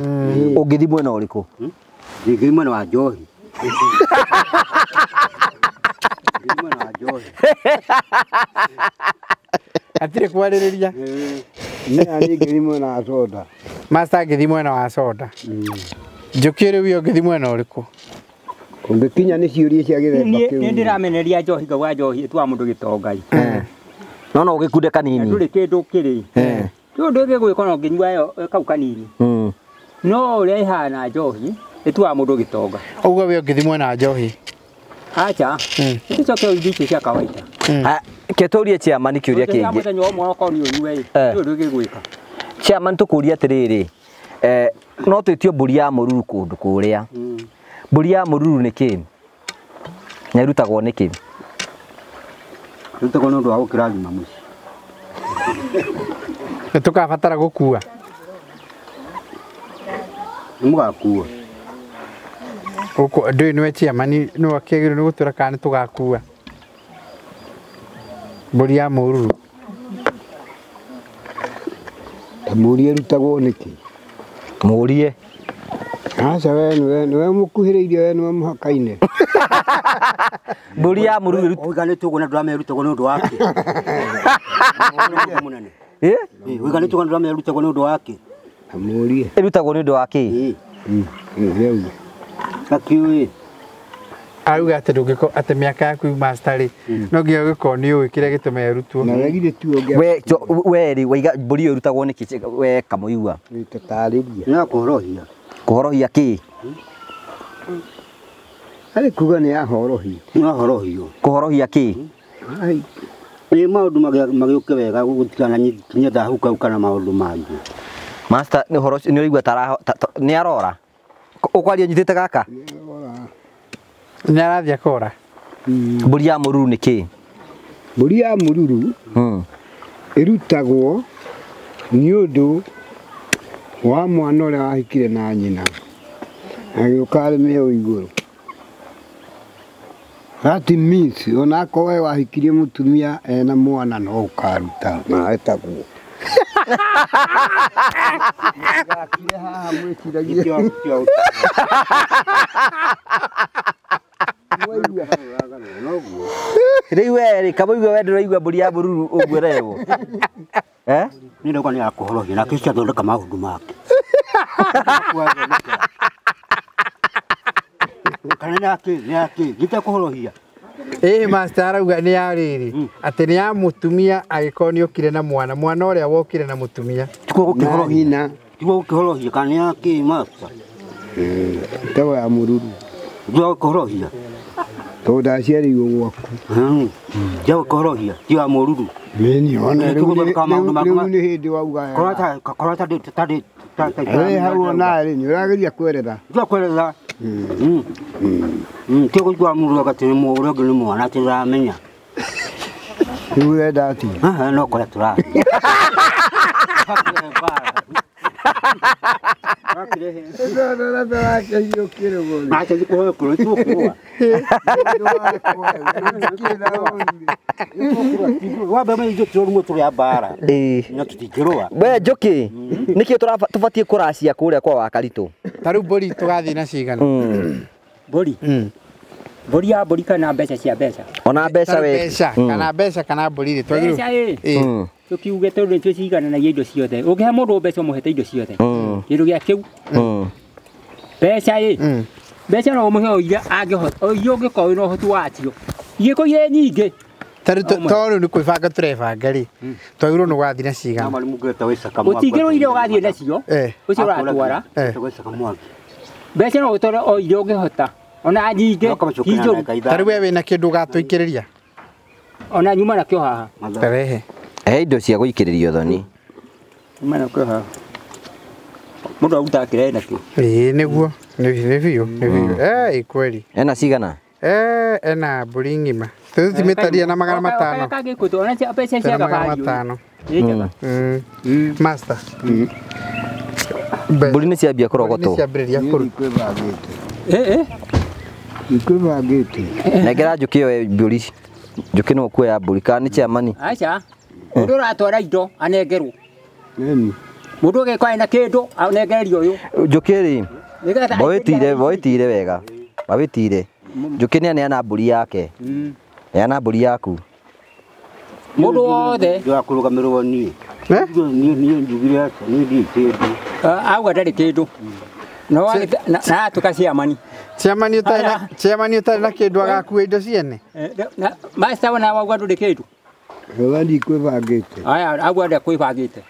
[SPEAKER 2] Ũngĩthi mwena ũrĩkũ?
[SPEAKER 1] Ngĩthi mwena wa njohi.
[SPEAKER 3] Atirĩ kwarĩrĩria.
[SPEAKER 1] Nĩ ngĩthi mwena wa soda.
[SPEAKER 3] Master ngĩthi mwena wa soda. Njũkĩ rĩu ngĩthi mwena ũrĩkũ?
[SPEAKER 1] Ũngĩkinya nĩ ciũria cia gĩthemba kĩu.
[SPEAKER 4] Nĩ ndĩrameneria njohi ngauga njohi ĩtwa mũndũ gĩtongai.
[SPEAKER 2] No ũgĩkunde kanini.
[SPEAKER 4] Ndũrĩ kĩndũ kĩrĩ. Ndũndũ ũgĩgwĩka no ngĩnyua ĩyo kau kanini. No ũrĩa ihana njohi ĩtwa mũndũ gĩtonga.
[SPEAKER 3] Ũguo we ngĩthi mwena wa njohi.
[SPEAKER 4] Acha. Nĩcoke ũthiĩ cia kawaida.
[SPEAKER 2] Ketũrie chairman kĩũria kĩngĩ.
[SPEAKER 4] Mũthenya ũmwe okorwo nĩ ũnyue ndũndũ ũgĩgwĩka.
[SPEAKER 2] Chairman tũkũria atĩrĩrĩ. No twĩtio mbũri ya mũruru kũndũ kũrĩa. Mbũri ya mũruru nĩ kĩ? Na ĩrutagwo nĩ kĩ?
[SPEAKER 1] Ĩrutagwo nĩ ũndũ wa gũkĩrathima mũciĩ.
[SPEAKER 3] Nĩtũkabatara gũkua.
[SPEAKER 1] Mũgakua.
[SPEAKER 3] Ndũĩ nĩwe chairman no akĩagĩrĩirwo nĩ gũtwĩra kana nĩtũgakua. Mbũri ya mũruru.
[SPEAKER 1] Mũri ĩrutagwo nĩ kĩ?
[SPEAKER 2] Mũrie.
[SPEAKER 1] Aca we nĩwe mũkuhĩrĩirie we nĩwe mũhaka-inĩ.
[SPEAKER 2] Mbũri ya mũruru
[SPEAKER 1] ũiganĩtwo ũguo na ndũramerutagwo nĩ ũndũ wa kĩ? Ũiganĩtwo ũguo na ndũramerutagwo nĩ ũndũ wa kĩ? Mũrie.
[SPEAKER 2] ĩrutagwo nĩ ũndũ wa kĩ?
[SPEAKER 1] Akiuĩ.
[SPEAKER 3] Auga atĩ ndũngĩkorwo atĩ mĩaka yaku master rĩ no nginya ũgĩkorwo nĩ ũĩ kĩrĩa gĩtũmaga ĩrutwo.
[SPEAKER 1] Na wegire tu ũngĩ.
[SPEAKER 2] We rĩ waiga mbũri ĩyo ĩrutagwo nĩ kĩ we kamũigua?
[SPEAKER 1] Tũtarĩria. Nĩ kũhorohia.
[SPEAKER 2] Kũhorohia kĩ?
[SPEAKER 1] Arĩ kuga nĩ ahorohio. Nĩ ahorohio.
[SPEAKER 2] Kũhorohia kĩ?
[SPEAKER 1] Nĩ maũndũ magĩũke wega gũtigana nginya thahu kau kana maũndũ mangĩ.
[SPEAKER 2] Master nĩ ũhoro nĩ ũraigua nĩ arora? Ũkwaria nyitĩte gaka?
[SPEAKER 3] Nĩ arathiĩ akora.
[SPEAKER 2] Mbũri ya mũruru nĩ kĩ?
[SPEAKER 1] Mbũri ya mũruru ĩrutagwo nĩ ũndũ wa mwana ũrĩa wahikire na nyina agĩũka arĩme o igũrũ. That means onakorwo we wahikirie mũtumia ena mwana no ũkaruta na etagwo. Gakire haha mwĩciragia.
[SPEAKER 2] Rĩu we rĩ kamũigua we ndũraigua mbũri ya mũruru ũguo rebo? Nĩ
[SPEAKER 1] ndauga nĩ yakũhorohia nake ciathondeka maũndũ make. Kana nĩ akĩ gĩtekũhorohia.
[SPEAKER 3] Master arauga nĩ ya rĩrĩ atĩ nĩ ya mũtumia agĩkorwo nĩ okire na mwana ũrĩa wokire na mũtumia.
[SPEAKER 1] Tiguo gũkĩhorohia. Tiguo gũkĩhorohia kana nĩ akĩ master. Ndego ya mũruru. Tiguo gũkĩhorohia. Toda ciari gwaku.
[SPEAKER 6] Jawa korohia, tiwa moruru.
[SPEAKER 1] Meni ona riu ni hindi wauga.
[SPEAKER 6] Korata tadi.
[SPEAKER 1] Hau ona ri ni urageria kwerera.
[SPEAKER 6] Kwerera. Tigo kwa muru agatiri mu uri ngini mwana tiramenya.
[SPEAKER 1] Riu urenda ati.
[SPEAKER 6] No kora tura.
[SPEAKER 2] We Njoki nikio tubatie kuracia kuria kwa Wakaritu.
[SPEAKER 3] Taru mburi tugathii na cigana.
[SPEAKER 4] Mburi. Mburi ya mburi kana mbeca cia mbeca.
[SPEAKER 2] Ona mbeca we.
[SPEAKER 3] Kana mbeca kana mburi ri twagirwo.
[SPEAKER 4] Mbeca tukiuge tondu nitwe cigana na indo ciothe. Ungihe mundu mbeca umuhete indo ciothe. Kindu gia kiu. Mbeca mbeca no umuhe oire angihota. Oire ungikorwo no hotu wacio. Igiko ye nyingi.
[SPEAKER 3] Toro ni kwibanga turebanga ri. Twagirwo no gwathii na cigana.
[SPEAKER 6] Mali mugeta wicaka mwaka.
[SPEAKER 4] Utigirwo ile ugathii nacio. Ucio uratwara.
[SPEAKER 6] Wicaka mwaka.
[SPEAKER 4] Mbeca no utore oire ungihota. Ona nyingi.
[SPEAKER 3] Taru we wina kindu gatwikiriria.
[SPEAKER 4] Ona nyuma nakio haha.
[SPEAKER 3] Tarehe.
[SPEAKER 2] Indo cia guikiririo thoni.
[SPEAKER 4] Nyuma nakio haha. Mundu aruta kire nakio.
[SPEAKER 3] Niguo. Ni biu. Kweli.
[SPEAKER 2] Ena cigana?
[SPEAKER 3] Ena mburi ng'ima. Tutimitaria na 500.
[SPEAKER 4] Kage kuto ona cia pesa cia gabario.
[SPEAKER 3] 500. Master.
[SPEAKER 2] Mburi ni ciambia kurogotwo.
[SPEAKER 3] Ni ciambiriria kuru.
[SPEAKER 1] Ikwibangite.
[SPEAKER 2] Negera Njoki yo mburi. Njoki no kuoya mburi kana ni ciamani.
[SPEAKER 4] Acha. Mundu ratwara indo anengerwo.
[SPEAKER 1] Neni.
[SPEAKER 4] Mundu ugekwa ina kindu anengererio uyu.
[SPEAKER 2] Njoki ri. Boitire wega. Babitire. Njoki ni ana mburi yake. Yana mburi yaku.
[SPEAKER 4] Mundu wothe
[SPEAKER 6] Ndirakurugamirwo nie. Nie njugire aca nie ndi kindu.
[SPEAKER 4] auga ndari kindu. No na tukaciamani.
[SPEAKER 3] Ciamani utari na kindu agakua indo ciene.
[SPEAKER 4] Master wana wauga nduri kindu.
[SPEAKER 1] Wandi kwibangite.
[SPEAKER 4] Aya auga ndari kwibangite.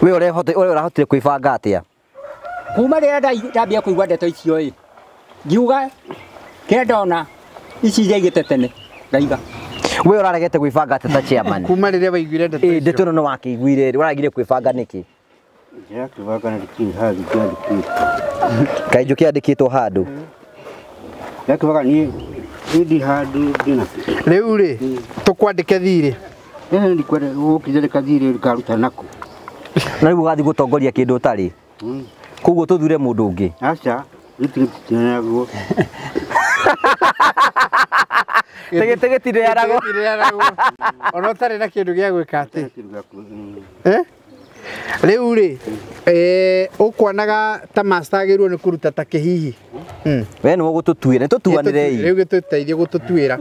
[SPEAKER 2] We urahotire kwibanga atia?
[SPEAKER 4] Kuma rira ndambia kuigua ndeto icio ĩ. Ngiuga kĩrĩa ndona ici igĩte tene ndaiga.
[SPEAKER 2] We uraregete kwibanga atia chairman?
[SPEAKER 3] Kuma riria waiguire ndeto icio.
[SPEAKER 2] Ndeto no wakĩiguire uragire kwibanga niki?
[SPEAKER 6] Njira kibanga ndiki hadi ndiki.
[SPEAKER 2] Kaĩ Njoki andĩkĩtwo handu?
[SPEAKER 6] Yakibaga ni ndi handu ndina.
[SPEAKER 3] Riu ri tukwandike thiri.
[SPEAKER 6] Ndi kwere ukithirika thiri karuta nako.
[SPEAKER 2] Na riu ugathi gutongoria kindu utari. Koguo tuthure mundu ungi.
[SPEAKER 6] Acha gitinago.
[SPEAKER 2] Tege yarago.
[SPEAKER 3] Ona utari na kindu gia gwika ati. Riu ri ukwonaga ta master agirwo ni kuruta ta kihihi.
[SPEAKER 2] We ni gututuira tutuanire ii.
[SPEAKER 3] Riu gituteithie gututwira.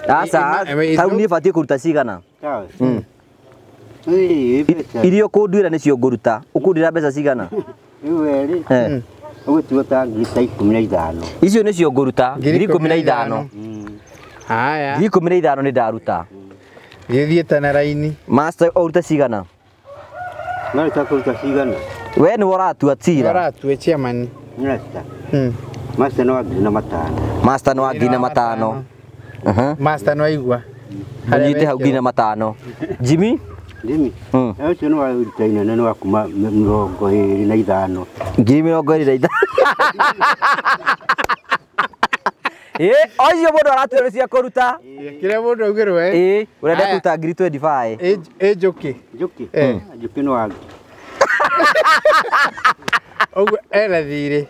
[SPEAKER 2] Asa tau ni batie kuruta cigana. Irio kunduira nicio nguruta ukundira mbeca cigana?
[SPEAKER 6] Iweri ugutiwa ta ngita 15.
[SPEAKER 2] Icio nicio nguruta 15.
[SPEAKER 3] Haya
[SPEAKER 2] 15 ni ndaruta.
[SPEAKER 3] Githiete na raini.
[SPEAKER 2] Master uruta cigana?
[SPEAKER 6] Ngari ta kuruta cigana.
[SPEAKER 2] We ni waratua tira.
[SPEAKER 3] Waratua chairman.
[SPEAKER 6] Nesta. Master no agina 5.
[SPEAKER 2] Master no agina 5.
[SPEAKER 3] Master no aigua.
[SPEAKER 2] Anyite hau gina 5. Jimmy?
[SPEAKER 6] Jimmy. Acio no arutaina no akuma 25.
[SPEAKER 2] 25. Ocio mundu aratuire cia kuruta.
[SPEAKER 3] Kire mundu augirwe.
[SPEAKER 2] Urenda kuruta 25.
[SPEAKER 3] Njoki.
[SPEAKER 6] Njoki. Njoki no agi.
[SPEAKER 3] Ogu era thiri.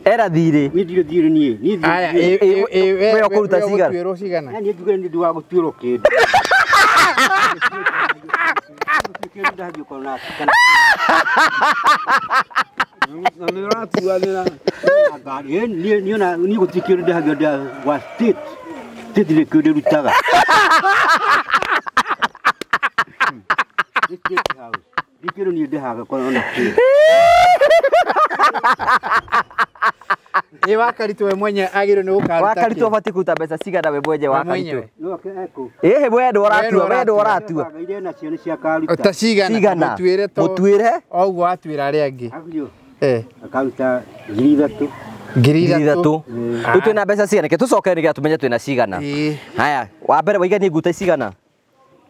[SPEAKER 2] Era thiri.
[SPEAKER 6] Ni ndio thiri nie.
[SPEAKER 3] Aya
[SPEAKER 2] we kuruta cigana.
[SPEAKER 3] Twiro cigana.
[SPEAKER 6] Ni ndio ndi wa gutwiro kindu. Na ni ratu alina. Agari ni gutikiro ndahaga wa state. State le kude rutaga. Dikiro ni ndahaga kwa ona.
[SPEAKER 3] Wakaritu we mwenye agiro ni ukaruta.
[SPEAKER 2] Wakaritu abati kuruta mbeca cigana we mwenye wakaritu.
[SPEAKER 6] No eko.
[SPEAKER 2] We ndo waratua.
[SPEAKER 6] Ire na ciana cia karuta.
[SPEAKER 3] Ta cigana.
[SPEAKER 2] Mutwire.
[SPEAKER 3] Ogu atwira ari angi.
[SPEAKER 6] Agio.
[SPEAKER 3] Eh.
[SPEAKER 6] Akaruta 3.
[SPEAKER 3] ngiri ithatũ.
[SPEAKER 2] Rĩu twĩna mbeca cigana? Reke tũcoke nĩgetha tũmenye twĩna cigana. Haya, wa mbere waigania nguta cigana?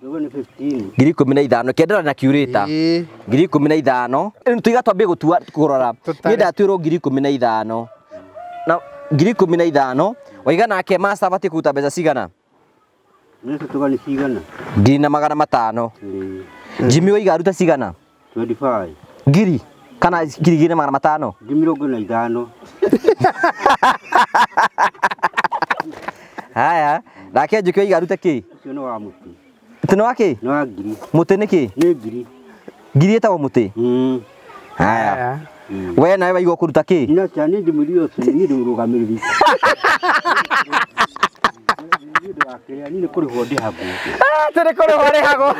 [SPEAKER 6] Ndio ni 15.
[SPEAKER 2] Ngiri 15 kendera na curata. Ngiri 15. Rĩu tũiga twambie gũtua kũrora. Niĩ ndatuĩrwo ngiri 15. Na ngiri 15 waiga nake master batie kũruta mbeca cigana?
[SPEAKER 6] Nĩ tũtugani cigana?
[SPEAKER 2] Ngiri na magana matano. Jimmy waiga aruta cigana?
[SPEAKER 6] 25.
[SPEAKER 2] Ngiri kana ngiri na magana matano?
[SPEAKER 6] Ngiri 25.
[SPEAKER 2] Haya, nake Njũkĩ waiga aruta kĩ?
[SPEAKER 6] Ũcio nĩ wa mũtĩ.
[SPEAKER 2] Mũtĩ nĩ wa kĩ?
[SPEAKER 6] Nĩ wa ngiri.
[SPEAKER 2] Mũtĩ nĩ kĩ?
[SPEAKER 6] Nĩ ngiri.
[SPEAKER 2] Ngiri ĩtagwo mũtĩ? Haya. We nawe waigua kũruta kĩ?
[SPEAKER 6] Nĩ atia nĩ ndĩmũrio ũcio nĩ ndĩmũrũgamĩrĩri. Nĩ kũrĩhwo ndĩhagwo.
[SPEAKER 2] Tũrĩ kũrĩhwo ndĩhagwo.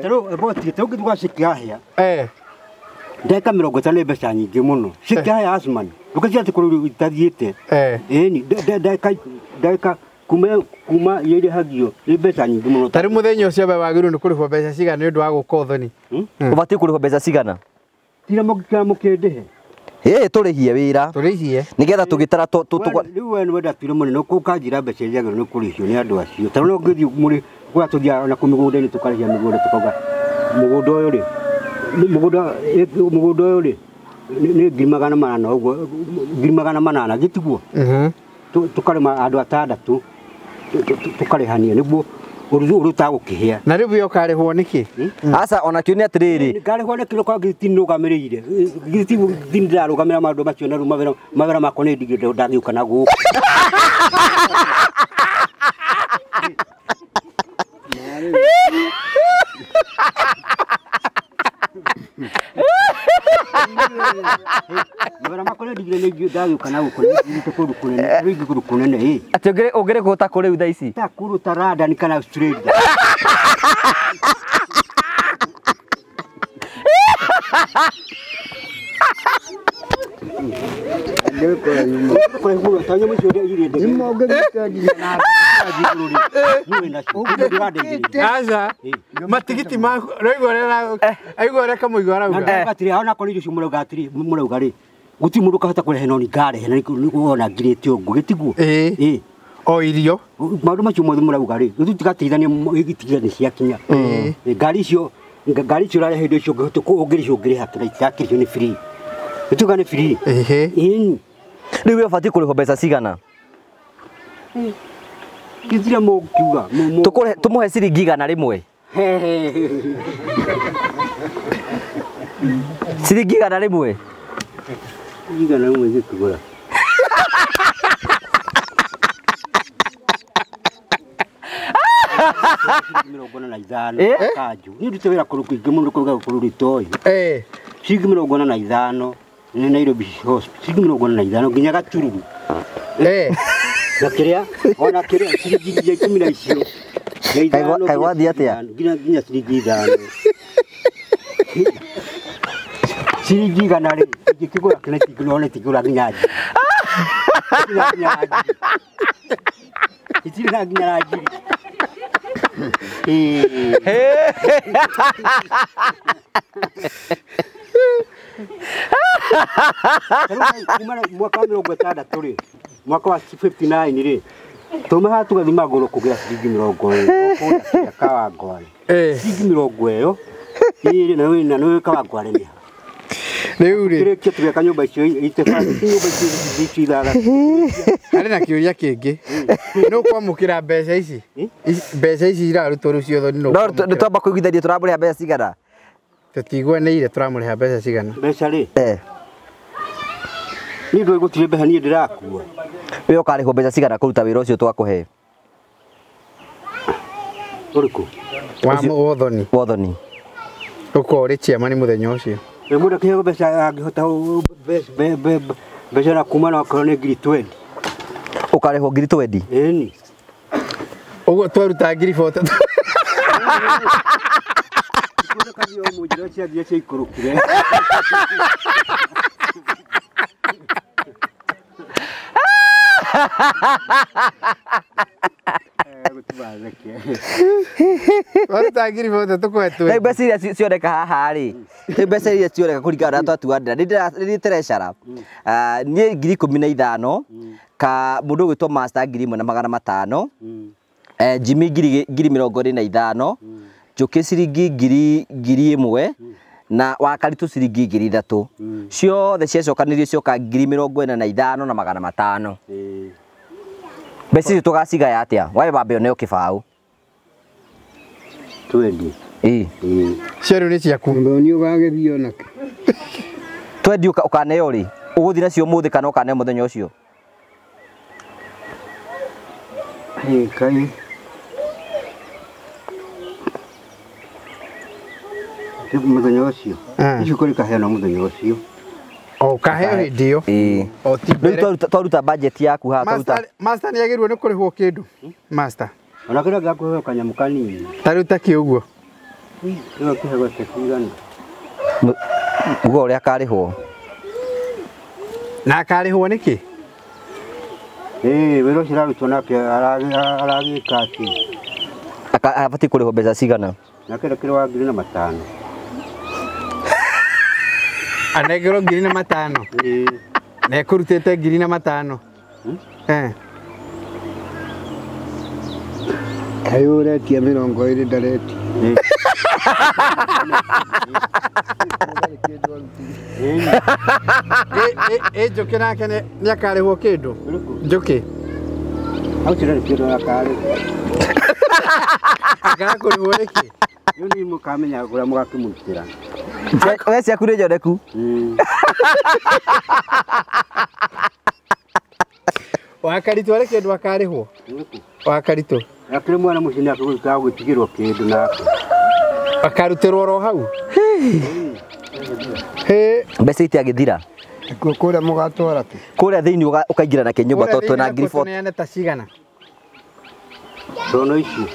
[SPEAKER 6] Tarĩu boti tũngĩthiĩ cikahĩa. Ndagĩka 50 nĩ mbeca nyingĩ mũno. Cikahĩa Asman. Ndũkĩcia atĩ kũrĩ itathiĩte. Ĩni ndagĩka kuma irĩhagio nĩ mbeca nyingĩ mũno.
[SPEAKER 3] Tarĩ mũthenya ũcio we wagĩrĩirwo nĩ kũrĩhwo mbeca cigana nĩ ũndũ wa gũka ũthoni?
[SPEAKER 2] Ũbatiĩ kũrĩhwo mbeca cigana?
[SPEAKER 6] Tira mũkĩndĩhe.
[SPEAKER 2] Tũrĩhie wĩra.
[SPEAKER 3] Tũrĩhie.
[SPEAKER 2] Nĩgetha tũgĩtara
[SPEAKER 6] rĩu we nĩ wenda tuire mũnene ũkanjĩra mbeca iria agĩrĩirwo nĩ kũrĩhio nĩ andũ acio. Tarĩu no ngĩthiĩ mũrĩ kũrĩa tũthiaga na mĩgũnda-inĩ tũkarĩhia mĩgũnda tũkauga mũgũnda ũyũ rĩ mũgũnda ũyũ rĩ nĩ 800 ũguo 800 gĩtiguo. Tũkarĩma andũ 6 tũkarĩhania nĩguo ũrutagũkĩhĩa.
[SPEAKER 3] Na rĩu we ũkarĩhwo nĩkĩ?
[SPEAKER 2] Aca ona kĩu nĩ atĩrĩrĩ.
[SPEAKER 6] Ngarĩhwo nĩ kĩroko gĩtinũgamĩrĩire. Gĩtindarũgamĩra maũndũ macio na rĩu mawĩra makwa nĩ ndigĩte ndagĩũka na gũkũ. Mawĩra makwa nĩ ndigĩte ndagĩũka na gũkũ nĩ kũndũ kũnene.
[SPEAKER 2] Atĩ ũngĩrĩ kũta kũrĩ thaa ici?
[SPEAKER 6] Ta kũruta London kana Australia.
[SPEAKER 3] Aca matigiti ma aigua ũrĩa kamũigua arauga.
[SPEAKER 6] Gatiri ona koni icio mũrauga atiri mũrauga rĩ gũtirĩ mũndũ kahota kũrehe no ngarehe na nĩkuona ngirĩte ũguo gĩtiguo.
[SPEAKER 3] O irio
[SPEAKER 6] maũndũ macio mothe mũrauga rĩ rĩu tigateithania igĩtigĩra nĩ ciakinya. Ngari icio ũrarehe indo icio ũngĩrĩcio ũngĩrĩha kĩrĩa nĩ free. Gĩtuga nĩ free.
[SPEAKER 2] Rĩu we ũbatiĩ kũrĩhwo mbeca cigana?
[SPEAKER 6] Gĩtira mũkiuga.
[SPEAKER 2] Tũmũhe ciringi 100 ciringi 100
[SPEAKER 6] igana rĩmwe gĩkĩgũra. Kanju nĩ ndute wĩra kũrũ kũingĩ mũno kũruga bũrũri ta ũyũ. Ciringi 45 nĩ Nairobi Hospital. Ciringi 45 nginya Gatururu. Na kĩrĩa ona kĩrĩa ciringi 10 na icio.
[SPEAKER 2] Kaigua thiĩ atĩa?
[SPEAKER 6] Nginya ciringi 5. Ciringi 100 rĩ ingĩkĩgũra kĩrĩa kĩgũra nginya nji. Itirĩ nginya rangi. Mwaka wa 60 rĩ mwaka wa 59 rĩ tũmaha tũgathie magũrũ kũgĩra ciringi 20 kawangware. Ciringi 20 ĩrĩ na nĩ kawangware nĩ
[SPEAKER 3] rĩu rĩ
[SPEAKER 6] kĩrĩkia tũgeka nyũmba icio nyũmba icio ithaga.
[SPEAKER 3] Harĩ na kĩũria kĩngĩ nĩ ũkwamũkĩra mbeca ici irarutwo rĩu ciothe
[SPEAKER 2] nĩ twamba kũiguithania tũramũrĩha mbeca cigana?
[SPEAKER 3] Tũtigwanĩire tũramũrĩha mbeca cigana?
[SPEAKER 6] Mbeca rĩ niĩ ndũĩ gũtirĩ mbeca niĩ ndĩrakua.
[SPEAKER 2] We ũkarĩhwo mbeca cigana kũruta wĩra ũcio twakũhe?
[SPEAKER 6] Ũrĩkũ?
[SPEAKER 3] Wothoni.
[SPEAKER 2] Wothoni.
[SPEAKER 3] Ũkorwo ũrĩ chairman mũthenya ũcio.
[SPEAKER 6] Mũndũ akĩheo mbeca angĩhota mbeca na kuma na okorwo nĩ ngiri 20.
[SPEAKER 2] Ũkarĩhwo ngiri 20?
[SPEAKER 6] Ĩni.
[SPEAKER 3] Ũguo twaruta ngiri 40.
[SPEAKER 6] Kazi o mujira cia thia cia ikorokire.
[SPEAKER 3] Waruta ngiri mothe tukwetu.
[SPEAKER 2] Nĩ mbeca iria cioneka haha rĩ. Nĩ mbeca iria cioneka kũringana na twatuanĩra. Nĩ treasure. Niĩ 15,000 ka mũndũ gwĩtwo master 1,500. Jimmy 20,25. Njoki ciringi 1,000 na Wakaritũ ciringi 3,000. Ciothe ciacokanĩrio cioka 45,500. Mbeca icio tũgacigaya atĩa? Wae bambe one kĩbaũ.
[SPEAKER 6] Twendi.
[SPEAKER 3] Cero nĩ ciaku.
[SPEAKER 1] Mboni ũgagethio nake.
[SPEAKER 2] Twendi ũkaneo rĩ? Ũgũthiĩ nacio mũthĩ kana ũkaneo mũthenya ũcio?
[SPEAKER 1] Kai. Mũthenya ũcio. Icio kũrĩ kaheana mũthenya ũcio.
[SPEAKER 3] O kaheo hĩndĩ ĩyo. O ti mbere.
[SPEAKER 2] Rĩu twaruta budget yaku haha twaruta.
[SPEAKER 3] Master nĩ agĩrĩirwo nĩ kũrĩhwo kĩndũ. Master.
[SPEAKER 6] Ona kĩrĩa gĩakũheo kanyamũ kanini.
[SPEAKER 3] Taruta kĩ ũguo.
[SPEAKER 6] Kĩrĩa kĩheo kĩigana.
[SPEAKER 2] Ugo ũrĩa akarĩhwo.
[SPEAKER 3] Na akarĩhwo nĩkĩ?
[SPEAKER 1] Wĩra ũcio ararutwo nake aragĩka atĩ.
[SPEAKER 2] Abatiĩ kũrĩhwo mbeca cigana?
[SPEAKER 1] Na kĩrĩa kĩrĩ wa 2,500.
[SPEAKER 3] Anengerwo 2,500. Na ekũrutĩte 2,500.
[SPEAKER 1] Kayo ũretia 20 ndareti.
[SPEAKER 3] Njoki nake nĩ akarĩhwo kĩndũ. Njoki.
[SPEAKER 1] Hau cirarĩ kĩndũ akarĩhwo.
[SPEAKER 3] Agakũrĩhwo nĩkĩ?
[SPEAKER 1] Rĩu nĩ mũkamenya kũrĩa mũgakĩmũrutĩra.
[SPEAKER 2] We ciaku nĩ njoneku.
[SPEAKER 3] Wakaritũ arĩ kĩndũ akarĩhwo. Wakaritũ.
[SPEAKER 1] Akĩrĩ mwana mũciĩ nĩ akĩgũrĩka gũtigĩrwo kĩndũ nake.
[SPEAKER 3] Akarutĩrwo oro hau.
[SPEAKER 2] Mbeca itiagĩthira.
[SPEAKER 1] Kũrĩa mũgatwara tu.
[SPEAKER 2] Kũrĩa thĩinĩ ũkaingĩra na kĩnyũmba tondũ na ngiri 40.
[SPEAKER 3] Neane ta cigana.
[SPEAKER 1] Tono ici.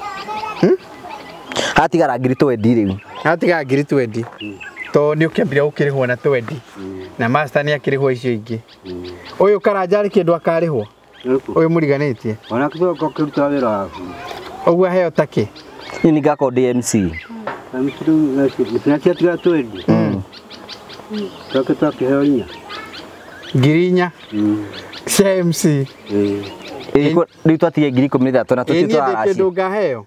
[SPEAKER 2] Hatigara ngiri 20 rĩu.
[SPEAKER 3] Hatigara ngiri 20. To nĩ ũkĩambire gũkĩrĩhwo na 20. Na master nĩ akĩrĩhwo icio ingĩ. Ũyũ Karanja arĩ kĩndũ akarĩhwo. Ũyũ mũriganĩtie.
[SPEAKER 1] Ona kĩboko kĩruta wĩra waku.
[SPEAKER 3] Ũguo aheo takĩ.
[SPEAKER 2] Nĩ ngako DMC.
[SPEAKER 1] Na ciatigara 20. Toke twakĩheo 4.
[SPEAKER 3] Ngiri 4. Cia MC.
[SPEAKER 2] Rĩu twatige ngiri 13 na tũtitũ
[SPEAKER 3] araci. Niĩ kĩndũ ngaheo.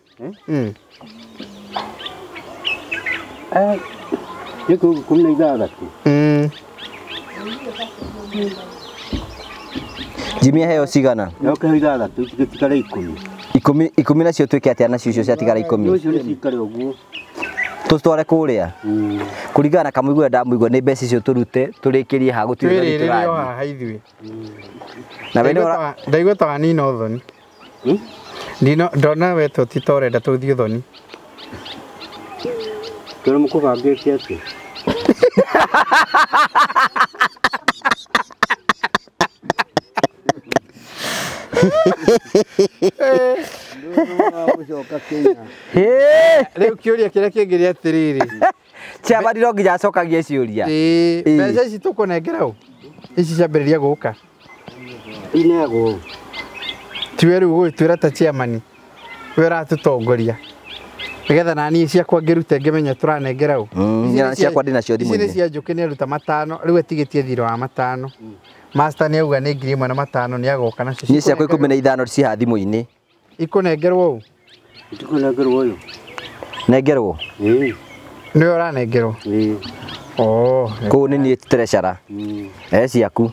[SPEAKER 1] Nĩ 16.
[SPEAKER 2] Jimmy aheo cigana?
[SPEAKER 1] Ũkĩheo 6 itigĩtikare 10.
[SPEAKER 2] 10 nacio twĩke atĩa nacio icio ciatigara 10?
[SPEAKER 1] Ũcio nĩ cikare ũguo.
[SPEAKER 2] Tũtware kũrĩa. Kũringana na kamũigua ndamũigua nĩ mbeca icio tũrute tũrĩkĩrie ha gũtirĩ
[SPEAKER 3] na tũrathiĩ. Haha ithuĩ.
[SPEAKER 2] Na wene
[SPEAKER 3] ndaigua ta wanina ũthoni. Ndona we tũtita ũrenda tũthiĩ ũthoni.
[SPEAKER 1] Tũrĩ mũkũbangĩte atĩ.
[SPEAKER 3] Rĩu kĩũria kĩrĩa kĩngĩ rĩ atĩrĩrĩ.
[SPEAKER 2] Chairman no nginya acokagie ciũria.
[SPEAKER 3] Mbeca ici tũkũnengera ũ? Ici ciambĩrĩria gũka.
[SPEAKER 1] Inegwo.
[SPEAKER 3] Tiwe rĩu gwĩtwĩra ta chairman. We ũratũtongoria. Nĩgetha naniĩ ciakwa ngĩrute ngĩmenya tũranengera ũ.
[SPEAKER 2] Nyina ciakwa ndĩ nacio thimũ-inĩ.
[SPEAKER 3] Ici nĩ cia Njoki nĩ aruta 5, rĩu atigĩtie thirĩ wa 5. Master nĩ auga nĩ 1,500 nĩ agoka nacio.
[SPEAKER 2] Niĩ ciakwa 15 ci ha thimũ-inĩ.
[SPEAKER 3] Ikũnengerwo ũ?
[SPEAKER 1] Itikũnengerwo ũyũ.
[SPEAKER 2] Nengerwo?
[SPEAKER 3] Nĩwe ũranengerwo?
[SPEAKER 2] Kũu nĩ niĩ treasurer. Ciaku.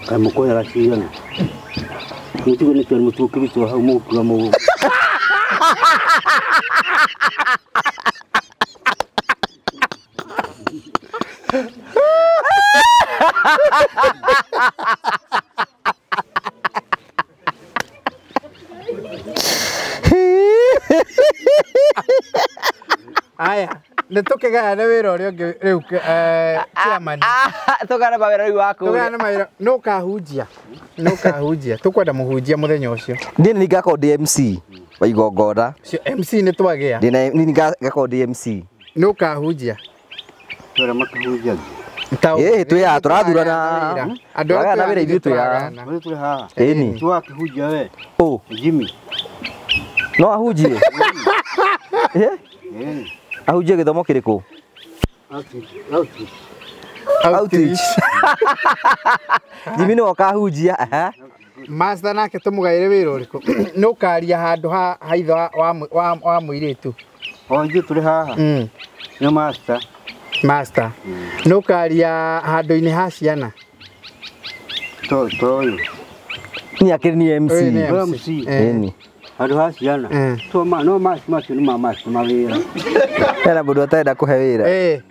[SPEAKER 1] Kamũkũhera cigana. Mũtugo nĩ kĩrĩ mũtugo kĩrutwo hau mũkuga mũgũ.
[SPEAKER 3] Aya, nĩ tũkĩgayane wĩra ũrĩa ũngĩ rĩu chairman.
[SPEAKER 2] Tũgayane mawĩra rĩu waku.
[SPEAKER 3] Tũgayane mawĩra. No kahunjia. No kahunjia. Tũkwenda mũhunjia mũthenya ũcio.
[SPEAKER 2] Niĩ nĩ ngako DMC wa igongona.
[SPEAKER 3] MC nĩ twagĩa.
[SPEAKER 2] Nĩ ngako DMC.
[SPEAKER 3] No kahunjia.
[SPEAKER 1] Twara makahunjia.
[SPEAKER 2] Tu ya turathurana. Andu na wira ithu tu ya.
[SPEAKER 6] Wewe tuli haha.
[SPEAKER 2] Eni.
[SPEAKER 6] Tu akihujia we.
[SPEAKER 2] Oh,
[SPEAKER 6] Jimmy.
[SPEAKER 2] no ahujie. Ahujie githomo kiriku? Outreach. Jimmy no akahujia.
[SPEAKER 3] Master nake tumugaire wira uriku? No karia handu ha haitha wa muiritu.
[SPEAKER 6] O ithu tuli haha. Ni master.
[SPEAKER 3] Master. No karia handu-ini ha ciana.
[SPEAKER 6] Toyo.
[SPEAKER 2] Ni akiri ni MC.
[SPEAKER 6] MC.
[SPEAKER 2] Eni.
[SPEAKER 6] Handu ha ciana. To no master ni master mawira.
[SPEAKER 2] Era mundu ataenda kuhe wira.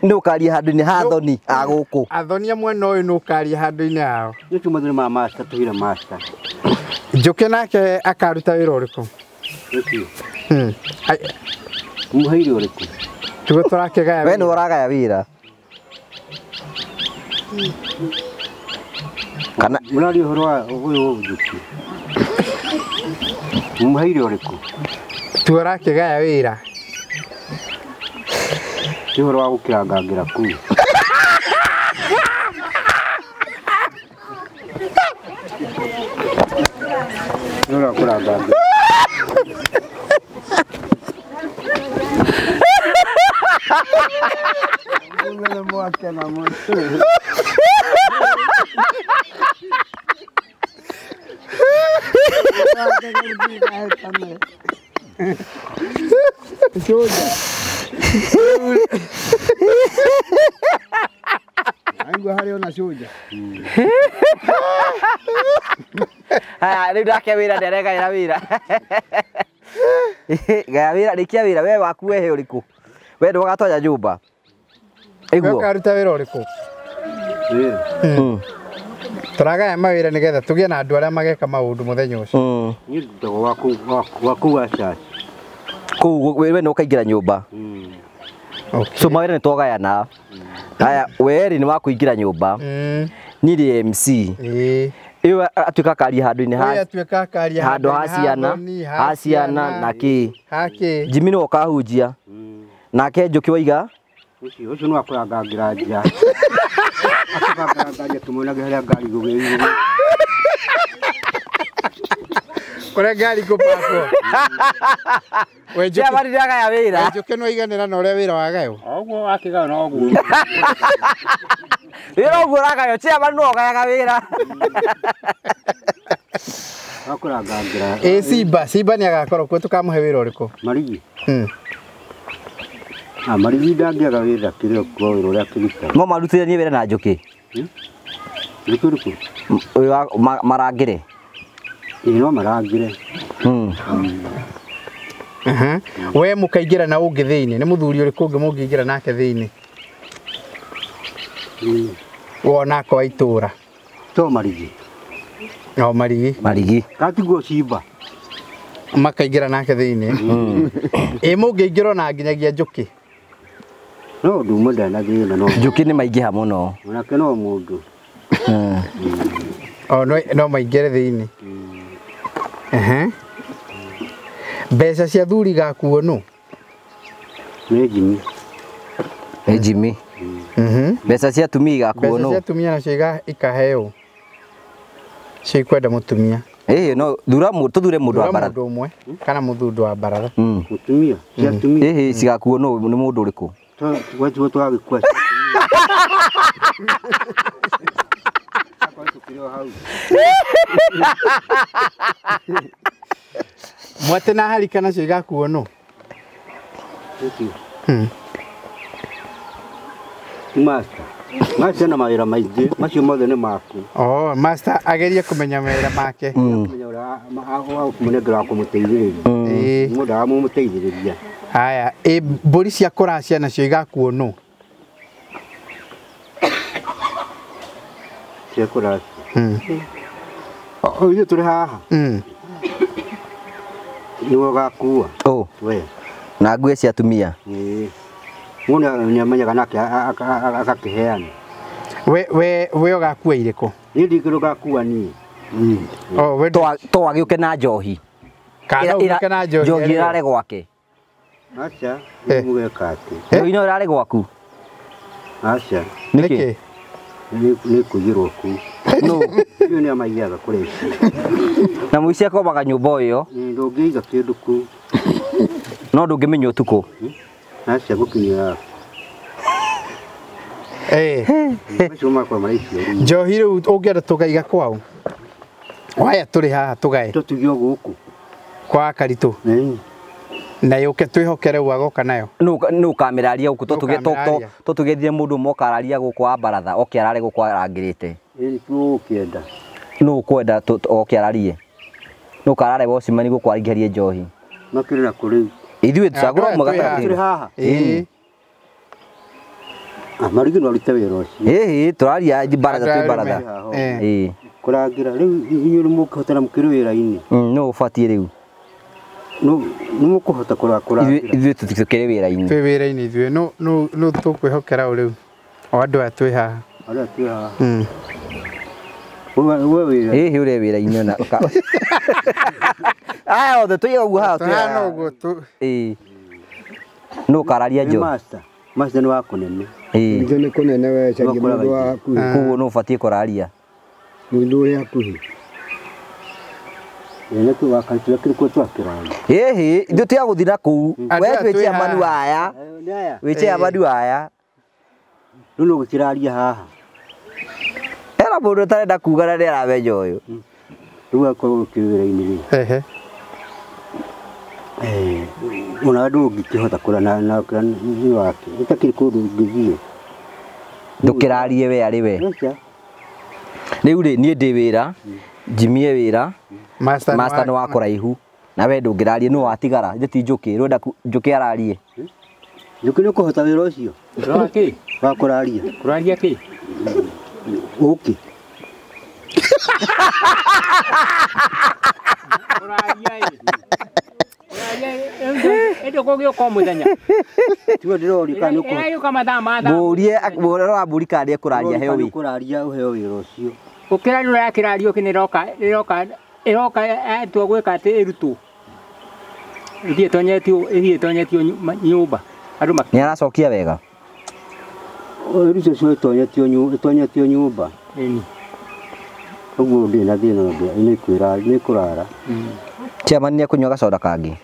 [SPEAKER 2] No karia handu-ini ha thoni aguku.
[SPEAKER 3] Athoni amwe no no karia handu-ini hao.
[SPEAKER 6] Ni tu mathuri ma master tuhira master.
[SPEAKER 3] Njuki nake akaruta wira uriku?
[SPEAKER 6] Muhairi uriku?
[SPEAKER 3] Tuwe turakigaya
[SPEAKER 2] we no uragaya wira kana
[SPEAKER 6] murari uhoro wa uyu ujuki muhairi uriku?
[SPEAKER 3] Tuwe turakigaya wira
[SPEAKER 6] uhoro wa gukirangangira ku Nora kuranga. Ngene mwake na mtu. Aingu hari ona soja.
[SPEAKER 2] Riu ndake wira nderegaira wira gaya wira rikia wira we waku wehe uriku we ndo gatonya nyumba iguo
[SPEAKER 3] karuta wira uriku turagaya mawira nigetha tugie na andu aria mageka maundu muthenya ucio
[SPEAKER 6] Ni ndo waku wacha
[SPEAKER 2] ku we no kaingira nyumba so mawira ni twagayana haya we ni wakuingira nyumba ni ri MC Iwe atuika karia handu-ini ha
[SPEAKER 3] atuika karia
[SPEAKER 2] handu ha ciana na ki Jimmy no kahunjia nake Njuki waiga
[SPEAKER 6] ucio no akurangangira nja akurangangira tumona geria ngari gugiri
[SPEAKER 3] kore ngari kupako we Njuki
[SPEAKER 2] bari ndagaya wira
[SPEAKER 3] Njuki no iganira na uria wira wagayo
[SPEAKER 4] Oguo akiga no oguo
[SPEAKER 2] wira oguo ragayo bari no gayaga wira
[SPEAKER 6] akurangangira
[SPEAKER 3] Simba ni agakorwo kwe tukamuhe wira uriku
[SPEAKER 6] Marigi Marigi ndangiaga wira kirio kwa wira uria kirita
[SPEAKER 2] no marutire ni wira na Njuki
[SPEAKER 6] Nikuruku
[SPEAKER 2] marangire
[SPEAKER 6] no marangire
[SPEAKER 3] we mukaingira na ungi thiini ni muthuri uriku ungi mungiingira nake thiini wona kwa itura
[SPEAKER 6] to Marigi
[SPEAKER 3] no Marigi
[SPEAKER 6] katiguo Simba
[SPEAKER 3] makaingira nake thiini mungiingirwo na nginyagia Njuki
[SPEAKER 6] no ndumo ndana thina no
[SPEAKER 2] Njuki ni maingiha muno
[SPEAKER 6] onake no mundu
[SPEAKER 3] no maingire thiini mbeca cia thuri gakuo no
[SPEAKER 6] ni Jimmy
[SPEAKER 2] Jimmy mbeca cia tumia gakuo no
[SPEAKER 3] mbeca cia tumia na ciga ikaheo cikwenda mutumia
[SPEAKER 2] no tuthure mundu wa Baratha
[SPEAKER 3] umwe kana muthundu wa Baratha
[SPEAKER 6] mutumia cia tumia
[SPEAKER 2] cigakuo no ni mundu uriku
[SPEAKER 6] wetu twagikwa
[SPEAKER 3] mwate na harika nacio igakuo no
[SPEAKER 6] Master na mawira maingĩ macio mothe nĩ maku
[SPEAKER 3] master ageria kumenya mawira make
[SPEAKER 6] kũmunengera kũmũteithĩrĩria mũndũ amũmũteithĩrĩria
[SPEAKER 3] haya mbũri cia kũracia nacio igakuo no
[SPEAKER 6] cia kũracia ithuĩ tũrĩ haha nĩwe ũgakua we
[SPEAKER 2] na ngui cia tumia
[SPEAKER 6] mũndũ nĩamenyaga nake agakĩheana
[SPEAKER 3] we ũgakua irĩkũ
[SPEAKER 6] niĩ ndingĩrĩ ũgakua niĩ
[SPEAKER 2] to agĩũke na njohi
[SPEAKER 3] kana ũgĩũke na njohi
[SPEAKER 2] ĩrarĩ gwake
[SPEAKER 6] acha mũgeka atĩ
[SPEAKER 2] njohi no ĩrarĩ gwaku
[SPEAKER 6] Acha.
[SPEAKER 2] Niki?
[SPEAKER 6] Nĩ kũiyĩrwo kũu.
[SPEAKER 2] No.
[SPEAKER 6] Ũyũ nĩ amaiyaga kũrĩa.
[SPEAKER 2] Na mũici akomaga nyũmba ũyũ.
[SPEAKER 6] Ndũngĩiga kĩndũ kũu.
[SPEAKER 2] No ndũngĩmenya ũtukũ.
[SPEAKER 6] Acha gũkinyĩra. Macio makwa maicio.
[SPEAKER 3] Njohi rĩu ũngĩenda tũgaiga kwao. Waya tũrĩ haha tũgae.
[SPEAKER 6] Tũtigio gũkũ.
[SPEAKER 3] Kwa Karitũ. Na yuke twihokere wagoka nayo.
[SPEAKER 2] No kameraria guku totugethire mundu mokararia guku wa Baratha oke arare guku arangirite.
[SPEAKER 6] Tu kienda.
[SPEAKER 2] No kwenda oke ararie. No karare bocimani guku aringerie njohi.
[SPEAKER 6] Makire na kuri.
[SPEAKER 2] Ithuĩ tũcagũra mũgatagatĩ
[SPEAKER 6] haha. Marigi no rite wĩra ũcio.
[SPEAKER 2] Tũraria Baratha twĩ Baratha.
[SPEAKER 6] Kũrangira rĩu inyuĩ mũkũhotana mũkĩrĩ wĩra-inĩ.
[SPEAKER 2] No ũbatiĩ rĩu.
[SPEAKER 6] No mũkũhota kũrakũra.
[SPEAKER 2] Ithuĩ tũtikĩrĩ wĩra-inĩ.
[SPEAKER 3] Twĩ wĩra-inĩ ithuĩ no tũkwĩhokera rĩu. O andũ aya twĩ haha.
[SPEAKER 6] Andũ aya twĩ haha. Wewe wĩra.
[SPEAKER 2] Ũrĩ wĩra-inĩ na aya othe twĩ ũguo haha twĩ haha.
[SPEAKER 3] No ũguo
[SPEAKER 2] no kararia njo.
[SPEAKER 6] Master nĩ wa kũnene.
[SPEAKER 1] Ndio nĩ kũnene we cagia mũndũ wa hakuhĩ.
[SPEAKER 2] Kuo no ũbatiĩ kũraria.
[SPEAKER 1] Mũndũ ũrĩa hakuhĩ.
[SPEAKER 6] Nĩ twakantira kĩrĩkũ twakĩrana.
[SPEAKER 2] Ithuĩ tũgũthiĩ na kũu. We twĩtia manu aya. Wĩtia manu aya.
[SPEAKER 6] Rĩu no gũkĩraria haha.
[SPEAKER 2] Era mũndũ ũtarenda kuga na nĩaramenya ũyũ.
[SPEAKER 6] Rĩu akorwo kĩwĩra-inĩ rĩ. Ona andũ ũngĩkĩhota kũrana na nĩ wake. Ũtakĩrĩ kũndũ ũngĩthiĩ.
[SPEAKER 2] Ndũkĩrarie we arĩ we. Rĩu rĩ niĩ ndĩ wĩra, Jimmy e wĩra, Master nĩ wa kũraihu. Na we ndũngĩrarie nũ watigara, ithe ti Njũkĩ, rwenda Njũkĩ ararie.
[SPEAKER 6] Njũkĩ nĩ ũkũhota wĩra ũcio?
[SPEAKER 4] Rũaki?
[SPEAKER 6] Wa kũraria.
[SPEAKER 4] Kũraria kĩ?
[SPEAKER 6] Ũkĩ.
[SPEAKER 4] Kũraria ĩ. Endo kogio kwa muthenya.
[SPEAKER 6] Tiwe ndĩrori kana nĩ ũkũhota.
[SPEAKER 4] Ĩyo kama tha.
[SPEAKER 2] Mũrie wa mbũri kana nĩ ekũraria heo wĩ.
[SPEAKER 6] Kũraria ũheo wĩra ũcio.
[SPEAKER 4] Ukira nura ya kirario kiniroka twagwika ati irutwo ithie tonyetio nyumba andu
[SPEAKER 2] ni aracokia wega
[SPEAKER 6] irucio cio tonyetio nyumba uguo ndi na thina nĩ kũrara
[SPEAKER 2] Chairman ni akunywa gacoda kangi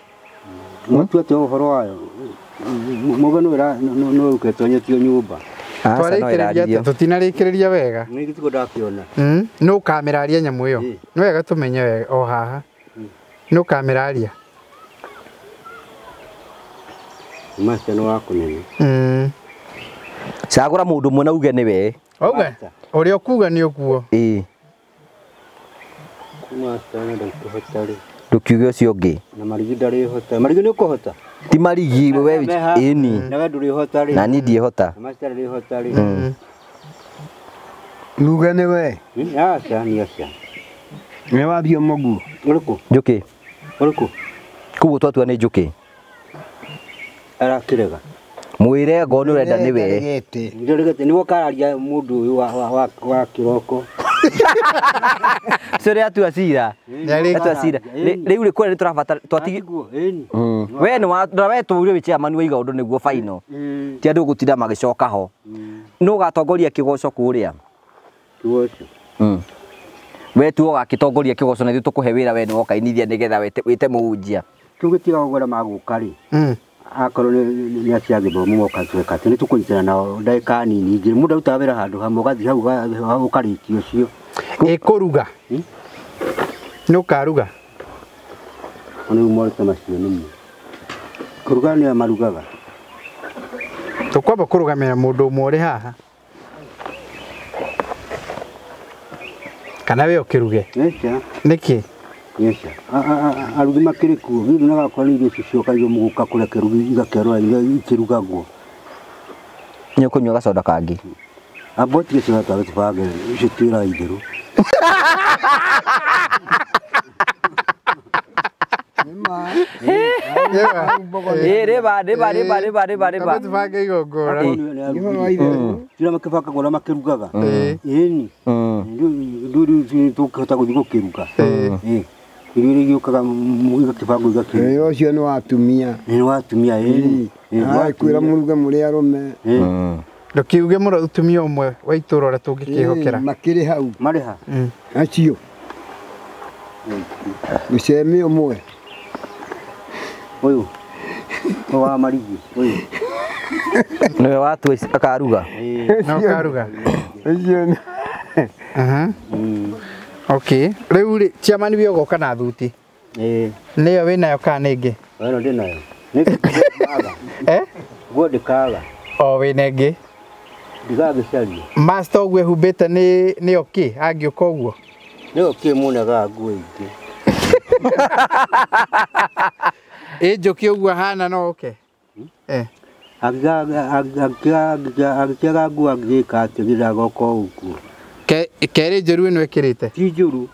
[SPEAKER 6] mutu ate ũhoro wayo mugano ira no uketonyetio nyumba
[SPEAKER 3] twarĩkĩrĩria tũtinarĩkĩrĩria wega
[SPEAKER 6] nĩ gĩtigo ndakiona
[SPEAKER 3] no kameraria nyamũ ĩyo nĩ wega tũmenye wega o haha no kameraria
[SPEAKER 6] Master nĩ wa kũnene
[SPEAKER 2] cagũra mũndũ mũna uge nĩ we
[SPEAKER 3] auge ũrĩa ũkuga nĩ ũguo
[SPEAKER 6] Master nĩ ndakũhotari
[SPEAKER 2] ndũkiuge ũcio ũngĩ
[SPEAKER 6] na marigi ndarĩ hota marigi nĩ ũkũhota
[SPEAKER 2] ti marigi we ĩni
[SPEAKER 6] na we ndũrĩ hota rĩ
[SPEAKER 2] na niĩ ndiĩhota
[SPEAKER 6] Master ndarĩ hota rĩ
[SPEAKER 1] Nuga nĩ we
[SPEAKER 6] aca nĩ aca
[SPEAKER 1] nĩ wathio mũgu
[SPEAKER 6] ũrĩkũ
[SPEAKER 2] Njũkĩ
[SPEAKER 6] ũrĩkũ
[SPEAKER 2] kuguo twatua nĩ Njũkĩ
[SPEAKER 6] arakĩrega
[SPEAKER 2] mwĩre ngo nĩ ũrenda nĩ we
[SPEAKER 6] nĩregete nĩguo kararia mũndũ ũyũ wa kĩroko
[SPEAKER 2] Sio atua cira. Atua cira. Rĩu rĩ kwere tũrabatara twatigi. We nĩ we tũire wĩ chairman wĩiga ũndũ nĩguo final. Ti andũ gũtinda magĩcoka ho. Nũ gatongoria kĩgoco kũrĩa. Kĩgoco. We tu ũgakĩtongoria kĩgoco na ithuĩ tũkũhe wĩra we nĩ wokainithia nĩgetha wĩte mũhunjia.
[SPEAKER 6] Tũgĩtiga gũgũra magũka rĩ. Akorwo nĩ acia gĩthomo moka tweka nĩ tũkũnyitana nao ndagĩka nini ingĩ mũndũ arutaga wĩra handũ hamwe ũgathiĩ hau ũkarĩkia ũcio
[SPEAKER 3] kũruga nĩ ũkaruga
[SPEAKER 6] ona umorete macio nĩ kũruga nĩ marugaga
[SPEAKER 3] tũkwamba kũrũgamĩra mũndũ ũmwe ũrĩ haha kana we ũkĩruge nĩkĩ
[SPEAKER 6] Yesha. Arugi makĩrĩ kuo. Gĩthĩ na gakwa nĩ irio cioka irio mũgũka kũrĩa kĩrugi igakerwo ikĩrugagwo.
[SPEAKER 2] Nĩ ũkũnyua gacoda kangi.
[SPEAKER 6] Aboti gĩcoda tũbange icio twĩra itherũ.
[SPEAKER 2] Rĩba.
[SPEAKER 3] Tũbange igongora.
[SPEAKER 6] Tira makĩbanga gora makĩrugaga. Ĩni. Ndũrĩ tũkĩhota gũthiĩ gũkĩruga. Irio gĩũkaga igakĩbangwo igakĩruga.
[SPEAKER 1] Ũcio nĩ watumia.
[SPEAKER 6] Nĩ watumia
[SPEAKER 1] kwĩra mũruge mũrĩ arũme.
[SPEAKER 3] Ndukiuge mũtumia ũmwe wa itũũra ũrĩa tũngĩkĩhokera.
[SPEAKER 1] Makĩrĩ hau.
[SPEAKER 6] Marĩ ha?
[SPEAKER 1] Acio. Mũcemi ũmwe.
[SPEAKER 6] Ũyũ. Wa marigi. Ũyũ.
[SPEAKER 2] Nĩwe watu akaruga.
[SPEAKER 3] No karuga.
[SPEAKER 1] Acio.
[SPEAKER 3] Okay. Rĩu chairman we ũgoka na thuti. Nĩyo wĩnayo kana ĩngĩ?
[SPEAKER 6] Ĩno ndĩnayo. Guothe kaga.
[SPEAKER 3] O wĩna ĩngĩ?
[SPEAKER 6] Ndigagĩcaria.
[SPEAKER 3] Master ũguo ehumbĩte nĩ okay angĩũka ũguo?
[SPEAKER 6] Nĩ okay muonaga nguo ingĩ.
[SPEAKER 3] Njũkĩ ũguo hana no okay?
[SPEAKER 6] Agĩkĩaga nguo angĩka atĩ gĩthagoka ũguo.
[SPEAKER 3] Kerĩ njũru ĩno ĩkĩrĩte?
[SPEAKER 6] Ti njũru.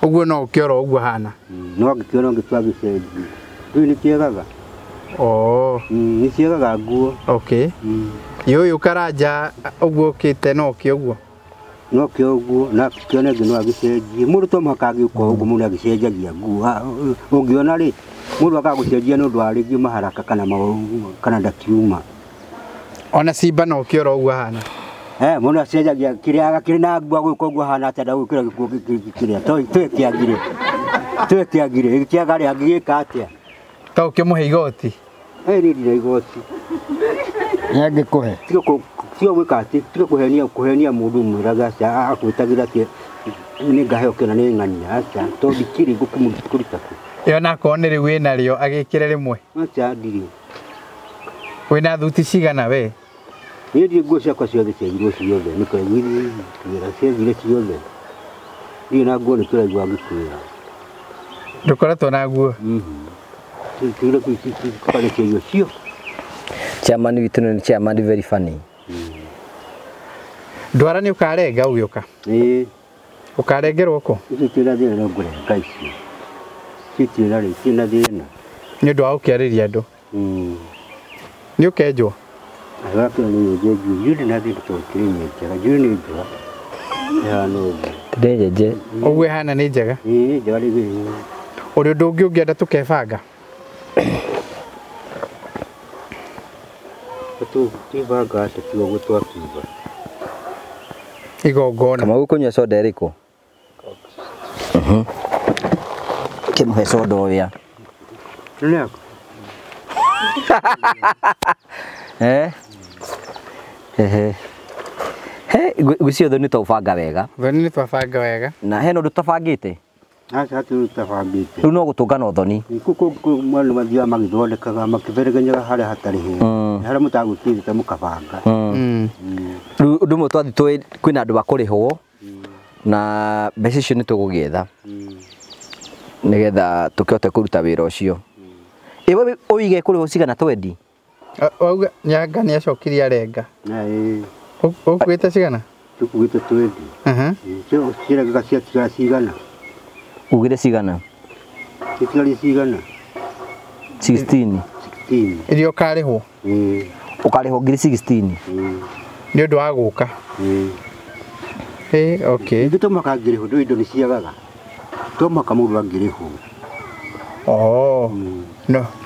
[SPEAKER 3] Ũguo no ũkĩora ũguo hana?
[SPEAKER 6] No angĩkĩona ngĩtwagĩcenjia. Rĩu nĩ kĩegaga. Nĩ ciagaga nguo.
[SPEAKER 3] Okay. Ũyũ karanja ũguo ũkĩte no kĩ ũguo?
[SPEAKER 6] No kĩ ũguo na kĩone ngĩ no agĩcenjie. Mũndũ to mũhaka agĩũka ũguo mũndũ agĩcenjagia nguo. Ũngĩona rĩ mũndũ akagũcenjia nĩ ũndũ wa rĩngĩ maharaka kana ndakiuma. Ona
[SPEAKER 3] simba no kĩora ũguo hana?
[SPEAKER 6] Mũndũ acenjagia kĩrĩa agakĩrĩ na nguo agwĩka ũguo hana atĩ ndagwĩkĩra gĩkuo kĩrĩa twĩkĩagire gĩkĩaga rĩ angĩgĩka atĩa?
[SPEAKER 3] Ta ũkĩmũhe igoti?
[SPEAKER 6] Nĩ ndina igoti.
[SPEAKER 1] Nĩ angĩkũhe?
[SPEAKER 6] Tiga gwĩka atĩ, tiga kũhenia mũndũ mwĩraga aca akwĩtagĩra atĩ nĩ ngaheo kĩna nĩ ng'ania aca tondũ ndikĩrĩ ngũkĩruta kũ.
[SPEAKER 3] Ĩyo nakorwo nĩ rĩu wĩnarĩo agĩkĩre rĩmwe?
[SPEAKER 6] Aca ndirĩ.
[SPEAKER 3] Wĩna thuti cigana we?
[SPEAKER 6] Niĩ ndirĩ nguo ciakwa ciothe ciagirwo ciothe nĩ kwaigire wĩra ciagire ciothe. Ndirĩ na nguo nĩ tũraigua ngĩkwĩra.
[SPEAKER 3] Ndũkoretwo na nguo?
[SPEAKER 2] Chairman witũ nĩ chairman very funny.
[SPEAKER 3] Ndwara nĩ ũkarenga ũgĩũka? Ũkarengerwo kũ?
[SPEAKER 6] Ici twĩna thĩna no ngũrenga icio. Ici twĩna thĩna.
[SPEAKER 3] Nĩ ũndũ wa gũkĩarĩria andũ? Nĩ ũkenjwo?
[SPEAKER 6] Agakĩra nĩ nyenje njui na thĩna tondũ kĩrĩ nyenjaga njui nĩ njega. Ĩhana ũguo.
[SPEAKER 2] Ndĩnyenje.
[SPEAKER 3] Ũguo ĩhana nĩ njega?
[SPEAKER 6] Nĩ njega rĩu.
[SPEAKER 3] Ũrĩ ũndũ ũngĩ ũngĩenda tũkebanga?
[SPEAKER 6] Tũkĩbanga atĩ ti ũguo twakiuga.
[SPEAKER 3] Igongona.
[SPEAKER 2] Kama ũkũnyua soda ĩrĩkũ? Kĩmũhe soda ũrĩa.
[SPEAKER 6] Nĩ yako?
[SPEAKER 2] Gwĩciothe nĩ tũbanga wega.
[SPEAKER 3] Thoni nĩ twabanga wega.
[SPEAKER 2] Na hena ũndũ tũbangĩte?
[SPEAKER 6] Aca tũtabangĩte.
[SPEAKER 2] Rĩu no gũtũngana ũthoni.
[SPEAKER 6] Mwana mathiaga magĩthondekaga makĩbereganyaga harĩa hatarĩ he. Harĩa mũtagwĩkĩrĩte mũkabanga.
[SPEAKER 2] Rĩu ũndũ ũmwe twathi tũĩ kwĩna andũ bakũrĩhwo na mbeca icio nĩ tũgũgĩetha nĩgetha tũkĩhote kũruta wĩra ũcio. Ĩwe ũige kũrĩhwo cigana twendi?
[SPEAKER 3] Wauga Nyanga nĩ acokirie arenga. Ũkuĩte cigana?
[SPEAKER 6] Tũkuĩte twendi. Ciĩragĩga ciatigara cigana?
[SPEAKER 2] Ugire cigana?
[SPEAKER 6] Ciatigara cigana?
[SPEAKER 2] 16.
[SPEAKER 3] Iria ũkarĩhwo?
[SPEAKER 2] Ũkarĩhwo ngiri 16.
[SPEAKER 3] Nĩ ũndũ wa gũka? Okay.
[SPEAKER 6] Ningĩ tomaka ngĩrĩhwo ndũ indo nĩ ciagaga. Tomaka mũndũ angĩrĩhwo.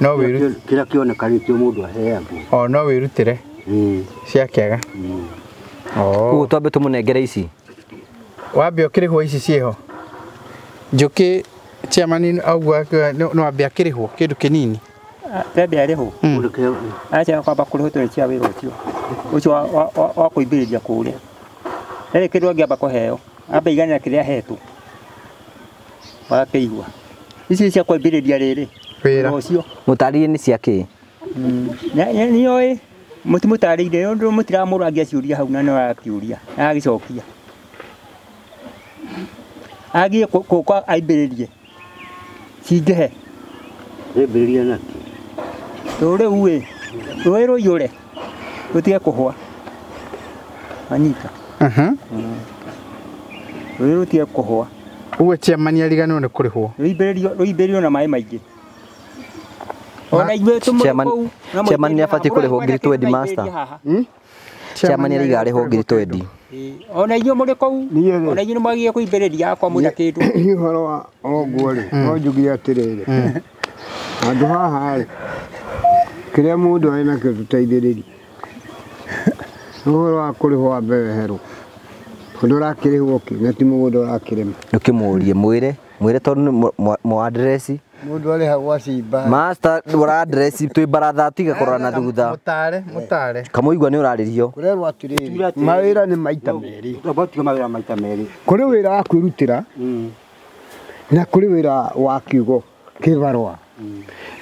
[SPEAKER 3] No wĩrutire.
[SPEAKER 6] Kĩrĩa kĩonekanĩtio mũndũ aheagwo.
[SPEAKER 3] No wĩrutire? Ciakĩaga?
[SPEAKER 2] Ũguo twambe tũmũnengere ici?
[SPEAKER 3] Wambe ũkĩrĩhwo ici ciĩho? Njũkĩ chairman auga no ambe akĩrĩhwo kĩndũ kĩnini?
[SPEAKER 4] Bebe arĩhwo. Acha kwamba kũrĩhwo tũrĩ cia wĩra ũcio wa kũimbĩrĩria kũrĩa. Rĩrĩ kĩndũ angĩamba kũheo, ambe iganĩra kĩrĩa ahetwo. Wakĩigua. Ici cia kũimbĩrĩria rĩrĩ.
[SPEAKER 3] Wĩra
[SPEAKER 4] ũcio.
[SPEAKER 2] Mũtarĩrie nĩ cia kĩ?
[SPEAKER 4] Nĩoĩ mũtimũtarĩire ũndũ mũtiramũrangia ciũria hau na no akĩũria. Agĩcokia. Agie kũka aimbĩrĩrie. Cingĩhe.
[SPEAKER 6] Aimbĩrĩria nakĩ?
[SPEAKER 4] Rĩu rũĩ rũiyũre. Rũtige kũhwa. Anyita. Rũĩ rũtige kũhwa.
[SPEAKER 3] Ũguo chairman ariganĩrwo nĩ kũrĩhwo?
[SPEAKER 4] Rũimbĩrio na maĩ maingĩ. Ona ithuĩ tũmũrĩ kũu.
[SPEAKER 2] Chairman nĩ abatiĩ kũrĩhwo ngiri 20 master. Chairman ariga arĩhwo ngiri 20.
[SPEAKER 4] Ona inyuĩ mũrĩ kũu. Ona inyuĩ nĩ mwagiye kũimbĩrĩria akwa mwĩna kĩndũ.
[SPEAKER 1] Ũhoro wa ũguo rĩ, no njugie atĩrĩrĩ. Andũ haha rĩ, kĩrĩa mũndũ arĩ nakĩo tũteithĩrĩrie. Uhoro wa kurihwo mbere heru. Ndurakirihwo ki na ti mugundo urakirima.
[SPEAKER 2] Ukimurie mwire tondu mo address.
[SPEAKER 1] Mundu ari hagwa cimba.
[SPEAKER 2] Master ura address twi Baratha tiga korora na thutha.
[SPEAKER 3] Mutare.
[SPEAKER 2] Kamuigwa ni uraririo.
[SPEAKER 1] Kurerwo atiriri. Mawira ni maita meri.
[SPEAKER 6] Abatiga mawira maita meri.
[SPEAKER 1] Kuri wira wa kwirutira. Na kuri wira wa kiugo kibarwa.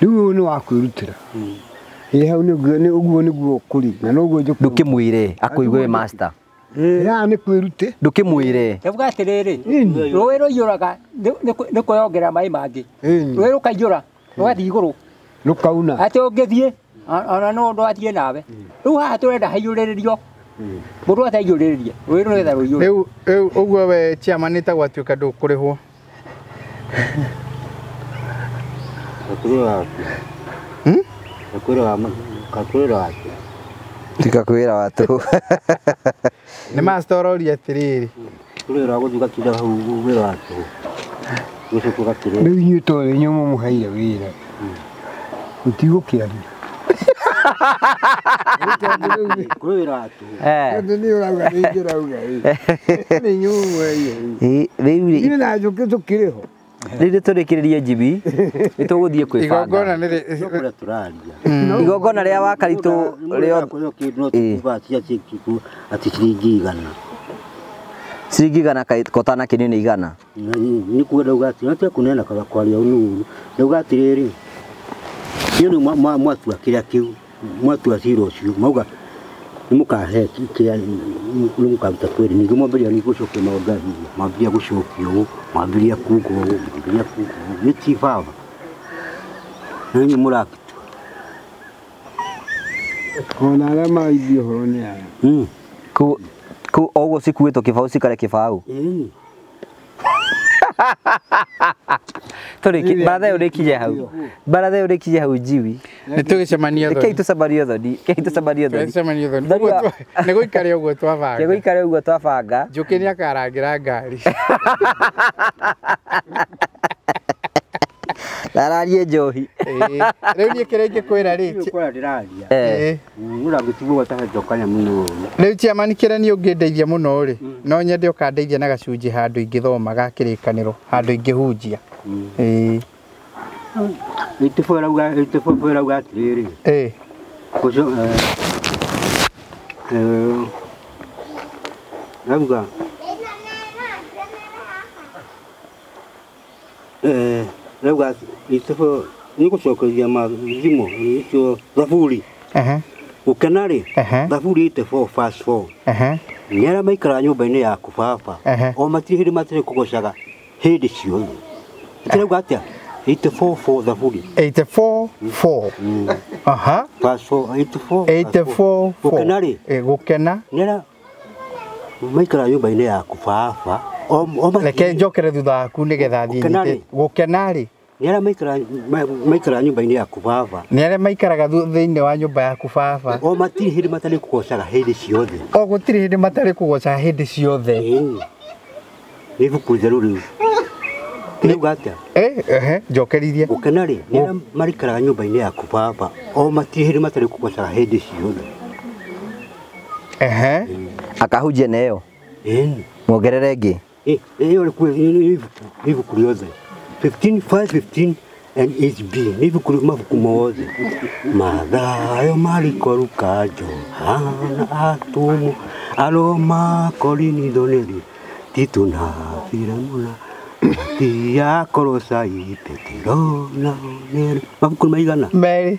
[SPEAKER 1] Riu ni wa kwirutira. Hau ni uguo niguo kuri na noguo njuku.
[SPEAKER 2] Ndukimwire akuigwe master.
[SPEAKER 1] Ya ni kwirute.
[SPEAKER 2] Ndukimwire.
[SPEAKER 4] Evuga atiriri. Rũĩ rũiyũraga nĩ kwĩyongera maĩ mangĩ. Rũĩ rũkaiyũra rũgathiĩ igũrũ.
[SPEAKER 1] Rukauna.
[SPEAKER 4] Atĩ ũngĩthiĩ ona no ndwathiĩ nawe. Rĩu haha tũrenda haiyũrĩrĩrio. Mũndũ ataiyũrĩrĩrie. Rũĩ rũgetha rũiyũre.
[SPEAKER 3] Rĩu ũguo we chairman nĩtagwatuĩka ndũkũrĩhwo.
[SPEAKER 6] Kakwĩra watu.
[SPEAKER 2] Tikakwĩra watu.
[SPEAKER 3] Nĩ master ũroria atiriri.
[SPEAKER 6] Kurĩra gũthiĩ gatinda hau wĩra watu. Gũcoka gatire.
[SPEAKER 1] Rĩu inyuĩ tondũ inyuĩ mũmũheire wĩra. Mũtigũkĩaria.
[SPEAKER 6] Kurĩra watu.
[SPEAKER 1] Tondũ nĩ ũrauga nĩ ndĩrauga. Nĩ inyuĩ mũmũheire.
[SPEAKER 2] Rĩu
[SPEAKER 1] Nĩ na njũkĩ tũkĩrĩho.
[SPEAKER 2] rĩrĩ tũrĩkĩrĩrie njibi nĩtũgũthiĩ kwĩbanga.
[SPEAKER 3] Igongona nĩ
[SPEAKER 6] tũraria.
[SPEAKER 2] Igongona rĩa wakaritũ rĩo
[SPEAKER 6] ati ciringi igana.
[SPEAKER 2] Ciringi igana kotana kinini igana.
[SPEAKER 6] Ni kwenda ugati na tia kunena kala kwaria unuru. Ugati riri. Iyo mwatua kiria kiu. Mwatua zero cio. Mauga nimukahe kiria nimukaruta kweri ningi mwambiria ni gucokia maundu hihi. Mwambiria gucokio, mwambiria kugo, mwambiria kugo. Ni tifava. Nanyi murakitu.
[SPEAKER 1] Ona arĩa maraithia ũhoro nĩ aya.
[SPEAKER 2] Ku oguo cikuĩtwo kĩbaũ cikare kĩbaũ. Baratha ũrĩkinya hau. Baratha ũrĩkinya hau njiwi.
[SPEAKER 3] Nĩtũgĩcemania thoni.
[SPEAKER 2] Kei tũcemanie thoni.
[SPEAKER 3] Nĩ gũikare ũguo twabanga.
[SPEAKER 2] Nĩ gũikare ũguo twabanga.
[SPEAKER 3] Njũkĩ nĩ akarangĩra ngari.
[SPEAKER 2] Ndararie njohi.
[SPEAKER 3] Rĩu niĩ kĩrĩa ingĩkwĩra rĩ.
[SPEAKER 6] Kwa ndĩraria. Mũragũtigwo gatahetokanya mũno.
[SPEAKER 3] Rĩu chairman kĩrĩa niĩ ũngĩndeithia mũno rĩ. No nyende ũkandeithia na gacunjĩ handũ ingĩthoma ga kĩrĩkanĩro, handũ ingĩhunjia.
[SPEAKER 6] Itĩbũra uga atirĩrĩ. Nauga Rauga itĩbũ nĩgũcokeria mathimo nĩcio thaburi. Gũkena rĩ thaburi 84:4. Nĩ arĩa maikara nyũmba-inĩ yaku baba o matirĩ hĩndĩ matirĩ kũgocaga hĩndĩ ciothe. Ĩtirauga atĩa 84:4 thaburi
[SPEAKER 3] 84:4.
[SPEAKER 6] Verse 4
[SPEAKER 3] 84:4.
[SPEAKER 6] Gũkena rĩ
[SPEAKER 3] gũkena
[SPEAKER 6] nĩ arĩa maikara nyũmba-inĩ yaku baba
[SPEAKER 3] reke njokere thutha waku nĩgetha thiĩ gũkena rĩ
[SPEAKER 6] nĩ arĩa maikara nyũmba-inĩ yaku baba
[SPEAKER 3] nĩ arĩa maikaraga thĩinĩ wa nyũmba yaku baba
[SPEAKER 6] o matirĩ hĩndĩ matarĩ kũgocaga hĩndĩ ciothe
[SPEAKER 3] o gũtirĩ hĩndĩ matarĩ kũgocaga hĩndĩ ciothe.
[SPEAKER 6] Nĩ ibuku itherũ rĩu rĩuga atĩa
[SPEAKER 3] njokeririe
[SPEAKER 6] gũkena rĩ nĩ arĩa maikaraga nyũmba-inĩ yaku baba o matirĩ hĩndĩ matarĩ kũgocaga hĩndĩ ciothe.
[SPEAKER 2] Akahunjia neyo mwongerere ĩngĩ
[SPEAKER 6] ibuku rĩothe 15:5-15 and HB nĩ ibuku mabuku mothe mathayo marikoru kanjo hana atumu aroma korinithoneri Tito na Filemona tia Kolosai Petero na Neri mabuku maigana
[SPEAKER 3] merĩ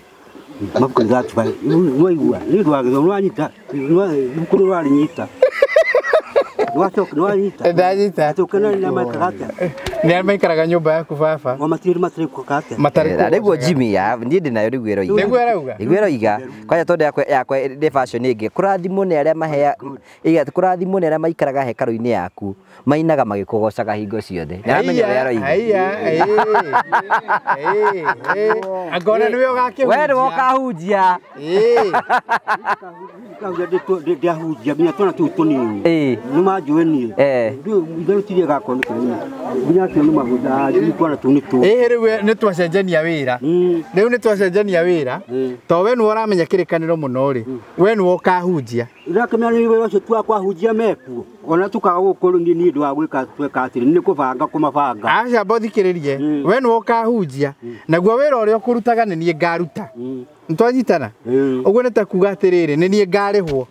[SPEAKER 6] mabuku gatiba nĩwaigua nĩ ndwagĩthoma nĩwanyita ibuku nĩwarinyita
[SPEAKER 3] ndanyita
[SPEAKER 6] tukena na maikaraga
[SPEAKER 3] nĩ maikaraga nyũmba yaku baba
[SPEAKER 6] o matirĩ matarĩ kũkate
[SPEAKER 2] nĩguo Jimmy ya niĩ ndĩ nayo nĩguo ĩroiga kwaja tondu yakwa ndĩ fashion ĩngĩ kũrathimwo nĩ arĩa mahea kũrathimwo nĩ arĩa maikaraga hekarũ-inĩ yaku mainaga magĩkũgocaga hingo ciothe nĩramenya ũrĩa aroiga
[SPEAKER 3] angona nĩwe ũgakĩhunjia
[SPEAKER 2] we nĩwe ũkahunjia
[SPEAKER 6] ndiahunjia nginya twana tũu tũnini nĩ manjũĩ niĩ itherũ tirie gakwa nĩ kĩrĩma Nginya tu numa guda ndikwana tunitu.
[SPEAKER 3] Rĩu nĩ twacenjania wĩra. Rĩu nĩ twacenjania wĩra. To we nĩ ũramenya kĩrĩkanĩro mũno rĩ. We nĩ ũkahunjia.
[SPEAKER 6] Irakamenya nĩ wewe ũcio twakahunjia meku. Ona tukaga gũkorwo ni nĩ ndwa gwĩka tweka atĩrĩ nĩ kũbanga kũmabanga.
[SPEAKER 3] Aca bothikĩrĩrie. We nĩ ũkahunjia. Naguo wĩra ũrĩa ũkũrutaga nĩ niĩ ngaruta. Nĩtwanyitana. Ũguo nĩ ta kuga atĩrĩrĩ nĩ niĩ ngarĩhwo.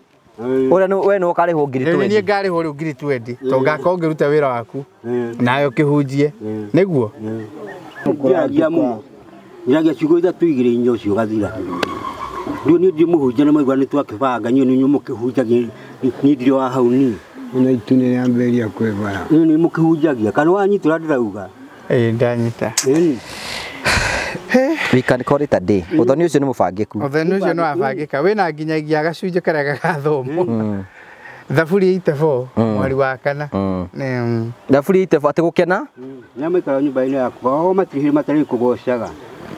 [SPEAKER 2] Ora we nĩ ũkarĩhwo ngiri 20.
[SPEAKER 3] Nĩ niĩ ngarĩhwo rĩu ngiri 20. To ngakorwo ngĩruta wĩra waku. Nayo kĩhunjie. Nĩguo.
[SPEAKER 6] Ngiagia mũno. Ngiagia ciugo ithatũ igĩrĩ inya ũcio gathira. Rĩu nĩ ndĩ mũhunjia na maigua nĩ twakĩbanga nyuĩ nĩ mũkĩhunjagia nĩ ndĩ wa hau ni.
[SPEAKER 1] Ona itune yambĩrĩria kwĩbara.
[SPEAKER 6] Nĩ mũkĩhunjagia kana wanyitũra ndĩrauga.
[SPEAKER 3] Ndanyita.
[SPEAKER 2] We can call it a day. Ũthoni ũcio nĩ mũbangĩku.
[SPEAKER 3] Ũthoni ũcio nĩ wabangĩka. Wĩna nginyagia gacunjĩ karĩa gagathomwo. Thaburi 84 mweri wa kana.
[SPEAKER 2] Thaburi 84 atĩ gũkena?
[SPEAKER 6] Nĩ maikara nyũmba-inĩ yaku. O matirĩ matarĩ kũgocaga.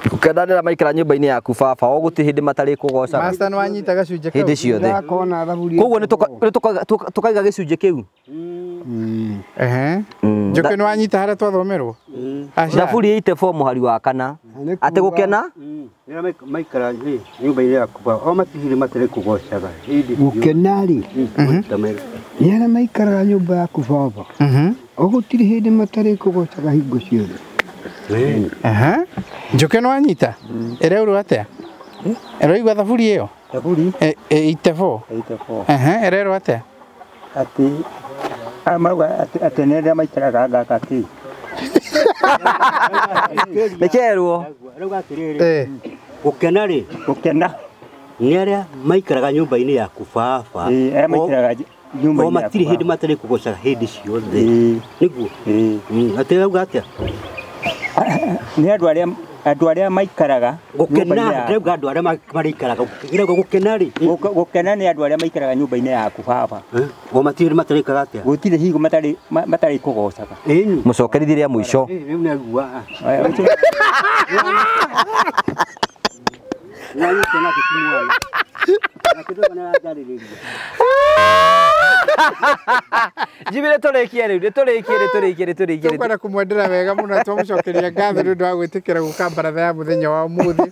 [SPEAKER 2] Gũkena rĩrĩa maikara nyũmba-inĩ yaku baba, o gũtirĩ hĩndĩ matarĩ kũgocaga.
[SPEAKER 3] Master nĩ wanyita gacunjĩ kau.
[SPEAKER 2] Hĩndĩ ciothe. Koguo nĩ tũkaiga gĩcunjĩ kĩu.
[SPEAKER 3] Njoke nĩ wanyita harĩa twathomerwo.
[SPEAKER 2] Thaburi 84 mũhari wa kana. Atĩ gũkena?
[SPEAKER 6] Maikara nyũmba-inĩ yaku. O matirĩ matarĩ kũgocaga.
[SPEAKER 1] Gũkena rĩ. Nĩ arĩa maikaraga nyũmba yaku baba. O gũtirĩ hĩndĩ matarĩ kũgocaga hingo ciothe.
[SPEAKER 3] Njoke nĩ wanyita? Ĩreurwo atĩa? Ĩroigua thaburi ĩyo?
[SPEAKER 6] Thaburi
[SPEAKER 3] 84. Ĩreurwo atĩa?
[SPEAKER 6] Atĩ amauga atĩ nĩ arĩa maikaraga ngaka kĩ.
[SPEAKER 2] Nĩkerwo.
[SPEAKER 6] Rauga atĩrĩrĩ. Gũkena rĩ. Gũkena nĩ arĩa maikaraga nyũmba-inĩ yaku baba. Arĩa maikaraga nyũmba-inĩ yaku. O matirĩ hĩndĩ matarĩ kũgocaga hĩndĩ ciothe. Nĩguo. Atĩ rauga atĩa?
[SPEAKER 4] Nĩ andũ arĩa maikaraga
[SPEAKER 6] gũkena rauga andũ arĩa marikaraga gũkena rĩ.
[SPEAKER 4] Gũkena nĩ andũ arĩa maikaraga nyũmba-inĩ yaku baba.
[SPEAKER 6] O matirĩ matarĩkaga atĩa?
[SPEAKER 4] Gũtirĩ hingo matarĩ kũgocaga.
[SPEAKER 2] Mũcokerithie rĩa mũico.
[SPEAKER 6] Rĩu nĩ agua.
[SPEAKER 2] Jibire tũrĩkie rĩu, tũrĩkie.
[SPEAKER 3] Tũkwenda kũmwendera wega mũno twamũcokeria ngatho nĩ ũndũ wa gwĩtĩkĩra gũka Baratha ya mũthenya wa ũmũthĩ.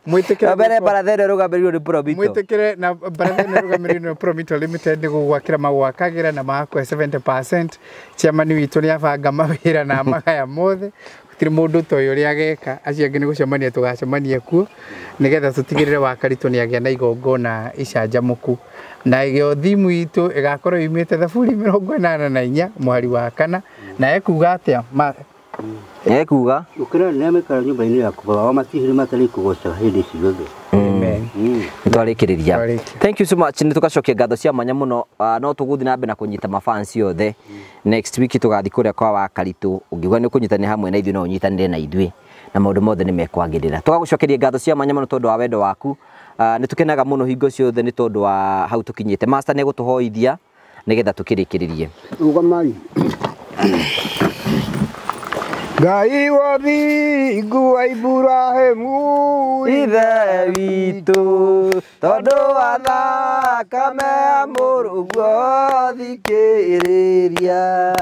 [SPEAKER 3] Mwĩtĩkĩre
[SPEAKER 2] mbere Baratha ĩrĩa ĩrũgamĩrĩirwo nĩ Promito. Mwĩtĩkĩre
[SPEAKER 3] na Baratha ĩrĩa ĩrũgamĩrĩirwo nĩ Promito Limited nĩ gũgwakĩra magwakagĩra na magakũhe 70%. Chairman witũ nĩ abanga mawĩra na magaya mothe. Gũtirĩ mũndũ ta ũyũ ũrĩa ageka, acio angĩ nĩ gũcemania tũgacemania kuo nĩgetha tũtigĩrĩre Wakaritũ nĩ agĩa na igongona icanjamũku. Na thimu itũ ĩgakorwo yumĩte thaburi 84 mũhari wa kana na ekuga atĩa?
[SPEAKER 2] Ekuga
[SPEAKER 6] ũkĩra nĩ maikara nyũmba-inĩ yaku baba, o matirĩ matarĩ kũgocaga hĩndĩ ciothe.
[SPEAKER 2] Twarĩkĩrĩria. Thank you so much. Nĩ tũgacokia ngatho cia mwanya mũno. No tũgũthiĩ na mbere na kũnyita mafans yothe. Next week tũgathiĩ kũrĩa kwa Wakaritũ. Ũngiuga nĩ kũnyitanĩra hamwe na ithuĩ no ũnyitanĩre na ithuĩ na maũndũ mothe nĩ mekwagĩrĩra. Tũgagũcokeria ngatho cia mwanya mũno tondũ wa wendo waku. Nĩ tũkenaga mũno hingo ciothe nĩ tondũ wa hau tũkinyĩte. Master nĩ egũtũhoithia nĩgetha tũkĩrĩkĩrĩrie.
[SPEAKER 1] Rũgamai. Ngai wa thingu wa Iburahĩmu
[SPEAKER 2] ithe witũ tondũ wa thakame ya mũrũguo thikĩrĩria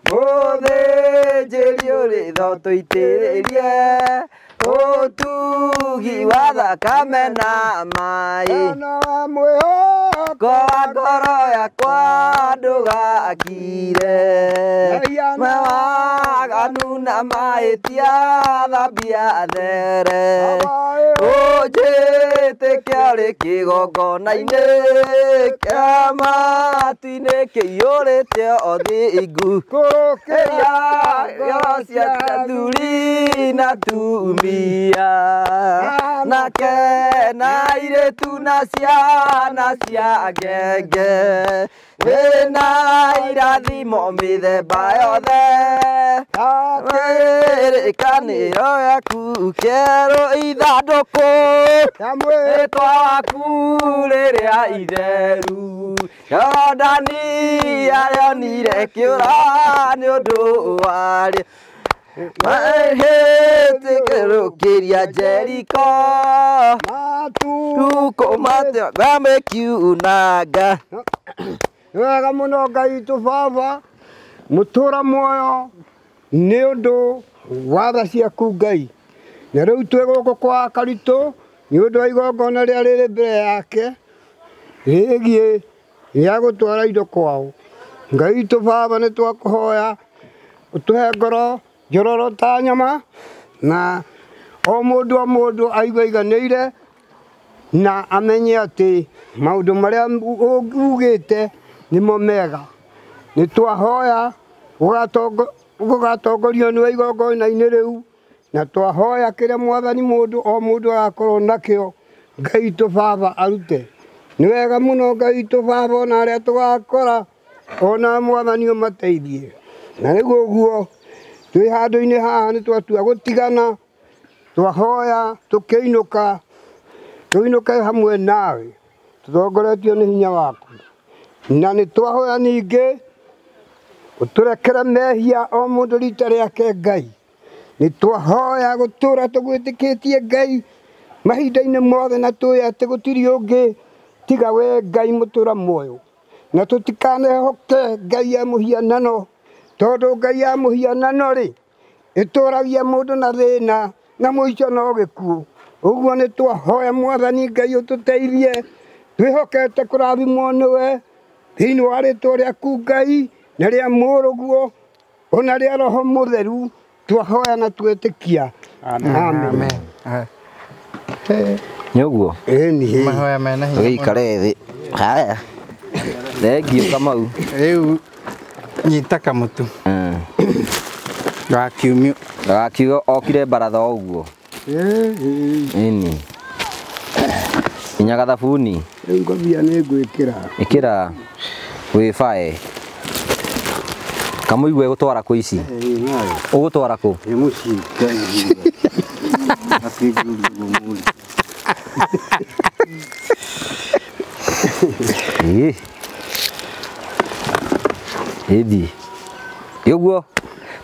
[SPEAKER 2] mũthĩnjĩri ũrĩ tho tũitĩrĩrie ũtugi wa thakame na maĩ kwa ngoro yakwa ndũgakire mawaganu na mahĩtia thambia there ũnjĩtĩkia ũrĩ kĩgongona-inĩ kĩa matu-inĩ kĩiyũrĩte o thingu ngoro cia athuri na tumia nake na airĩtu na ciana cia ngenge wĩna irathimo mĩthemba yothe kĩrĩkanĩro gĩaku kĩerũ ithandũkũ rĩtwa waku rĩrĩa itheru Yorodani yarĩonire kĩũra nĩ ũndũ warĩo mahĩtĩkĩrũkĩria Jeriko tukũmatĩa gamekiunanga
[SPEAKER 1] wega mũno Ngai witũ baba mũtũra muoyo
[SPEAKER 7] nĩ ũndũ wa tha ciaku Ngai. Na rĩu twĩ gũkũ kwa Karitũ nĩ ũndũ wa igongona rĩrĩa rĩrĩ mbere yake rĩgiĩ rĩa gũtwara indo kwao. Ngai witũ Baba nĩ twakũhoya ũtũhe ngoro njororo ta nyama na o mũndũ aigua aiganĩire na amenye atĩ maũndũ marĩa ugĩte nĩmo mega. Nĩ twahoya gũgatongorio nĩ igongona-inĩ rĩu na twahoya kĩrĩa Mwathani o mũndũ agakorwo nakĩo Ngai witũ Baba arute. Nĩ wega mũno Ngai witũ Baba ona arĩa tũgakora ona Mwathani ũmateithie. Na rĩu ũguo twĩ handũ-inĩ haha nĩ twatua gũtigana, twahoya tũkĩinũka hamwe nawe tũtongoretio nĩ hinya waku. Na nĩ twahoya ningĩ ũtũrekere mehia o mũndũ rita rĩake Ngai. Nĩ twahoya gũtũra tũgwĩtĩkĩtie Ngai mahinda-inĩ mothe na tũĩ atĩ gũtirĩ ũngĩ tiga we Ngai mũtũra muoyo. Na tũtikanehoke Ngai ya mũhianano tondũ Ngai ya mũhianano rĩ ĩtũragia mũndũ na thĩna na mũico no gĩkuũ. Ũguo nĩ twahoya Mwathani Ngai ũtũteithie twĩhokete kũrathimwo nĩwe thĩinĩ wa rĩtwa rĩaku Ngai na rĩa mũrũguo ona rĩa Roho Mũtheru twahoya na twĩtĩkia. Amen.
[SPEAKER 2] Nĩ ũguo?
[SPEAKER 3] Ĩni. Mahoya mena hinya.
[SPEAKER 2] Ũgĩikare thĩ. Haya. Thengio Kamau.
[SPEAKER 3] Rĩu nyita kamũtu.
[SPEAKER 2] Gakiuga okire Baratha o ũguo. Ĩni. Inya gathabuni.
[SPEAKER 7] Rĩu ngobia nĩ ngwĩkĩra.
[SPEAKER 2] Ĩkĩra wĩbae. Kamũigua gũtwara kũ ici? Ũgũtwara kũ?
[SPEAKER 1] Mũciĩ Ngai.
[SPEAKER 2] Edi. Yoguo.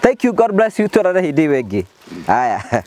[SPEAKER 2] Thank you, God bless you. Tũrare hĩndĩ ĩyo ĩngĩ. Haya.